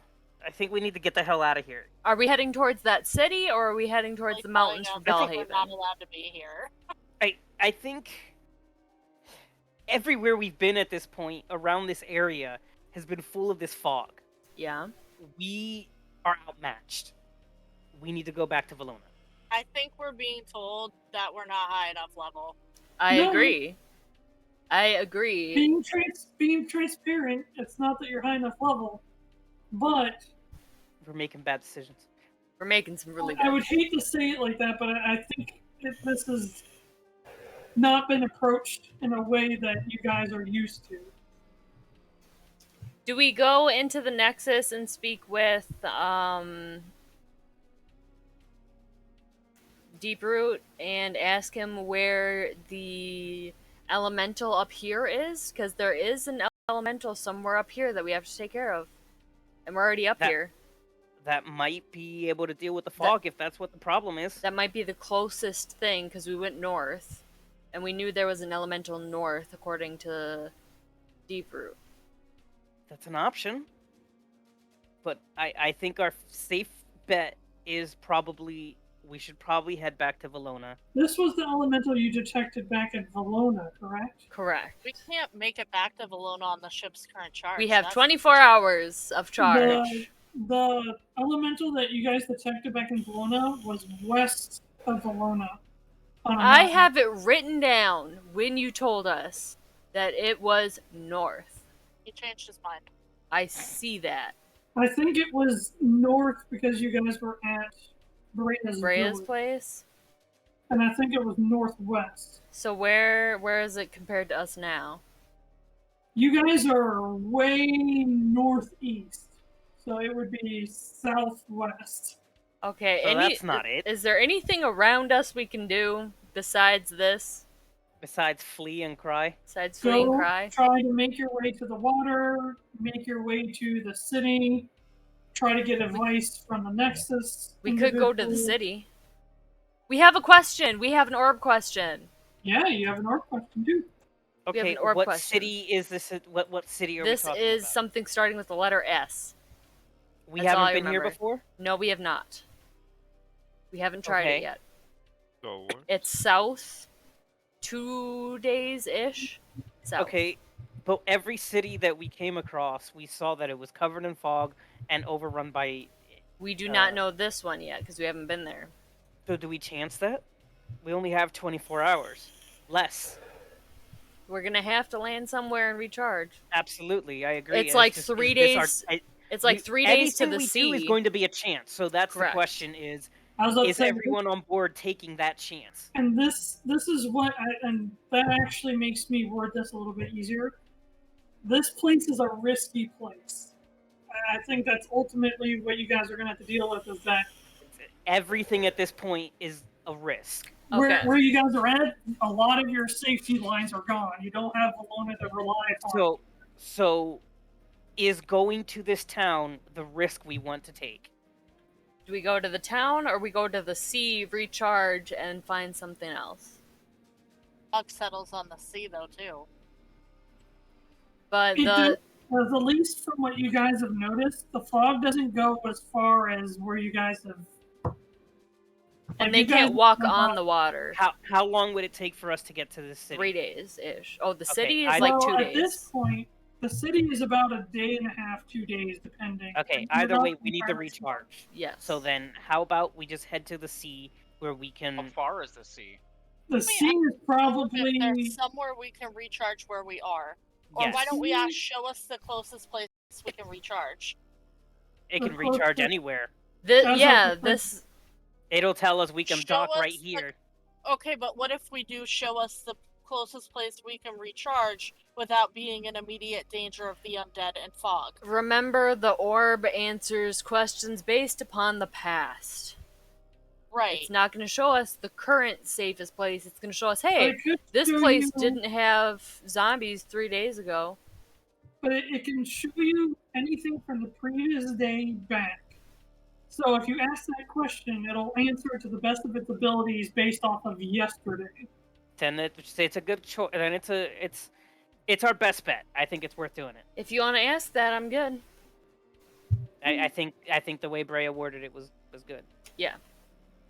I think we need to get the hell out of here. Are we heading towards that city, or are we heading towards Like, the mountains for I think we're Bellhaven? not allowed to be here. I think everywhere we've been at this point around this area has been full of this fog. Yeah. We are outmatched. We need to go back to Valona. I think we're being told that we're not high enough level. I No. agree. I agree. Being transparent, it's not that you're high enough level, but We're making bad decisions. We're making some really I good. would hate to say it like that, but I think this has not been approached in a way that you guys are used to. Do we go into the Nexus and speak with Deeproot and ask him where the elemental up here is? Because there is an elemental somewhere up here that we have to take care of. And we're already up That- here. That might be able to deal with the fog if that's what the problem is. That might be the closest thing because we went north. And we knew there was an elemental north according to Deeproot. That's an option. But I think our safe bet is probably we should probably head back to Valona. This was the elemental you detected back at Valona, correct? Correct. We can't make it back to Valona on the ship's current charge. We have That's- 24 hours of charge. the elemental that you guys detected back in Valona was west of Valona. On a I mountain. have it written down when you told us that it was north. He changed his mind. I see that. I think it was north because you guys were at Breya's village, place? and I think it was northwest. So where is it compared to us now? You guys are way northeast, so it would be southwest. Okay, So that's not it. Is there anything around us we can do besides this? Besides flee and cry? Besides flee and Go cry? try to make your way to the water, make your way to the city, try to get advice from the Nexus. We could go to the individuals. city. We have a question. We have an orb question. Yeah, you have an orc question too. We have Okay, an orb what question. city is this? What city are This we talking is about? something starting with the letter S. We That's all I haven't been here remember. before? No, we have not. We haven't tried it Okay. yet. So It's south, 2 days-ish. South. Okay, but every city that we came across, we saw that it was covered in fog and overrun by... We do not know this one yet, because we haven't been there. So do we chance that? We only have 24 hours. Less. We're gonna have to land somewhere and recharge. Absolutely, I agree. It's like 3 days. It's like 3 days to the Anything we do sea. is going to be a chance. So that's Correct. the question: is saying, everyone on board taking that chance? And this is what and that actually makes me word this a little bit easier. This place is a risky place. I think that's ultimately what you guys are going to have to deal with is that Everything at this point is a risk. Okay. where you guys are at, a lot of your safety lines are gone. You don't have Valona to rely upon. So is going to this town the risk we want to take? Do we go to the town or we go to the sea, recharge, and find something else? Fog settles on the sea though too. But At least from what you guys have noticed, the fog doesn't go as far as where you guys have. and like, they you guys can't walk have on not- the water. How long would it take for us to get to this city? 3 days-ish. Oh, the Okay, city is I- like Well, 2 at days. this point, the city is about a day and a half, 2 days, depending. Okay, You're either not way, we need to entirely sure. recharge. Yes. So then, how about we just head to the sea where we How can... far is the sea? The sea is If probably. there's somewhere we can recharge where we are. Or Yes. why don't we ask show us the closest place we can recharge? It can the recharge closest- anywhere. As Yeah, of the this. It'll tell us we can Show dock right us the- here. Okay, but what if we do show us the closest place we can recharge without being in immediate danger of the undead and fog? Remember, the orb answers questions based upon the past. Right. It's not going to show us the current safest place. It's going to show us, hey, it could this show place you- didn't have zombies 3 days ago. But it can show you anything from the previous day back. So if you ask that question, it'll answer to the best of its abilities based off of yesterday. Then it's a good choice. Then it's our best bet. I think it's worth doing it. If you want to ask that, I'm good. I think the way Breya worded it was good. Yeah.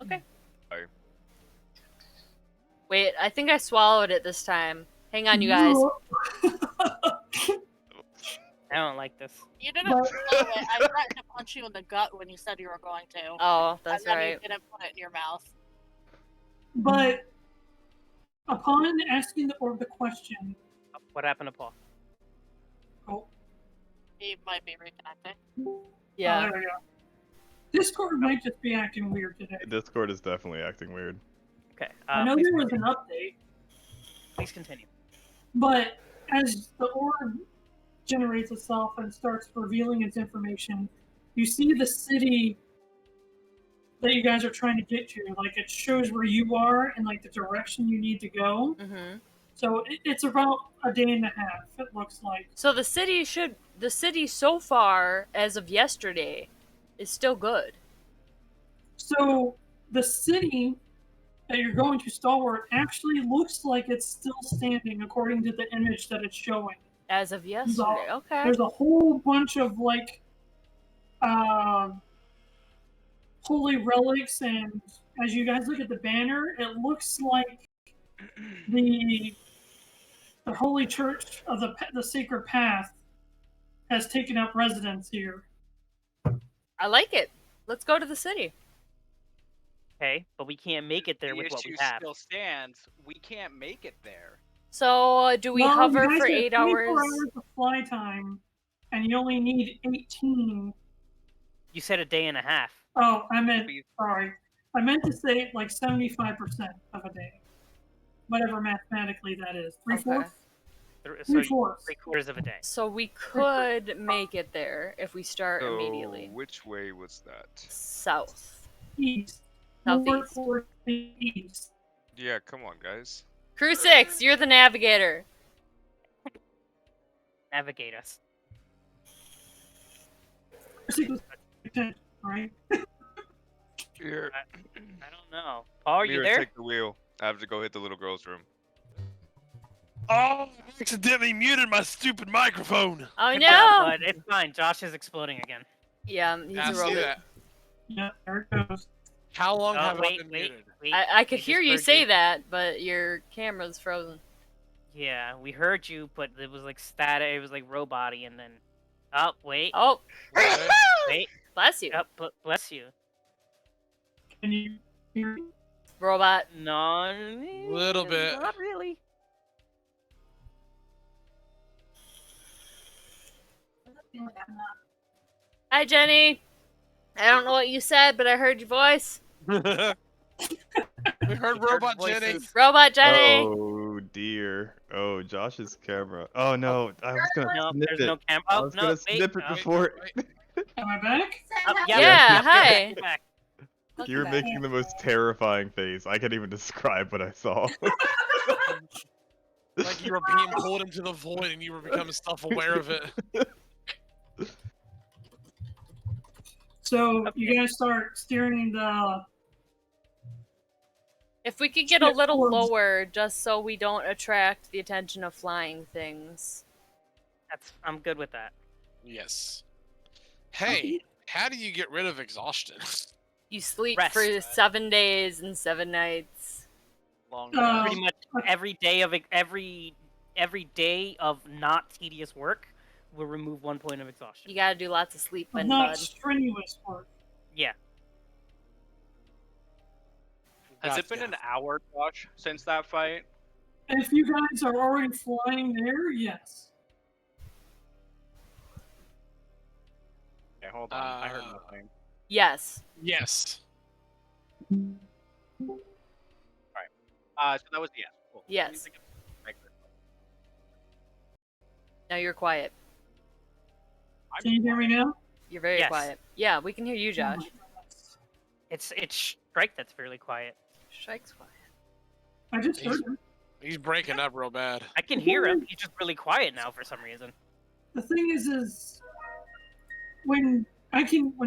Okay. Sorry. Wait, I think I swallowed it this time. Hang on, you guys. I don't like this. You didn't throw it. I threatened to punch you in the gut when you said you were going to. Oh, that's and then right. you didn't put it in your mouth. But upon asking the orb the question, What happened to Paul? oh, He might be reconnecting. Yeah. there we go. Discord might just be acting weird today. Discord is definitely acting weird. Okay. I know Please there was continue. an update, Please continue. but as the orb generates itself and starts revealing its information, you see the city that you guys are trying to get to. Like, it shows where you are and like the direction you need to go. Mm-hmm. So it's about a day and a half, it looks like. So the city so far, as of yesterday, is still good. So the city that you're going to Stalwart actually looks like it's still standing according to the image that it's showing. As of yesterday, okay. There's a whole bunch of like holy relics, and as you guys look at the banner, it looks like the holy church of the Sacred Path has taken up residence here. I like it. Let's go to the city. Okay, but we can't make it there The with what we issue have. still stands. We can't make it there. So, do we Well, you hover guys for have 8 24 hours? of fly time, and you only need 18. You said a day and a half. Oh, I meant, Be- sorry. I meant to say like 75% of a day. Whatever mathematically that is. Three-fourths? So Three-fourths. 3/4 of a day. So we could make it there if we start So immediately. which way was that? South. East. Southeast. North, east. Yeah, come on, guys. Crusix, you're the navigator. Navigate us. Right? Here, I don't know. Paul, are you Mirra, there? take the wheel. I have to go hit the little girl's room. Oh, I accidentally muted my stupid microphone. Oh Good no! job, bud. It's fine. Josh is exploding again. Yeah, he's I a see robot. that. Yeah, there it goes. How long Oh, have I wait, been wait, muted? wait. I could We hear just you heard say that, but your camera's frozen. Yeah, we heard you, but it was like static. It was like robot-y, and then... Oh, wait. Oh, Wait. bless you, Oh, bless you. Can you hear me? robot. No, Little bit. Not really. I feel like I'm not. Hi, Jenny. I don't know what you said, but I heard your voice. We heard Robot Jenny. voices. Robot Jenny. Oh dear. Oh, Josh's camera. Oh no, I was gonna No, snip there's it. no camera. I Oh, was no, gonna wait. snip it Oh, before. Am I back? Oh, yeah, yeah, hi. you're back. You were Welcome making the most terrifying face. I can't even describe what I saw. Like you were being pulled into the void and you were becoming self-aware of it. So Okay. you guys start steering the. If we could get a Ship little towards- lower, just so we don't attract the attention of flying things. I'm good with that. Yes. Hey, how do you get rid of exhaustion? You sleep Rest. for 7 days and 7 nights. Long Uh, Pretty much every day of not tedious work will remove 1 point of exhaustion. You gotta do lots of sleep, But and not bud. strenuous work. Yeah. Has it been an hour, Josh, since that fight? If you guys are already flying there, yes. Okay, hold on. I heard nothing. Yes. Yes. So that was the yes. Cool. Yes. Let me think of- Now you're quiet. Can you hear me now? You're very Yes. quiet. Yeah, we can hear you, Oh Josh. my goodness. It's Shrike that's fairly quiet. Shrike's quiet. I just heard him. He's breaking up real bad. I can hear him. He's just really quiet now for some reason. The thing is when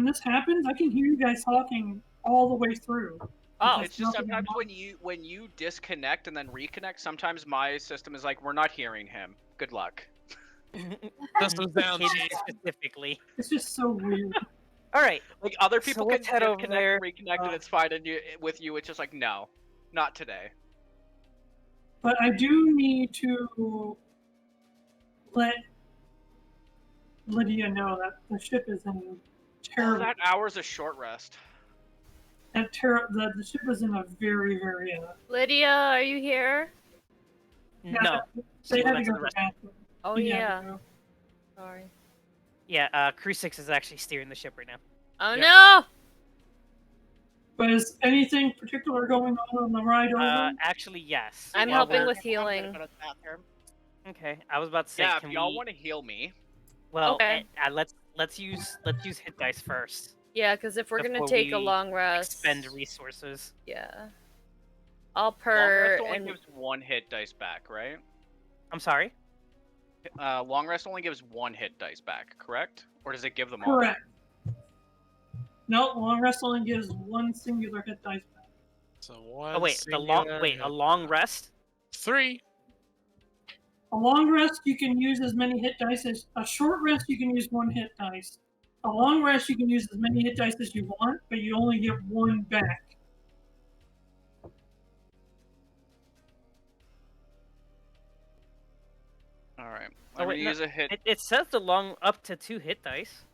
this happens, I can hear you guys talking all the way through. Oh, It's just sometimes when you disconnect and then reconnect, sometimes my system is like, we're not hearing him. Good luck. This was down, Him G. specifically. It's just so weird. All right. Like other So people can let's head over disconnect, there. reconnect, and it's fine. And with you, it's just like, no, not today. But I do need to let Lydia know that the ship is in terrible. That hour's a short rest. The ship is in a very, very. Lydia, are you here? No. They She had to went go to the to the rest- bathroom. Oh He had to yeah. go. Sorry. Yeah, Crusix is actually steering the ship right now. Oh Yep. no! But is anything particular going on the ride over? Actually, yes. I'm While helping we're- with I'm gonna healing. go to the bathroom. Okay, I was about to say, Yeah, can if y'all we? want to heal me, Well, Okay. let's use hit dice first. Yeah, because if we're gonna Before take a we long rest, Expend resources. yeah. I'll long purr rest only and gives 1 hit dice back, right? I'm sorry. Long rest only gives 1 hit dice back, correct? Or does it give them all? Correct. No, long rest only gives one singular hit dice back. So one. Oh wait, a long rest. 3. A long rest you can use as many hit dice as a short rest you can use 1 hit dice. A long rest you can use as many hit dice as you want, but you only get 1 back. All right. Oh, I'm wait, gonna no, use a hit. It says the long up to 2 hit dice.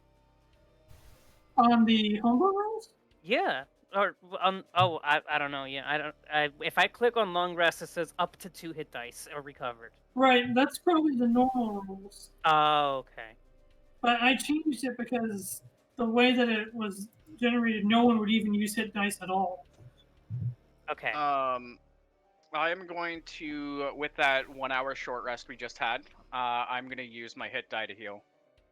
On the homebrew rules? Yeah. Or I don't know. Yeah, I don't. If I click on long rest, it says up to 2 hit dice are recovered. Right, that's probably the normal rules. Oh, okay. But I changed it because the way that it was generated, no one would even use hit dice at all. Okay. I am going to, with that 1 hour short rest we just had, I'm gonna use my hit die to heal.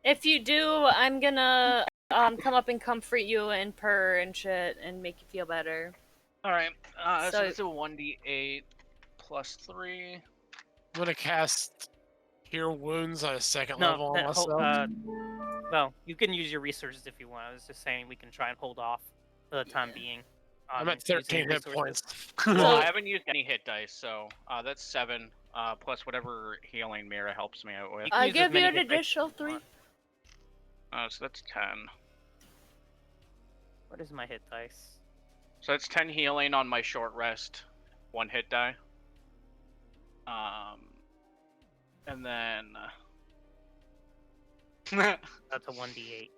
If you do, I'm gonna come up and comfort you and purr and shit and make you feel better. Alright, so So- it's a 1d8 plus 3. I'm gonna cast Cure Wounds on a second No, level on that myself. well, you can use your resources if you want. I was just saying we can try and hold off for the time being. I'm at using 13 hit resources. points. Well, I haven't used any hit dice, so that's 7, plus whatever healing Mirra helps me out with. You can I use as give you many an hit dice as additional you 3. want. So that's 10. What is my hit dice? So that's 10 healing on my short rest, 1 hit die. And then... That's a 1d8.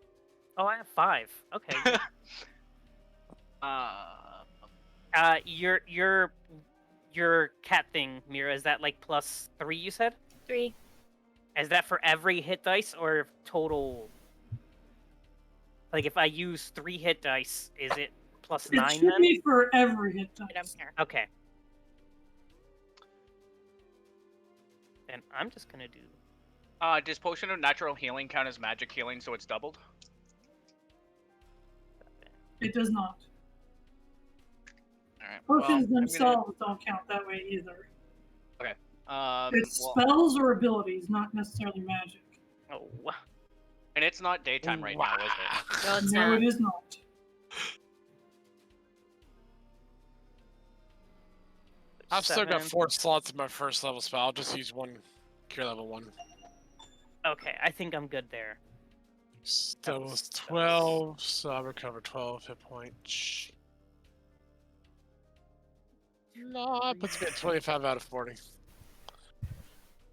Oh, I have 5. Okay. Your cat thing, Mirra, is that like plus 3? You said? 3. Is that for every hit dice or total? Like if I use 3 hit dice, is it plus It 9 should then? be for every hit Right, I'm dice. here. Okay. Then I'm just gonna do. Does Potion of Natural Healing count as magic healing, so it's doubled? It does not. Alright. Potions well, themselves don't count that way either. It's well, spells or abilities, not necessarily magic. Oh. and it's not daytime right now, is it? No, it's No, not. it is not. I've still got 7. 4 slots in my first level spell. I'll just use 1 Cure level 1. Okay, I think I'm good there. That was 12, so I recover 12 hit points. No, puts me at 25 out of 40.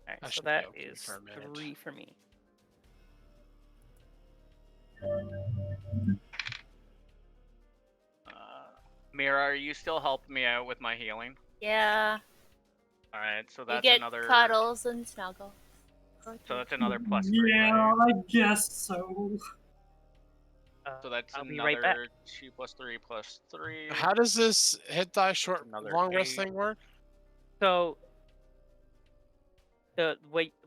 Alright, I so should be that okay is for a minute. 3 for me. Mirra, are you still helping me out with my healing? Yeah. Alright, so You that's get another. cuddles and snuggles. So that's another plus 3. Yeah, Right? I guess so. So that's I'll be right back. another 2 plus 3 plus 3. How does this hit die short Another long rest 8. thing work? So,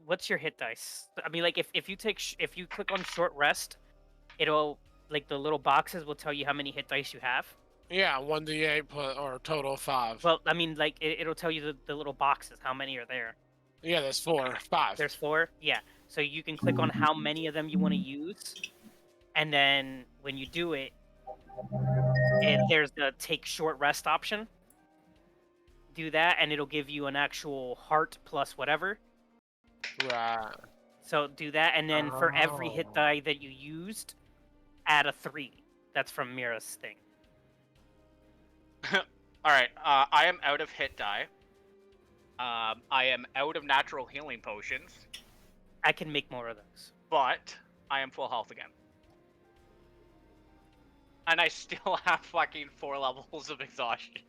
what's your hit dice? I mean, like if you if you click on short rest, it'll like the little boxes will tell you how many hit dice you have. Yeah, 1d8 or total 5. Well, I mean, like it'll tell you the little boxes how many are there. Yeah, there's 4, 5. There's 4. Yeah, so you can click on how many of them you want to use, and then when you do it, there's the take short rest option. Do that, and it'll give you an actual heart plus whatever. Right. So do that, and then for every hit Oh. die that you used, add a 3. That's from Mirra's thing. Alright, I am out of hit die. I am out of natural healing potions, I can make more of those. but I am full health again. And I still have fucking 4 levels of exhaustion.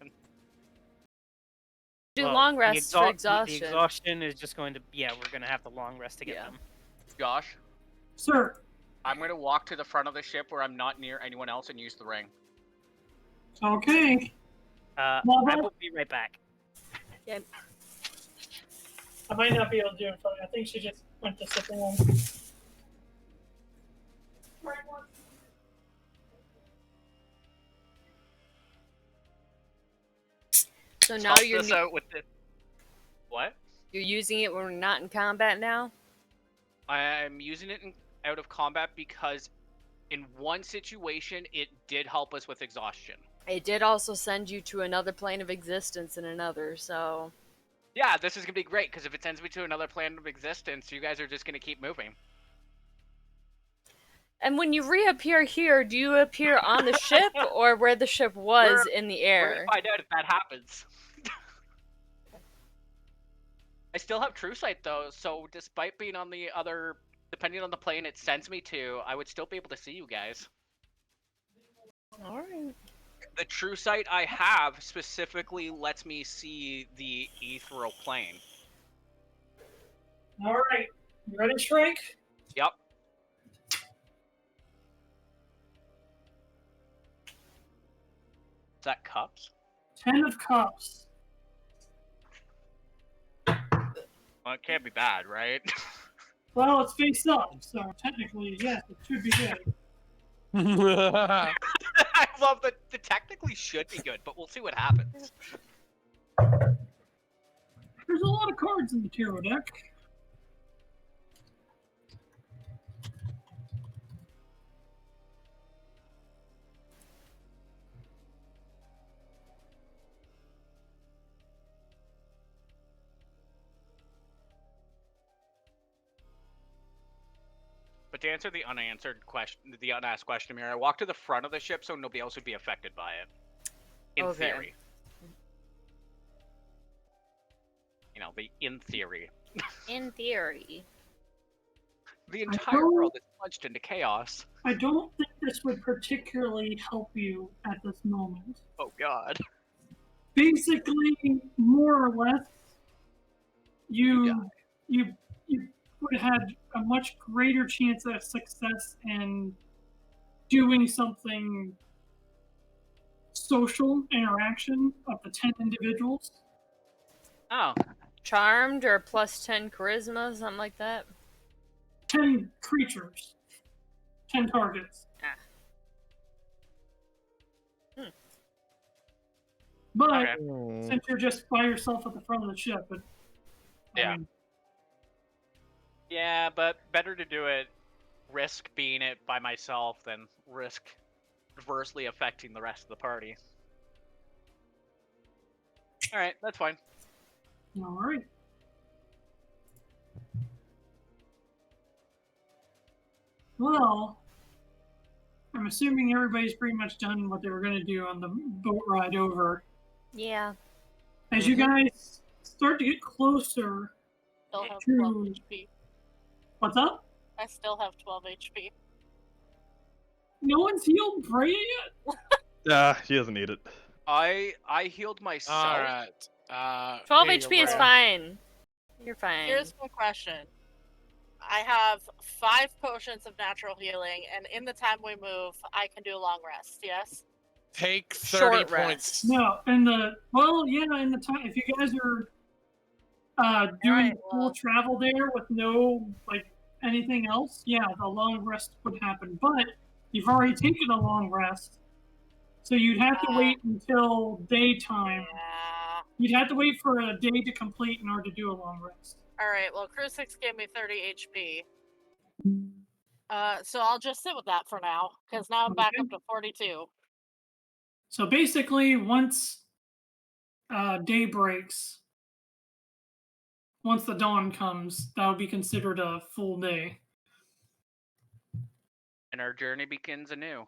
Do Well, long the rests for The exhaustion. exhaustion is just going to we're gonna have the long rest to get Yeah. them. Josh, Sir, I'm gonna walk to the front of the ship where I'm not near anyone else and use the ring. okay. I Well, that- will be right back. I might not be able to do it for you. I think she just went to sipping one. So now Help you're this out with this. What? you're using it when we're not in combat now? I'm using it out of combat because in one situation it did help us with exhaustion. It did also send you to another plane of existence in another, so Yeah, this is gonna be great because if it sends me to another plane of existence, you guys are just gonna keep moving. And when you reappear here, do you appear on the ship or where the ship was in the We're air? gonna find out if that happens. I still have True Sight though, so despite being on the other, depending on the plane it sends me to, I would still be able to see you guys. All right. The true sight I have specifically lets me see the ethereal plane. All right. You ready, Shrike? Yep. Is that cups? 10 of cups. Well, it can't be bad, right? Well, it's face up, so technically, yes, it should be good. I love that. The technically should be good, but we'll see what happens. There's a lot of cards in the tarot deck. But to answer the unasked question, Mirra, I walked to the front of the ship so nobody else would be affected by it. In Okay. theory. You know, in theory. In theory. The entire world is plunged into chaos. I don't think this would particularly help you at this moment. Oh god. Basically, more or less, you would have had a much greater chance of success in doing something social interaction of the 10 individuals. Oh. Charmed or plus 10 charisma, something like that. 10 creatures. 10 targets. But Okay. since you're just by yourself at the front of the ship, Yeah. Yeah, but better to do it, risk being it by myself than risk adversely affecting the rest of the party. Alright, that's fine. All right. Well, I'm assuming everybody's pretty much done what they were going to do on the boat ride over. Yeah. As you guys start to get closer Still have to 12 HP. what's up? I still have 12 HP. No one's healed Breya yet? She doesn't need it. I healed myself. Alright. 12 here you HP is go. fine. You're fine. Here's my question. I have 5 potions of natural healing, and in the time we move, I can do a long rest, yes? Take 30 Short points. rest. No, in the in the time if you guys are doing Alright, full well. travel there with no anything else, yeah, the long rest would happen. But you've already taken a long rest, so you'd have to wait until daytime. Yeah. You'd have to wait for a day to complete in order to do a long rest. Alright, well, Crusix gave me 30 HP. So I'll just sit with that for now, because now I'm back Okay. up to 42. So basically, once day breaks, once the dawn comes, that would be considered a full day. And our journey begins anew.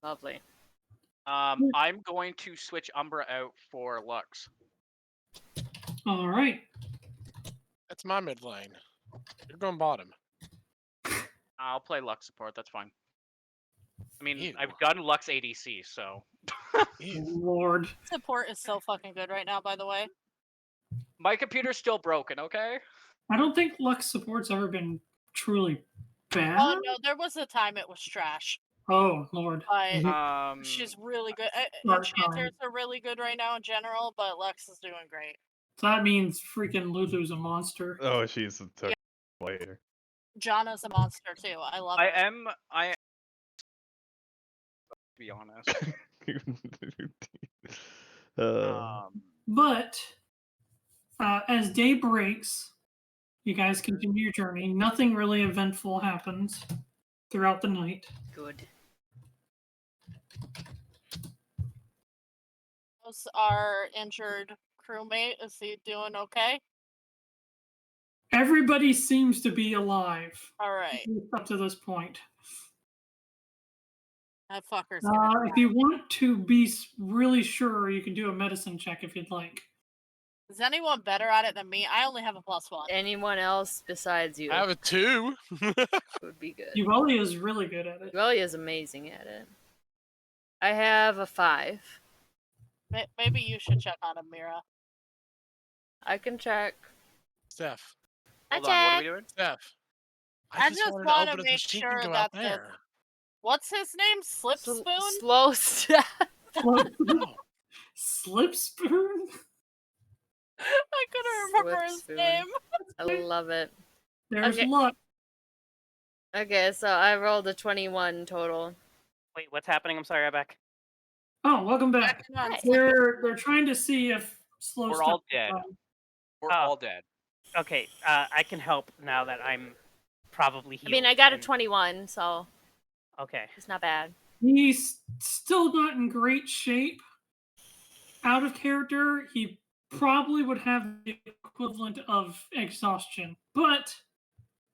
Lovely. I'm going to switch Umbra out for Lux. All right. That's my mid lane. You're going bottom. I'll play Lux support, that's fine. I mean, Ew. I've done Lux ADC, so... Ew. Lord. Support is so fucking good right now, by the way. My computer's still broken, okay? I don't think Lux support's ever been truly bad. Oh no, there was a time it was trash. Oh, Lord. But she's really good. Part Enchanters are really good right now in general, but Lux is doing great. So that means freaking Lulu's a monster. Oh, she's a total hater. Janna's a monster too. I love I her. am... to be honest. But as day breaks, you guys continue your journey. Nothing really eventful happens throughout the night. Good. How's our injured crewmate? Is he doing okay? Everybody seems to be alive Alright. up to this point. That fucker's gonna If you want to be really sure, you can do a medicine check if you'd like. Is anyone better at it than me? I only have a +1. Anyone else besides you I have a 2. would be good. Yuelia is really good at it. Yuelia is amazing at it. I have a 5. Maybe you should check on him, Mirra. I can check. Steph. Hold on, what are we doing? Steph. I just just wanted want to to open make his machine sure and go that out there. what's his name? Slip Spoon? Slow step. No. Slip spoon? I couldn't remember his Slip name. I love it. There's Okay. luck. Okay, so I rolled a 21 total. Wait, what's happening? I'm sorry, Rebecca. Oh, welcome back. Checking on Hi. Slip They're trying to see if slow We're step all is dead. on. We're Oh. all dead. Okay, I can help now that I'm probably healed. I mean, I got a and- 21, so Okay. it's not bad. He's still not in great shape. Out of character, he probably would have the equivalent of exhaustion, but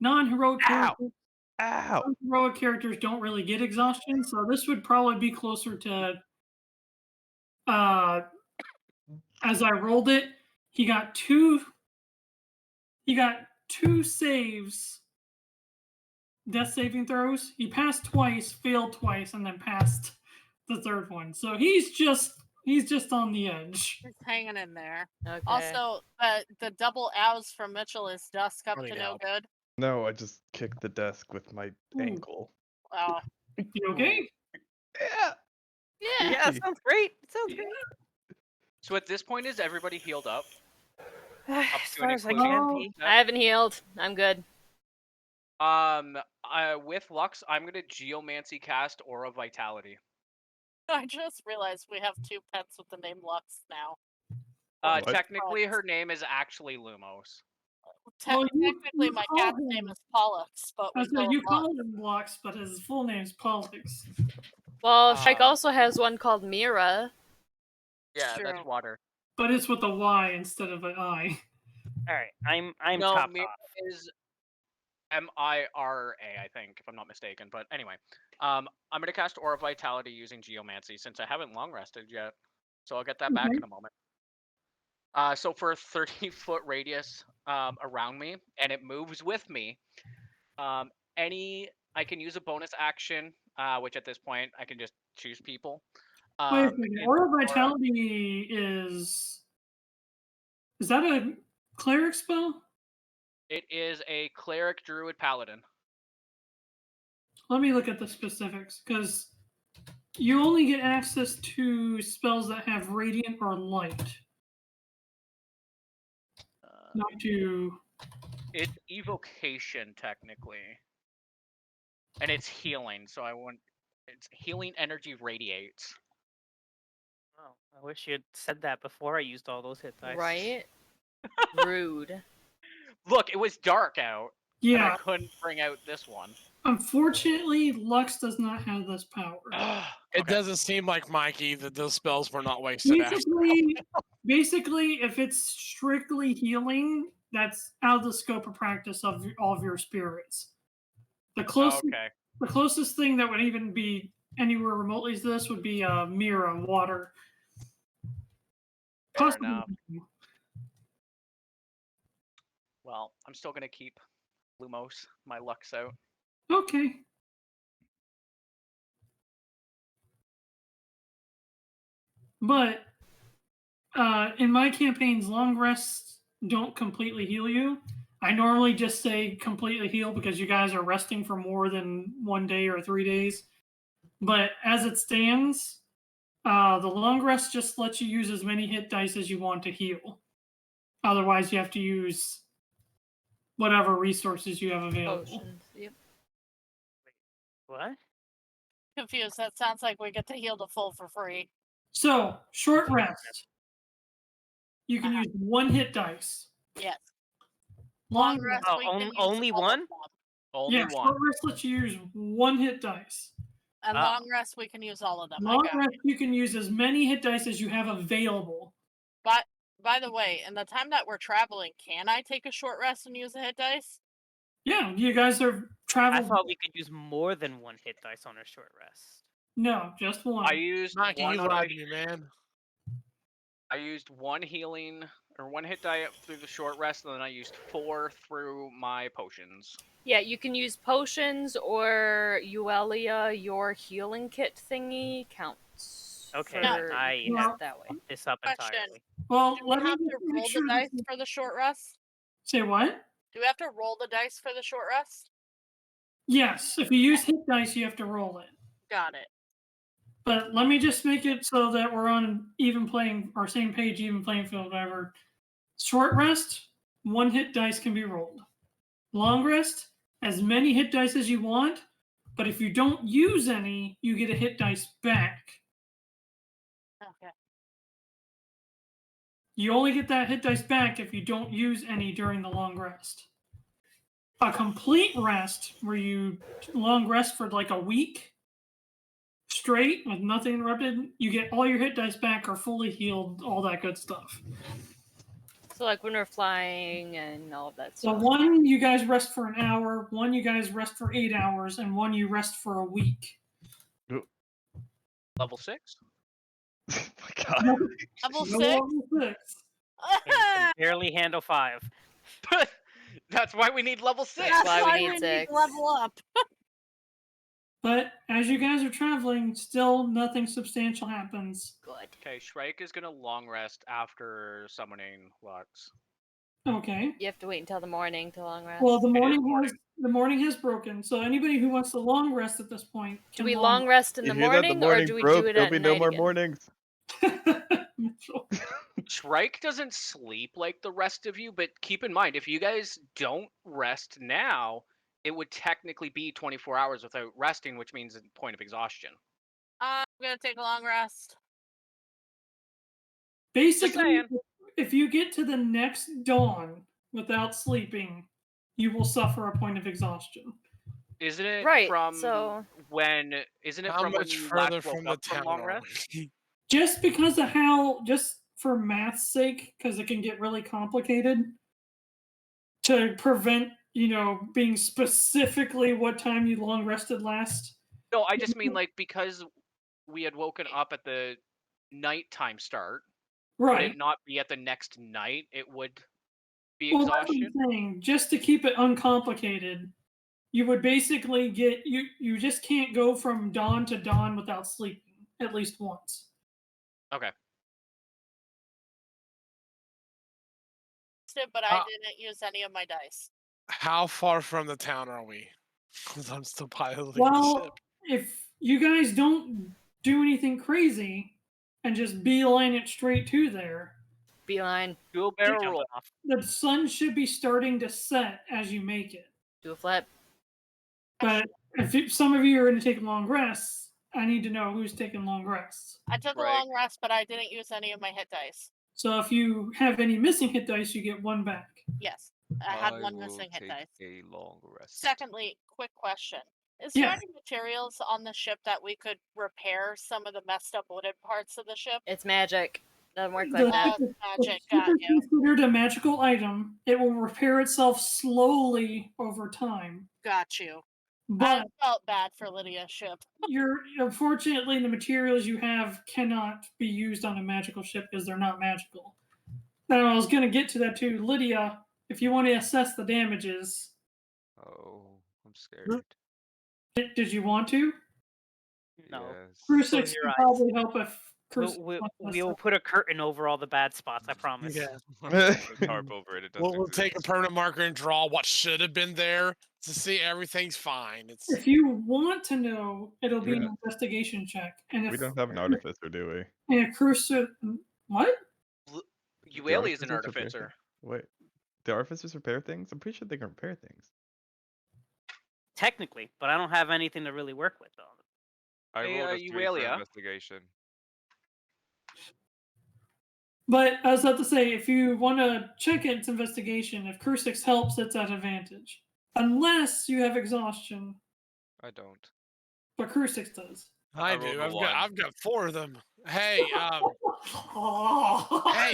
non-heroic characters, Ow! non-heroic characters don't really get exhaustion, so this would probably be closer to. As I rolled it, he got two saves, death saving throws. He passed twice, failed twice, and then passed the third one. So he's just on the edge. He's hanging in there. Okay. Also, the double ows from Mitchell is dusk up I to need no help. good. No, I just kicked the desk with my ankle. Wow. You okay? Yeah. yeah. Yeah, sounds great. It sounds great. So at this point, is everybody healed up? As to far an as I inclusion. can Oh. be. I haven't healed. I'm good. With Lux, I'm gonna Geomancy cast Aura Vitality. I just realized we have 2 pets with the name Lux now. What? Technically, her name is actually Lumos. Well, you Technically, my call cat's him- name is Pollux, but we I said call you him call Lux. him Lux, but his full name's Politics. Well, Shrike Uh, also has one called Mirra. Yeah, True. that's water. But it's with a Y instead of an I. All right, I'm No, top Mirra off. is Mirra, I think, if I'm not mistaken. But anyway, I'm gonna cast Aura Vitality using Geomancy since I haven't long rested yet, so I'll get that back Okay. in a moment. So for a 30-foot radius around me, and it moves with me. I can use a bonus action, which at this point I can just choose people. Wait a second. in Aura Vitality is that a cleric spell? It is a cleric, druid, paladin. Let me look at the specifics, because you only get access to spells that have radiant or light. Not to. It's evocation technically, and it's healing. So it's healing energy radiates. Oh, I wish you had said that before I used all those hit dice. Right? Rude. Look, it was dark out, and I Yeah. couldn't bring out this one. Unfortunately, Lux does not have this power. It Okay. doesn't seem like Mikey that those spells were not wasted after. Basically, if it's strictly healing, that's out of the scope of practice of all of your spirits. The closest thing that would even be anywhere remotely to this would be Mirra, water. Fair Possibly. enough. Well, I'm still gonna keep Lumos, my Lux out. Okay. But in my campaigns, long rests don't completely heal you. I normally just say completely heal because you guys are resting for more than 1 day or 3 days. But as it stands, the long rest just lets you use as many hit dice as you want to heal. Otherwise, you have to use whatever resources you have available. Potions. Yep. What? Confused. That sounds like we get to heal the full for free. So, short rest. You can use 1 hit dice. Yes. Long rest. Oh, we can use only all of one? them. Only Yeah, one. short rest lets you use 1 hit dice. And Ah. long rest, we can use all of them. I Long got rest, you can use as many hit dice as you have available. But by the way, in the time that we're traveling, can I take a short rest and use a hit dice? Yeah, you guys are I traveling. thought we could use more than 1 hit dice on a short rest. No, just 1. I used Mikey, one you on my lied to me, man. I used 1 healing or 1 hit die through the short rest, and then I used 4 through my potions. Yeah, you can use potions or Yuelia, your healing kit thingy counts. Okay, for I Well, that way. This up Question. entirely. Well, Do we let me have just to make roll sure the this dice is- for the short rest? Say what? Do we have to roll the dice for the short rest? Yes, if you use hit dice, you have to roll it. Got it. But let me just make it so that we're on even playing or same page, even playing field, whatever. Short rest, 1 hit dice can be rolled. Long rest, as many hit dice as you want, but if you don't use any, you get a hit dice back. Okay. You only get that hit dice back if you don't use any during the long rest. A complete rest, where you long rest for like a week straight with nothing interrupted, you get all your hit dice back, are fully healed, all that good stuff. So like when we're flying and all of that So stuff. 1 you guys rest for an hour, 1 you guys rest for 8 hours, and 1 you rest for a week. Level 6? Oh my god. Level No 6? level 6. Can barely handle 5. That's why we need level 6. That's why we why need we need 6. to level up. But as you guys are traveling, still nothing substantial happens. Good. Okay, Shrike is gonna long rest after summoning Lux. Okay. You have to wait until the morning to long rest. Well, the morning. morning has broken, so anybody who wants to long rest at this point do can we long rest in You the hear that? The morning, morning or do we broke. do it There'll at be night no more again? mornings. Mitchell. Shrike doesn't sleep like the rest of you, but keep in mind, if you guys don't rest now, it would technically be 24 hours without resting, which means a point of exhaustion. I'm gonna take a long rest. Basically, saying. if you get to the next dawn without sleeping, you will suffer a point of exhaustion. Isn't it Right, from so- when? Isn't it How from when much you further last woke from the up from town long are rest? we? Just because of how, just for math's sake, because it can get really complicated, to prevent, being specifically what time you long rested last. No, I just mean like because we had woken up at the nighttime start. Would Right. it not be at the next night? It would be Well, that's what exhaustion. I'm saying. Just to keep it uncomplicated, you would basically get you just can't go from dawn to dawn without sleeping at least once. Okay. But I didn't use any of my dice. How far from the town are we? Because I'm still piloting the Well, ship. if you guys don't do anything crazy and just beeline it straight to there, Beeline. Do a barrel Jump roll. off. the sun should be starting to set as you make it. Do a flip. But if some of you are going to take long rests, I need to know who's taking long rests. I took a Right. long rest, but I didn't use any of my hit dice. So if you have any missing hit dice, you get 1 back. Yes, I had one will missing hit take dice. a long rest. Secondly, quick question. Is Yeah. there any materials on the ship that we could repair some of the messed up wooden parts of the ship? It's magic. Doesn't work The like that. ship is- Magic, the ship got is you. considered a magical item. It will repair itself slowly over time. Got you. I But felt bad for Lydia's ship. unfortunately, the materials you have cannot be used on a magical ship because they're not magical. Now, I was going to get to that too. Lydia, if you want to assess the damages, Oh, I'm scared. did you want to? No. Yes. Crusix Close your could eyes. probably help if We'll, Crusix we'll, wants to we'll assess. put a curtain over all the bad spots, I promise. Yeah. Put a tarp over it. It doesn't We'll take a exist. permanent marker and draw what should have been there to see everything's fine. It's If you want to know, it'll be We an don't- investigation check. And We if don't have an artificer, do we? and if Crusix, what? Yuelia is an artificers repair artificer. things? Wait, the artificers repair things? I'm pretty sure they can repair things. Technically, but I don't have anything to really work with, though. I Hey, rolled a 3 for Yuelia. investigation. But I was about to say, if you want to check its investigation, if Crusix helps, it's at advantage. Unless you have exhaustion, I don't. but Crusix does. I rolled do. a one. I've got 4 of them. Hey, hey,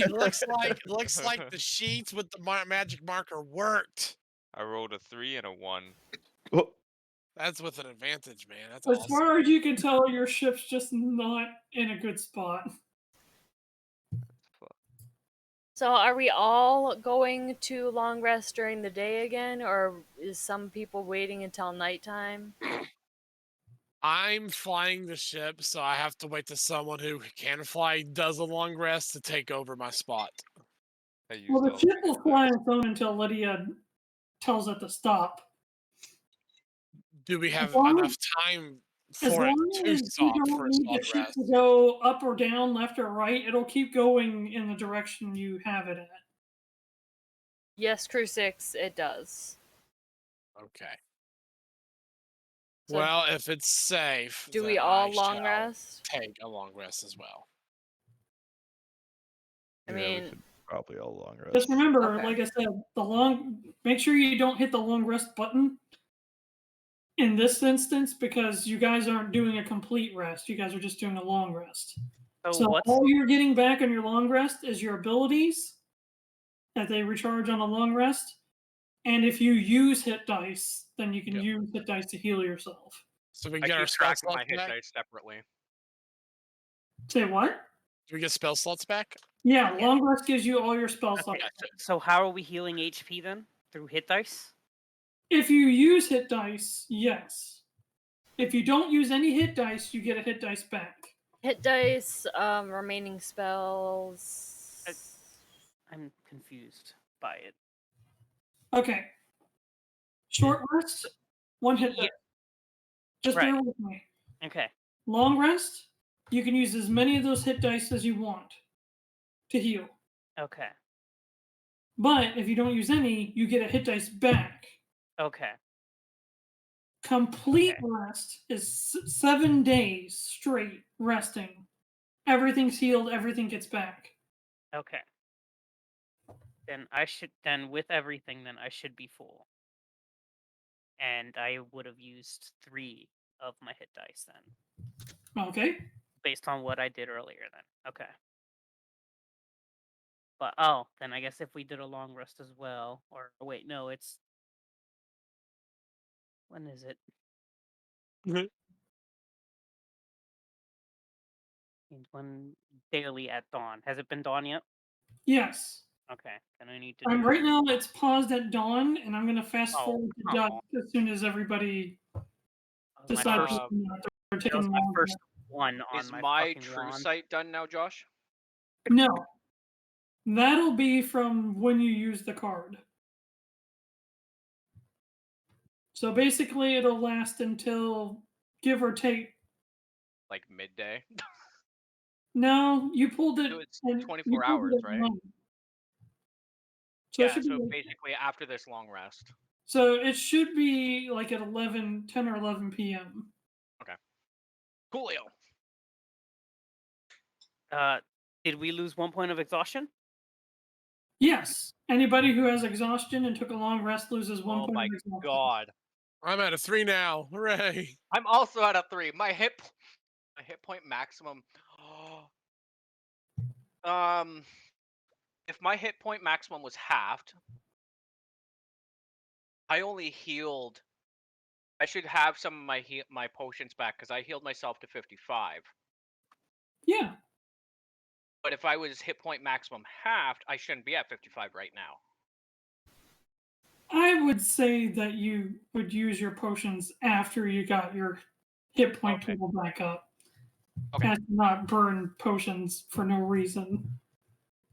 looks like the sheets with the magic marker worked. I rolled a 3 and a 1. Oh, That's with an advantage, man. That's As awesome. far as you can tell, your ship's just not in a good spot. So are we all going to long rest during the day again, or is some people waiting until nighttime? I'm flying the ship, so I have to wait till someone who can fly does a long rest to take over my spot. I used Well, the all ship my will hit fly dice. on its own until Lydia tells it to stop. Do we have long enough time As for it long to as you stop don't for its need long the ship rest? to go up or down, left or right, it'll keep going in the direction you have it at. Yes, Crusix, it does. Okay. So Well, if it's safe, do then we all I long shall rest? take a long rest as well. I Yeah, mean, we should probably all long rest. Just remember, Okay. like I said, make sure you don't hit the long rest button in this instance because you guys aren't doing a complete rest. You guys are just doing a long rest. So what's all you're getting back on your long rest is your abilities that they recharge on a long rest. And if you use hit dice, then you can Yep. use hit dice to heal yourself. So we I get our keep spell track of my slots hit back? dice separately. Say what? Do we get spell slots back? Yeah, Yeah. long rest gives you all your spell okay? slots. So how are we healing HP then? Through hit dice? If you use hit dice, yes. If you don't use any hit dice, you get a hit dice back. hit dice, remaining spells. I'm confused by it. Okay. Short rest, one hit Yeah. dice. Just Right. bear with me. Okay. Long rest, you can use as many of those hit dice as you want to heal. Okay. But if you don't use any, you get a hit dice back. Okay. Complete Okay. rest is 7 days straight resting. Everything's healed, everything gets back. Okay. Then with everything, then I should be full. And I would have used 3 of my hit dice then, Okay. based on what I did earlier then. Okay. But then I guess if we did a long rest as well, or wait, no, it's when is it? When daily at dawn. Has it been dawn yet? Yes. Okay. Then I need to do. Right now it's paused at dawn, and I'm going to fast Oh, forward to come dusk on. as soon as everybody That was decides first- they're that was taking my longer. first one on Is my my fucking true wand. sight done now, Josh? No. That'll be from when you use the card. So basically, it'll last until, give or take. Like midday? No, you pulled it. So it's and you 24 pulled it hours, at right? night. So it Yeah, should be so like- basically after this long rest. So it should be like at 10 or 11 p.m. Coolio. Did we lose 1 point of exhaustion? Yes. Anybody who has exhaustion and took a long rest loses 1 Oh point my of exhaustion. god. I'm at a 3 now. Hooray! I'm also at a 3. My hit point maximum. If my hit point maximum was halved, I only healed. I should have some of my potions back because I healed myself to 55. Yeah. But if I was hit point maximum halved, I shouldn't be at 55 right now. I would say that you would use your potions after you got your hit point Okay. total back up. Okay. And not burn potions for no reason.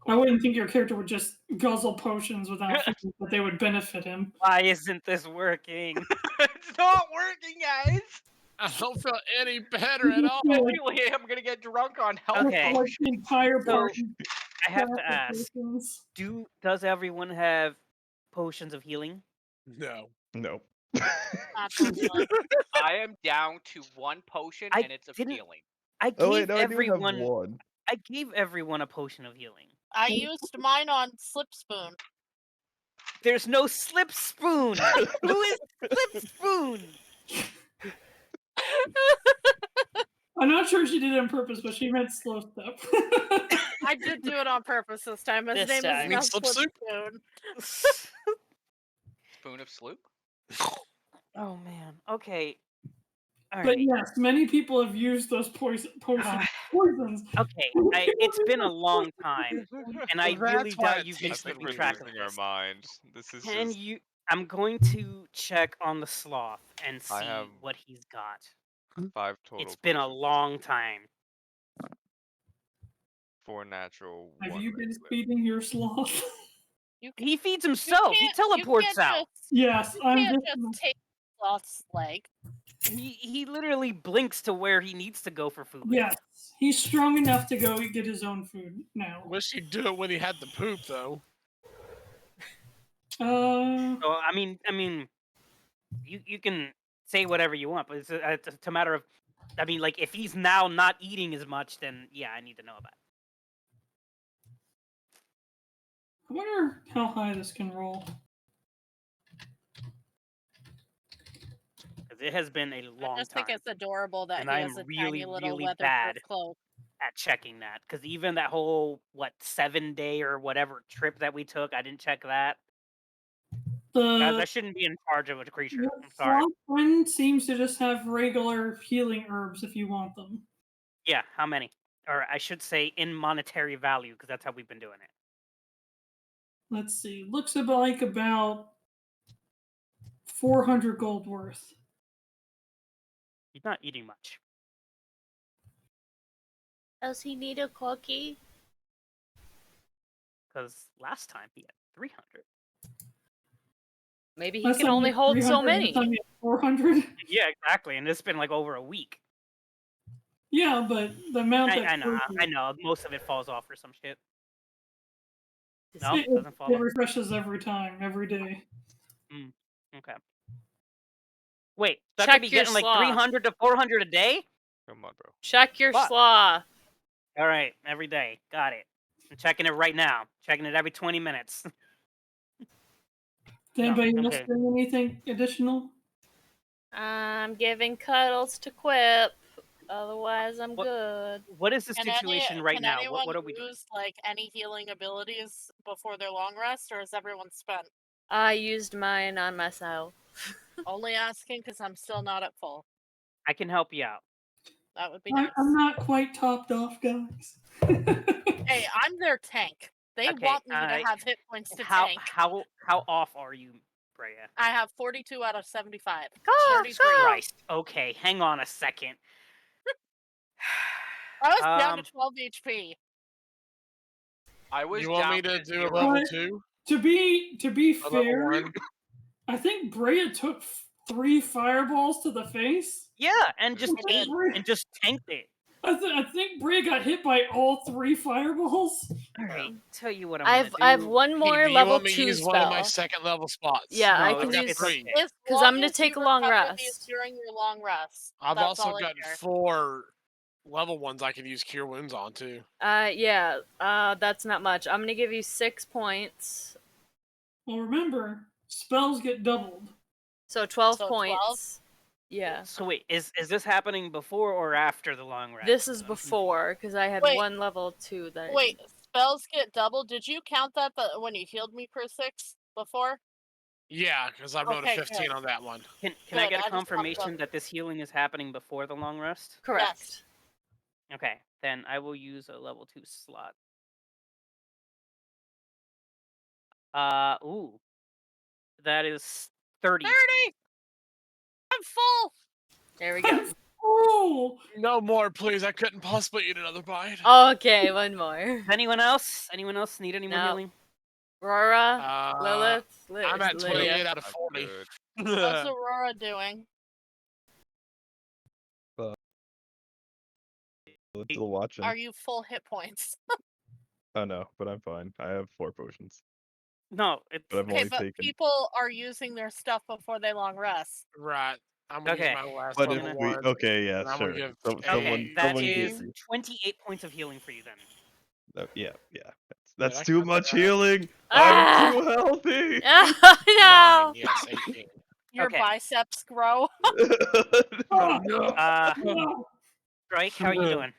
I wouldn't think your character would just guzzle potions without thinking that they would benefit him. Why isn't this working? It's not working, guys. I don't feel any better at all. Eventually, I'm gonna get drunk on health. Okay. Like the entire So, party. I have got to the ask: potions. does everyone have potions of healing? No. Nope. Unfortunately. I am down to 1 potion, I and it's of didn't- healing. I Oh wait, gave no, I do have everyone. one. I gave everyone a potion of healing. I used mine on Slip Spoon. There's no slip spoon. Who is slip spoon? I'm not sure she did it on purpose, but she meant slow step. I did do it on purpose this time. His This name time. is You mean not Slip Slip Soup? Spoon. Spoon of sloop. Oh man. Okay. All But right. yes, many people have used those poisons. Okay. It's been a long time, and I That's really why doubt it you I can tastes think keep we're track of losing our this. mind. This is Can just. you? I'm going to check on the sloth and see I have- what he's got. 5 total. It's been a potions. long time. 4 natural. Have 1 you been regular. feeding your sloth? He feeds himself. He teleports out. Yes, You I'm can't just. just take Sloth's leg. He literally blinks to where he needs to go for food. Yes, he's strong enough to go get his own food now. Wish he'd do it when he had the poop, though. So I mean, you can say whatever you want, but it's a matter of, I mean, like if he's now not eating as much, then yeah, I need to know about it. I wonder how high this can roll. Because it has been a long I just time, think it's adorable that and he I'm has a really, tiny little really weatherproof bad cloak. at checking that. Because even that whole 7-day or whatever trip that we took, I didn't check that. Guys, I shouldn't be in charge of a creature. Your I'm sorry. sloth one seems to just have regular healing herbs if you want them. Yeah, how many? Or I should say in monetary value, because that's how we've been doing it. Let's see. Looks like about 400 gold worth. He's not eating much. Does he need a cookie? Because last time he had 300. Maybe he Last can time only you had hold so 300, many. this time you had 400. Yeah, exactly. And it's been like over a week. Yeah, but the amount I know. that I know. Most of it falls off or some shit. No, it, doesn't fall it off. refreshes every time, every day. Okay. Wait, so I Check could be your getting like sloth. 300 to 400 a day? Come on, bro. Check your Fuck. slaw. All right, every day. Got it. I'm checking it right now. Checking it every 20 minutes. Did anybody else okay. do anything additional? I'm giving cuddles to Quip. Otherwise, I'm What- good. What is the Can situation right can now? anyone What are we doing? use like any healing abilities before their long rest, or is everyone spent? I used mine on myself. Only asking because I'm still not at full. I can help you out. That would be nice. I'm not quite topped off, guys. Hey, I'm their tank. They Okay, want me to have hit points to How tank. how off are you, Breya? I have 42 out of 75. Go, 33. go. Christ. Okay, hang on a second. I was down Um, to 12 HP. I was You want down me to do a 0. level What? 2? To be A level fair, 1? I think Breya took 3 fireballs to the face. Yeah, and just Okay, ate Breya- and just tanked it. I think Breya got hit by all 3 fireballs. All right, tell you what I'm I've gonna do. one more Do you level want me to 2 use one of my spell. second level spots? Yeah, No, I I've can got use. 3. As 'Cause long I'm gonna as take you a long recover these rest. during your long rest. I've That's also all I got care. 4 level 1s I could use Cure Wounds on, too. Yeah. That's not much. I'm gonna give you 6 points. Well, remember, spells get doubled. So 12 So 12? points. Yeah. So wait, is this happening before or after the long rest? This is before, because I had Wait. one level 2 that. Wait, spells get doubled? Did you count that when you healed me per 6 before? Yeah, because I wrote Okay, a 15 good. on that one. Can I Good, get I a just want confirmation to- that this healing is happening before the long rest? Correct. Okay, then I will use a level 2 slot. Ooh. That is 30. 30! I'm full! There we go. Oh! No more, please. I couldn't possibly eat another bite. Okay, one more. Anyone else? Anyone else need any more No. healing? Aurora, Lilith, I'm at Lydia. 28 out of 40. How's Aurora doing? Still watching. Are you full hit points? Oh no, but I'm fine. I have 4 potions. No, it's But I've Okay, only but taken. people are using their stuff before they long rest. Right. I'm gonna Okay. use my last But level if we 1. okay, yeah, and I'm sure. gonna give okay. That someone is give me. 28 points of healing for you then. Yeah. That's I too got much that. healing. Ah! I'm too healthy. Oh no! 9, yes, 18. Your Okay. biceps grow. Ah! Uh, Shrike, how are you doing?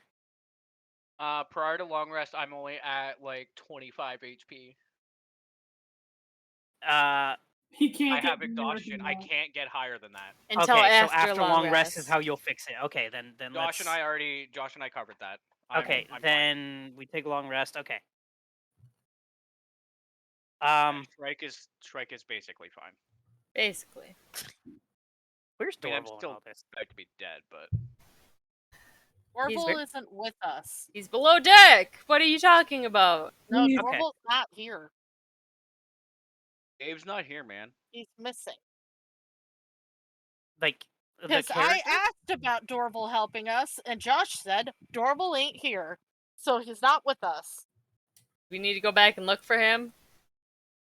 Prior to long rest, I'm only at like 25 HP. He can't I get have near exhaustion. I anymore. can't get higher than that. Until okay, after, so after long rest is how you'll fix it. Okay, then Josh let's. and I covered that. Okay, I'm fine. then we take a long rest. Okay. Shrike is basically fine. Basically. Where's I mean, I'm Dorval in still all this? about to be dead, but Orville isn't with us. He's below deck. What are you talking about? No, Okay. Dorval's not here. Dave's not here, man. He's missing. Like the Because I character? asked about Dorval helping us, and Josh said Dorval ain't here, so he's not with us. We need to go back and look for him.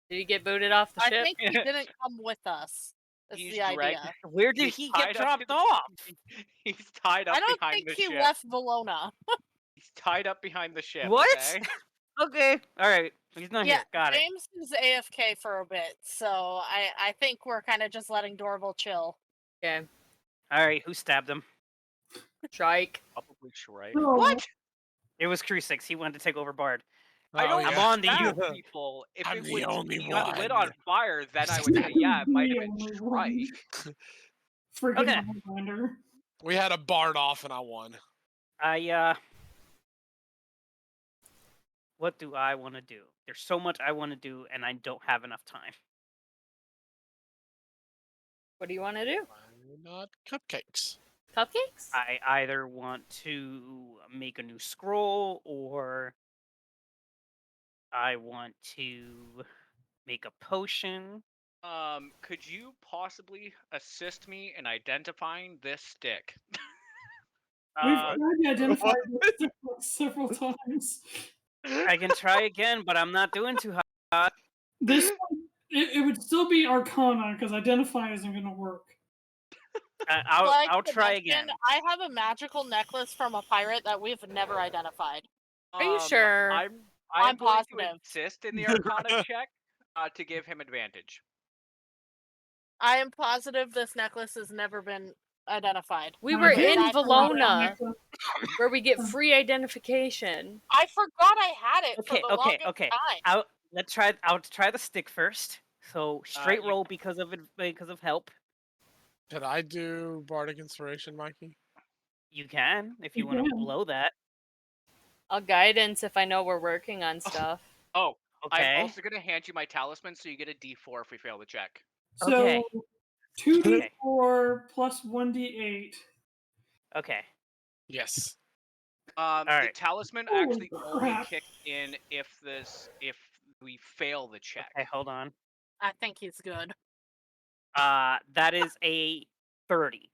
Did he get booted off the I ship? think he didn't come with us. That's He's the idea. dragged- Where did He's he tied get up to dropped the- off? He's tied up I don't behind think the he ship. left Valona. He's tied up behind the ship. What? Okay? Okay, all right. He's not Yeah, here. Got it. James is AFK for a bit, so I think we're kind of just letting Dorval chill. Okay. All right, who stabbed him? Shrike. Probably Shrike. Oh, What? It was Crusix. He wanted to take over Bard. I don't I'm on to you. stab people. If I'm it the was only he got lit one. on fire, then I would say, yeah, it might have been The only one. Shrike. Freaking Okay. Highlander. We had a Bard off and I won. What do I want to do? There's so much I want to do, and I don't have enough time. What do you want to do? Why not cupcakes? Cupcakes? I either want to make a new scroll, or I want to make a potion. Could you possibly assist me in identifying this stick? We've Uh, already identified this several times. I can try again, but I'm not doing too hot. This one, it would still be Arcana because identify isn't going to work. I'll to try mention, again. I have a magical necklace from a pirate that we've never identified. Are you sure? I'm I'm going to positive. insist in the Arcana check to give him advantage. I am positive this necklace has never been identified. We I were did in have a Valona, necklace. where we get free identification. I forgot I had it Okay, for the longest okay. time. I'll try the stick first. So straight you- roll because of help. Could I do Bardic Inspiration, Mikey? You can if you You want to can. blow that. I'll guidance if I know we're working on stuff. Oh, Okay. I'm also going to hand you my talisman, so you get a D4 if we fail the check. So Okay. 2d4 plus 1d8. Okay. Yes. The Alright. talisman Holy actually only crap. kicks in if we fail the check. Okay, hold on. I think he's good. That is a 30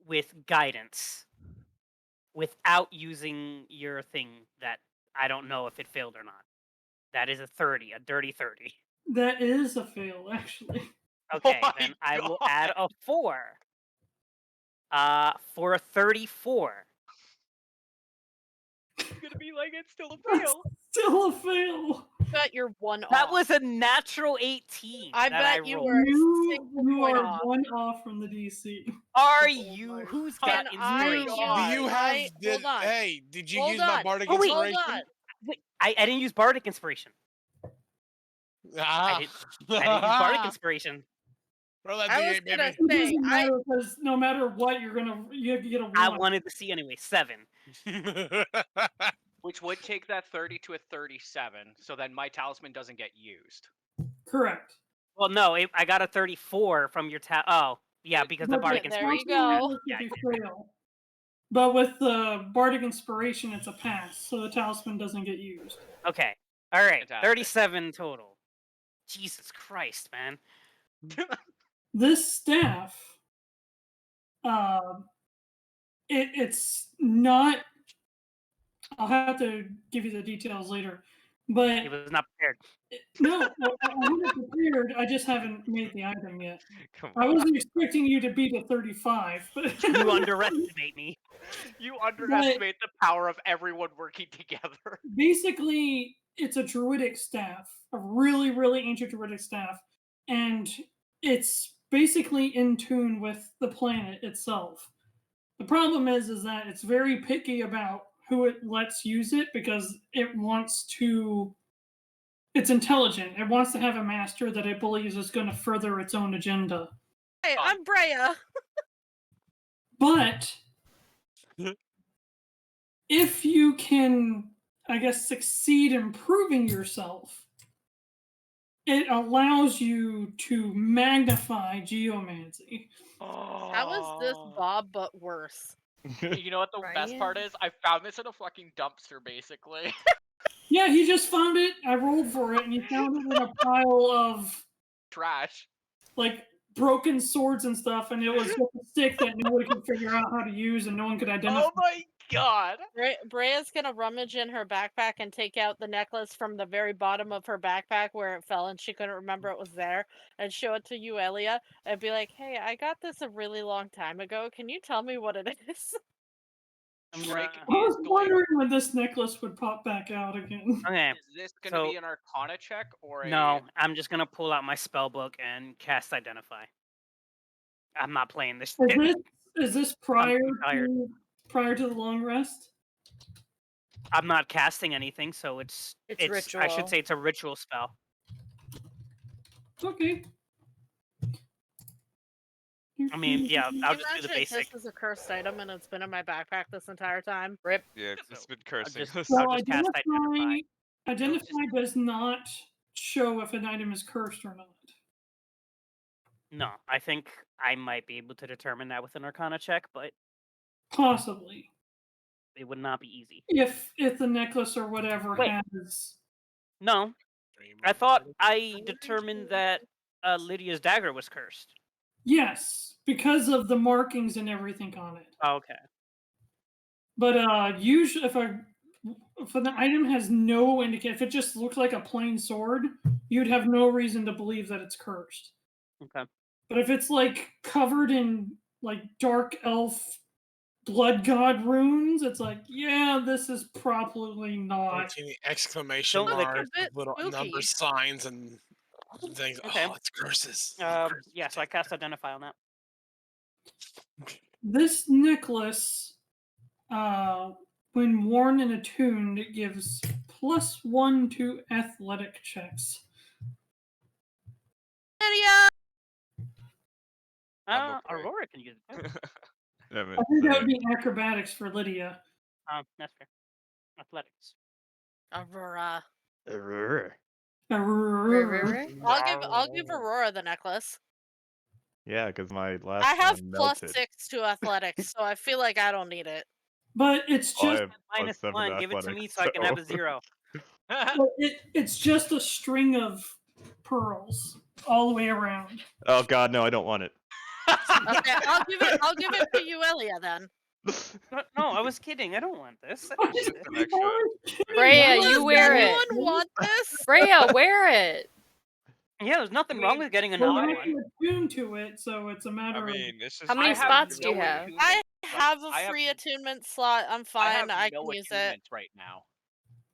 with guidance, without using your thing that I don't know if it failed or not. That is a 30, a dirty 30. That is a fail, actually. Okay, my then I will God. add a 4. For a 34. It's going to be like it's still a fail. Still a fail. Bet you're one That off. was a natural 18. I that bet you rolled. were You, 6 you point are off. one off from the DC. Are Oh you? my Who's God. got Can I inspiration? use- Do you have? I- Did, hold on. hey, did you Hold use my on. Bardic Oh, wait. Inspiration? Hold on. Wait, I didn't use Bardic Inspiration. Ah. I didn't use Bardic Inspiration. Roll that I was D8, gonna baby. It say, doesn't matter because no matter what, you get a 1. I wanted to see anyway. 7. Which would take that 30 to a 37, so then my talisman doesn't get used. Correct. Well, no, I got a 34 from your Oh, yeah, because the But Bardic the there you Inspiration. go. talisman works if you fail. But with the Bardic Inspiration, it's a pass, so the talisman doesn't get used. Okay. All right. Fantastic. 37 total. Jesus Christ, man. This staff, it's not. I'll have to give you the details later, but He was not prepared. no, I wasn't prepared. I just haven't made the item yet. Come I on. wasn't expecting you to beat a 35, but You underestimate me. You underestimate the power of everyone working together. basically, it's a druidic staff, a really, really ancient druidic staff, and it's basically in tune with the planet itself. The problem is that it's very picky about who it lets use it because it wants to. It's intelligent. It wants to have a master that it believes is going to further its own agenda. Hey, I'm Breya. But if you can, I guess, succeed in proving yourself, it allows you to magnify geomancy. How is this Bob but worse? You know what the best part is? I found this in a fucking dumpster, basically. Yeah, he just found it. I rolled for it, and he found it in a pile of Trash. like broken swords and stuff, and it was just a stick that nobody could figure out how to use, and no one could identify. Oh my god! Breya's gonna rummage in her backpack and take out the necklace from the very bottom of her backpack where it fell and she couldn't remember it was there, and show it to Yuelia and be like, "Hey, I got this a really long time ago. Can you tell me what it is?" Shrike I was is going. wondering when this necklace would pop back out again. Okay. Is this going to be an Arcana check or a? No, I'm just gonna pull out my spell book and cast Identify. I'm not playing this. Is this prior to the long rest? I'm not casting anything, so it's ritual. I should say it's a ritual spell. Okay. I mean, yeah, I'll just do the Imagine if basic. this is a cursed item and it's been in my backpack this entire time. Rip. Yeah, it's been cursing us. So I'll just cast Identify. Identify does not show if an item is cursed or not. No, I think I might be able to determine that with an Arcana check, but Possibly. it would not be easy. If the necklace or whatever Wait. has. No, I thought I determined that Lydia's dagger was cursed. Yes, because of the markings and everything on it. Okay. But usually, if the item has no indication, if it just looks like a plain sword, you'd have no reason to believe that it's cursed. Okay. But if it's like covered in like dark elf blood god runes, it's like, yeah, this is probably not. Exclamation Don't mark, a bit little spooky. number signs and things. Okay. Oh, it's curses. Yeah, so I cast Identify on that. This necklace, when worn and attuned, it gives +1 to athletic checks. Lydia! Aurora can use it. Yeah, I think that would be acrobatics for Lydia. That's fair. Athletics. Aurora. I'll give Aurora the necklace. Yeah, because my last I have one melted. +6 to athletics, so I feel like I don't need it. But it's Oh, I just have +7 -1. Give it to athletics, me so I can have a so- 0. it's just a string of pearls all the way around. Oh god, no, I don't want it. Okay, I'll give it to Yuelia then. No, I was kidding. I don't want this. An extra. Breya, Does you wear it. anyone want this? Breya, wear it. Yeah, there's nothing wrong with getting Well, another I one. have attuned to it, so it's a matter I of. mean, it's just. How many I have spots do you no have? attunement, I have but a I have- free attunement slot. I'm I fine. have I no can use it. attunements right now.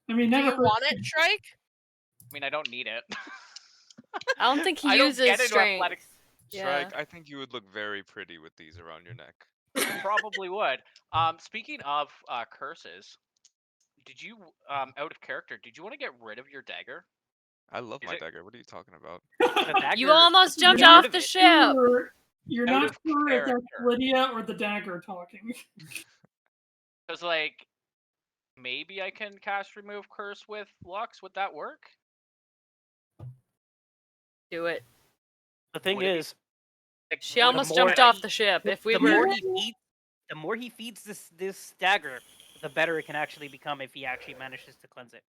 I mean, Do never. you want it, Shrike? I mean, I don't need it. I don't think he I don't uses get into strength. athletics. Yeah. Shrike, I think you would look very pretty with these around your neck. Probably would. Speaking of curses, did you out of character? Did you want to get rid of your dagger? I love Is my it- dagger. What are you talking about? The You dagger- almost jumped Get rid off of the it. ship. You're Out not of sure if that's character. Lydia or the dagger talking. Because like, maybe I can cast remove curse with Lux. Would that work? Do it. The thing Would it be- is, Like, She would almost more jumped than- off the ship. If we the were, more he feeds this dagger, the better it can actually become if he actually manages to cleanse it.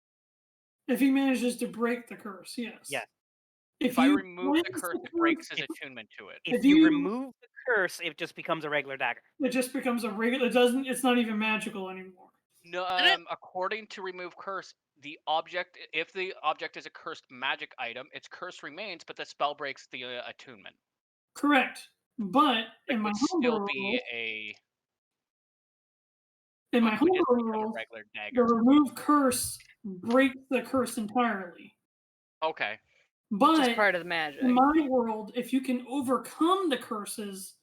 If he manages to break the curse, yes. Yeah. If I you remove the cleanse curse, it curse, breaks his attunement to it. If If you you- remove the curse, it just becomes a regular dagger. it just becomes a regular. It doesn't. It's not even magical anymore. No, according to remove curse, the object, if the object is a cursed magic item, its curse remains, but the spell breaks the attunement. Correct. But It in my would still homebrew be rules, a. in my it would just homebrew become a rules, regular the dagger. remove curse breaks the curse entirely. Okay. which But is part of the magic. in my world, if you can overcome the curses,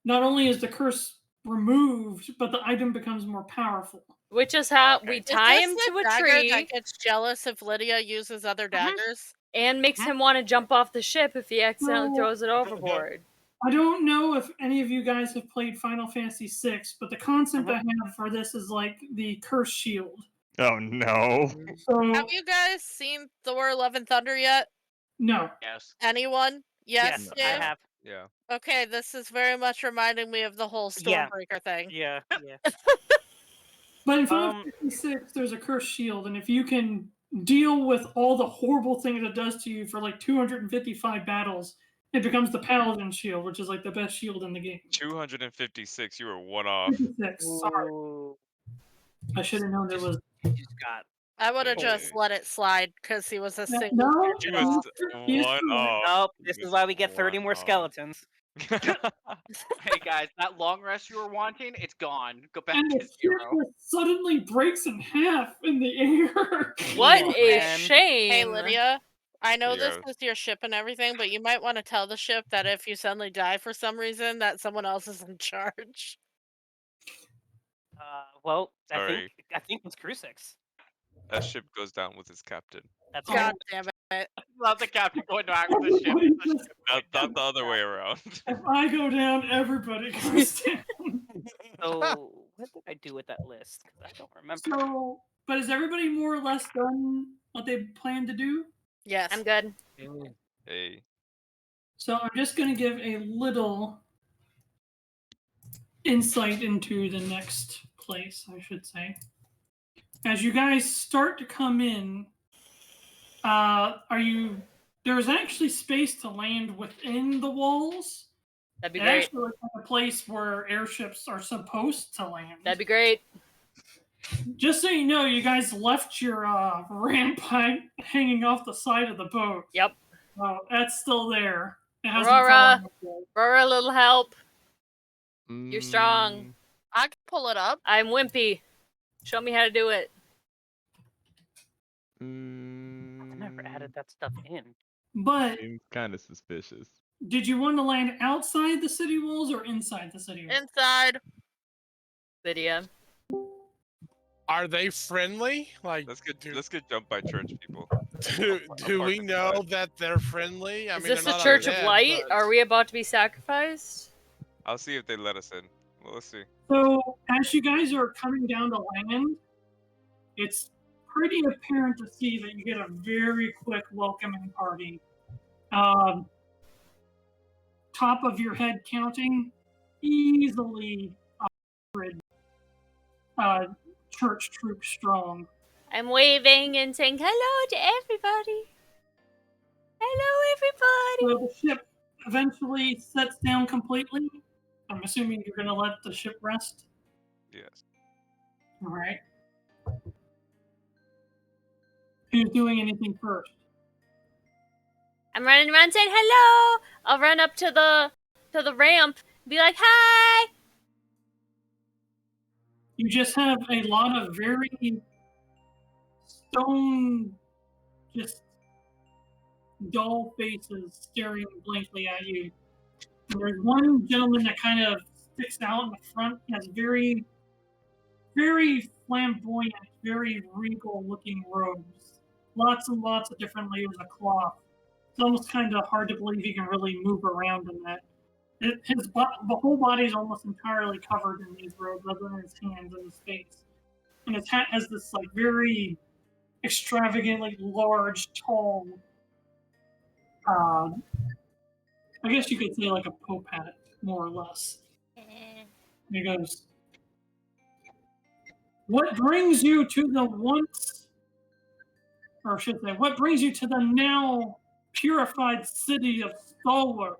not only is the curse removed, but the item becomes more powerful. Which is how Okay. we Is tie this him the to a dagger tree that gets jealous if Lydia uses other daggers? and makes him want to jump off the ship if he accidentally No. throws it overboard. I don't know if any of you guys have played Final Fantasy VI, but the concept I have for this is like the curse shield. Oh no. So Have you guys seen Thor: Love and Thunder yet? No. Yes. Anyone? Yes, I Dave? have. Yeah. Okay, this is very much reminding me of the whole Yeah. Stormbreaker thing. Yeah, yeah. But in 556, there's a cursed shield, and if you can deal with all the horrible things it does to you for like 255 battles, it becomes the Paladin shield, which is like the best shield in the game. 256. You were one off. 56. Sorry. Ooh, I should have known there was. just got. I would have Hey. just let it slide because he was a No, single no, He digit was off. He's one correct. off. Nope, He this is was why we get 30 one more off. skeletons. Hey guys, that long rest you were wanting, it's gone. Go back And the to ship 0. just suddenly breaks in half in the air. What Yeah, a man. shame. Hey, Lydia. I know this Yeah. is your ship and everything, but you might want to tell the ship that if you suddenly die for some reason, that someone else is in charge. Well, Sorry. I think it's Crusix. That ship goes down with its captain. That's God damn it. Love the captain going down with the ship. Everybody The just- ship Not the other way around. If I go down, everybody goes down. So, what did I do with that list? 'Cause I don't remember. So, but is everybody more or less done what they plan to do? Yes. I'm good. Hey. So I'm just going to give a little insight into the next place, I should say. As you guys start to come in, there's actually space to land within the walls. That'd be It great. actually looks like a place where airships are supposed to land. That'd be great. Just so you know, you guys left your ramp hanging off the side of the boat. Yep. That's still there. It hasn't Aurora. fallen off yet. Aurora, a little help. You're strong. I can pull it up. I'm wimpy. Show me how to do it. I never added that stuff in. But Seems kind of suspicious. did you want to land outside the city walls or inside the city walls? Inside. Lydia. Are they friendly? Like, Let's get jumped by church people. do we know that they're friendly? I Is mean, this they're the not Church of undead, Light? but- Are we about to be sacrificed? I'll see if they let us in. Well, let's see. So as you guys are coming down to land, it's pretty apparent to see that you get a very quick welcoming party. Top of your head counting, easily 100 church troops strong. I'm waving and saying hello to everybody. Hello, everybody. So the ship eventually sets down completely. I'm assuming you're going to let the ship rest. Yes. All right. Who's doing anything first? I'm running around saying hello. I'll run up to the ramp and be like, hi. You just have a lot of very stone, just dull faces staring blankly at you. And there's one gentleman that kind of sticks out in the front. He has very, very flamboyant, very regal-looking robes. Lots and lots of different layers of cloth. It's almost kind of hard to believe he can really move around in that. The whole body is almost entirely covered in these robes, other than his hands and his face. And his hat has this like very extravagantly large, tall. I guess you could say like a Pope hat, more or less. He goes, "What brings you to the once, or I should say, what brings you to the now purified city of Stalwart?"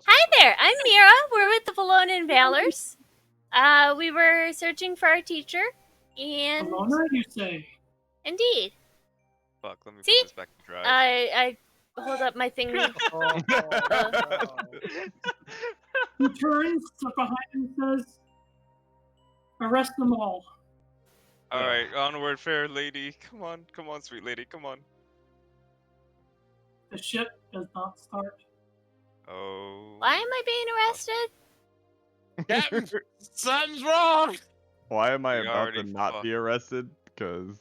Hi there. I'm Mirra. We're with the Vallonan Valors. We were searching for our teacher, and Alona, you say? indeed, Fuck, let me See? put this back to drive. I hold up my thingy. He turns to behind and says, "Arrest them all." Alright, onward, fair lady. Come on, sweet lady, come on. The ship does not start. Oh. Why am I being arrested? Captain, something's wrong. Why am I We about already to not be arrested? Because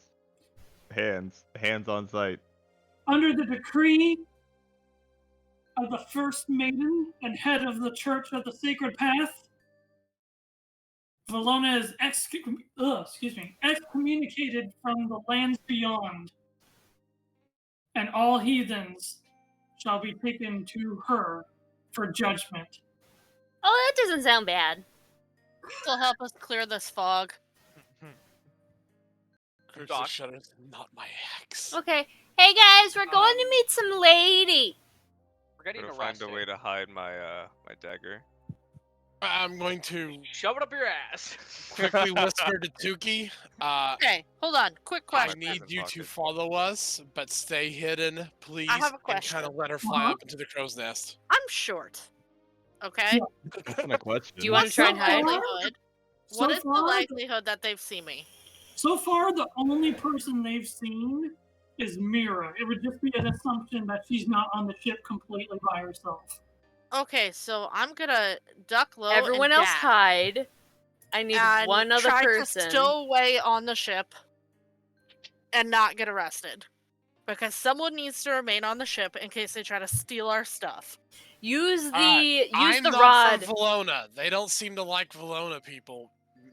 hands on sight. Under the decree of the First Maiden and head of the Church of the Sacred Path, Valona is excommunicated from the lands beyond. and all heathens shall be taken to her for judgment. Oh, that doesn't sound bad. This'll help us clear this fog. Crusix shudders. Not my axe. Okay. Hey guys, we're going to meet some lady. We're getting I'm gonna arrested. find a way to hide my my dagger. I'm going to Shove it up your ass. quickly whisper to Tuki. Okay, hold on. Quick I question. need you to Pocket. follow us, but stay hidden, please. have a And question. kind of let her fly up into the crow's nest. I'm short. Okay? That's not a question. Do you want to try and What's the hide? likelihood? What is the far, likelihood that they've seen me? So far, the only person they've seen is Mirra. It would just be an assumption that she's not on the ship completely by herself. Okay, so I'm gonna duck low. Everyone and else dash hide. I need and one other try person. to stow away on the ship and not get arrested. Because someone needs to remain on the ship in case they try to steal our stuff. Use the I'm the not rod. from Valona. They don't seem to like Valona people.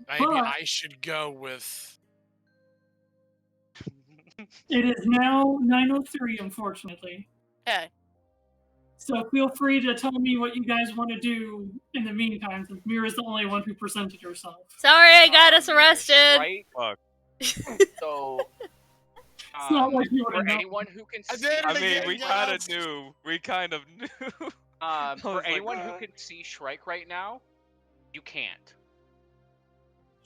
Maybe But- I should go with. It is now 9:03, unfortunately. Okay. So feel free to tell me what you guys want to do in the meantime, since Mirra's the only one who presented herself. Sorry, I got us arrested. Right? Fuck. So, It's not like you for would know. anyone who can I see, did it I mean, again, we yes. kind of knew. We kind of knew. I for was like, anyone who can see Shrike right now, you can't.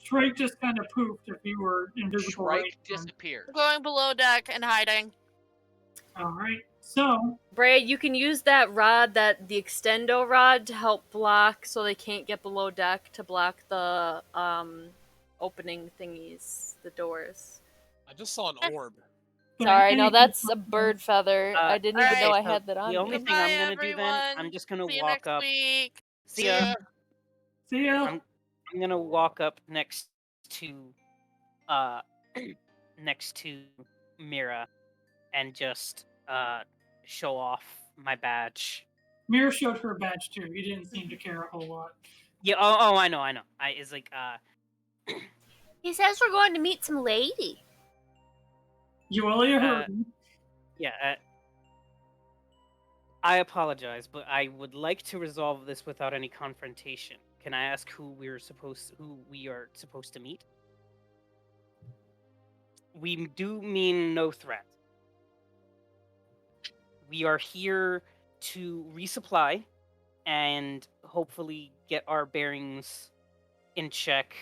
Shrike just kind of poofed if you were invisible. Shrike right now. disappeared. I'm going below deck and hiding. Alright, so Breya, you can use that rod, the extendo rod, to help block so they can't get below deck, to block the opening thingies, the doors. I just saw an orb. but Sorry, no, anyway, that's a bird feather. I didn't even know I alright, had that on The only me. thing I'm Goodbye, gonna do then, I'm everyone. just gonna See you walk next up. week. See ya. See ya. I'm gonna walk up next to next to Mirra and just show off my badge. Mirra showed her badge too. He didn't seem to care a whole lot. Yeah, oh, I know. It's like He says we're going to meet some lady. Yuelia heard him. yeah. I apologize, but I would like to resolve this without any confrontation. Can I ask who we are supposed to meet? We do mean no threat. We are here to resupply and hopefully get our bearings in check.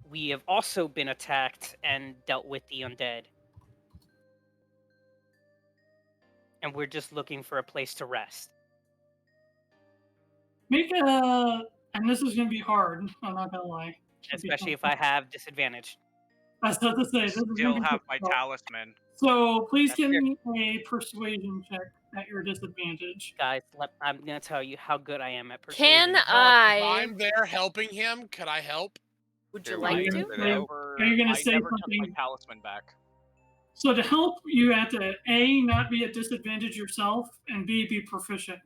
We have also been attacked and dealt with the undead. And we're just looking for a place to rest. Make a, and this is gonna be hard. I'm not gonna lie. Especially if I have disadvantage. I was about to say this is Still gonna be have my difficult. talisman. So please That's give fair. me a persuasion check at your disadvantage. Guys, I'm gonna tell you how good I am at Can persuasion. If I? I'm there helping him, could I help? Would you Here, like you to? gonna say- Are you gonna I say never took something? my talisman back. So to help, you have to A, not be at disadvantage yourself, and B, be proficient.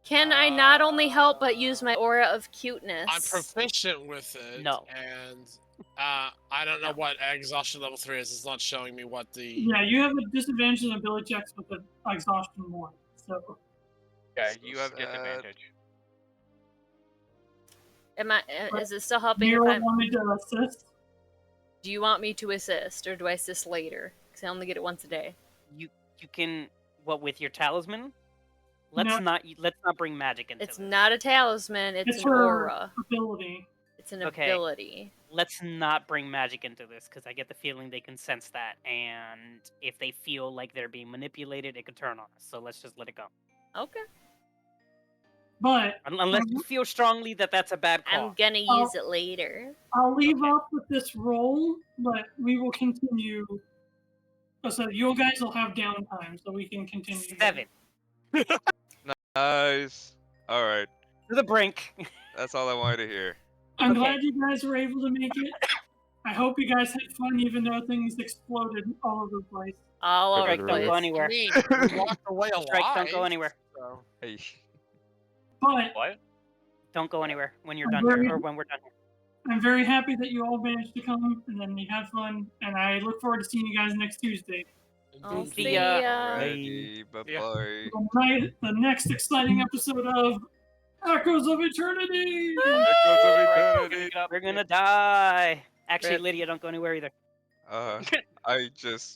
Can I not only help but use my aura of cuteness? I'm proficient with it. No. And I don't know what exhaustion level 3 is. It's not showing me what the. Yeah, you have a disadvantage in ability checks with the exhaustion 1. So Yeah, So you have sad. disadvantage. Am I? Is it still helping? If Mirra I'm, wanted to assist. do you want me to assist, or do I assist later? Because I only get it once a day. You can with your talisman? Let's No. not bring magic into It's this. not a talisman. It's It's an her aura. ability. It's an Okay. ability. Let's not bring magic into this because I get the feeling they can sense that, and if they feel like they're being manipulated, it could turn on us. So let's just let it go. Okay. But Unless you feel strongly that that's a bad call. I'm gonna Oh. use it later. I'll leave Okay. off with this roll, but we will continue. So you guys will have downtime, so we can continue. 7 Nice. All right. to the brink. That's all I wanted to hear. I'm Okay. glad you guys were able to make it. I hope you guys had fun, even though things exploded all over the place. All over Strike, the don't place. go anywhere. We walked away alive. Strike, don't go anywhere. So. Hey. But What? Don't go anywhere when you're I'm done very- here, or when we're done here. I'm very happy that you all managed to come, and then we had fun, and I look forward to seeing you guys next Tuesday. I'll See see ya. ya. Alrighty, bye-bye. The next exciting episode of Echoes of Eternity. Echoes of Right, Eternity. get up. We're gonna die. Actually, Rip. Lydia, don't go anywhere either. I just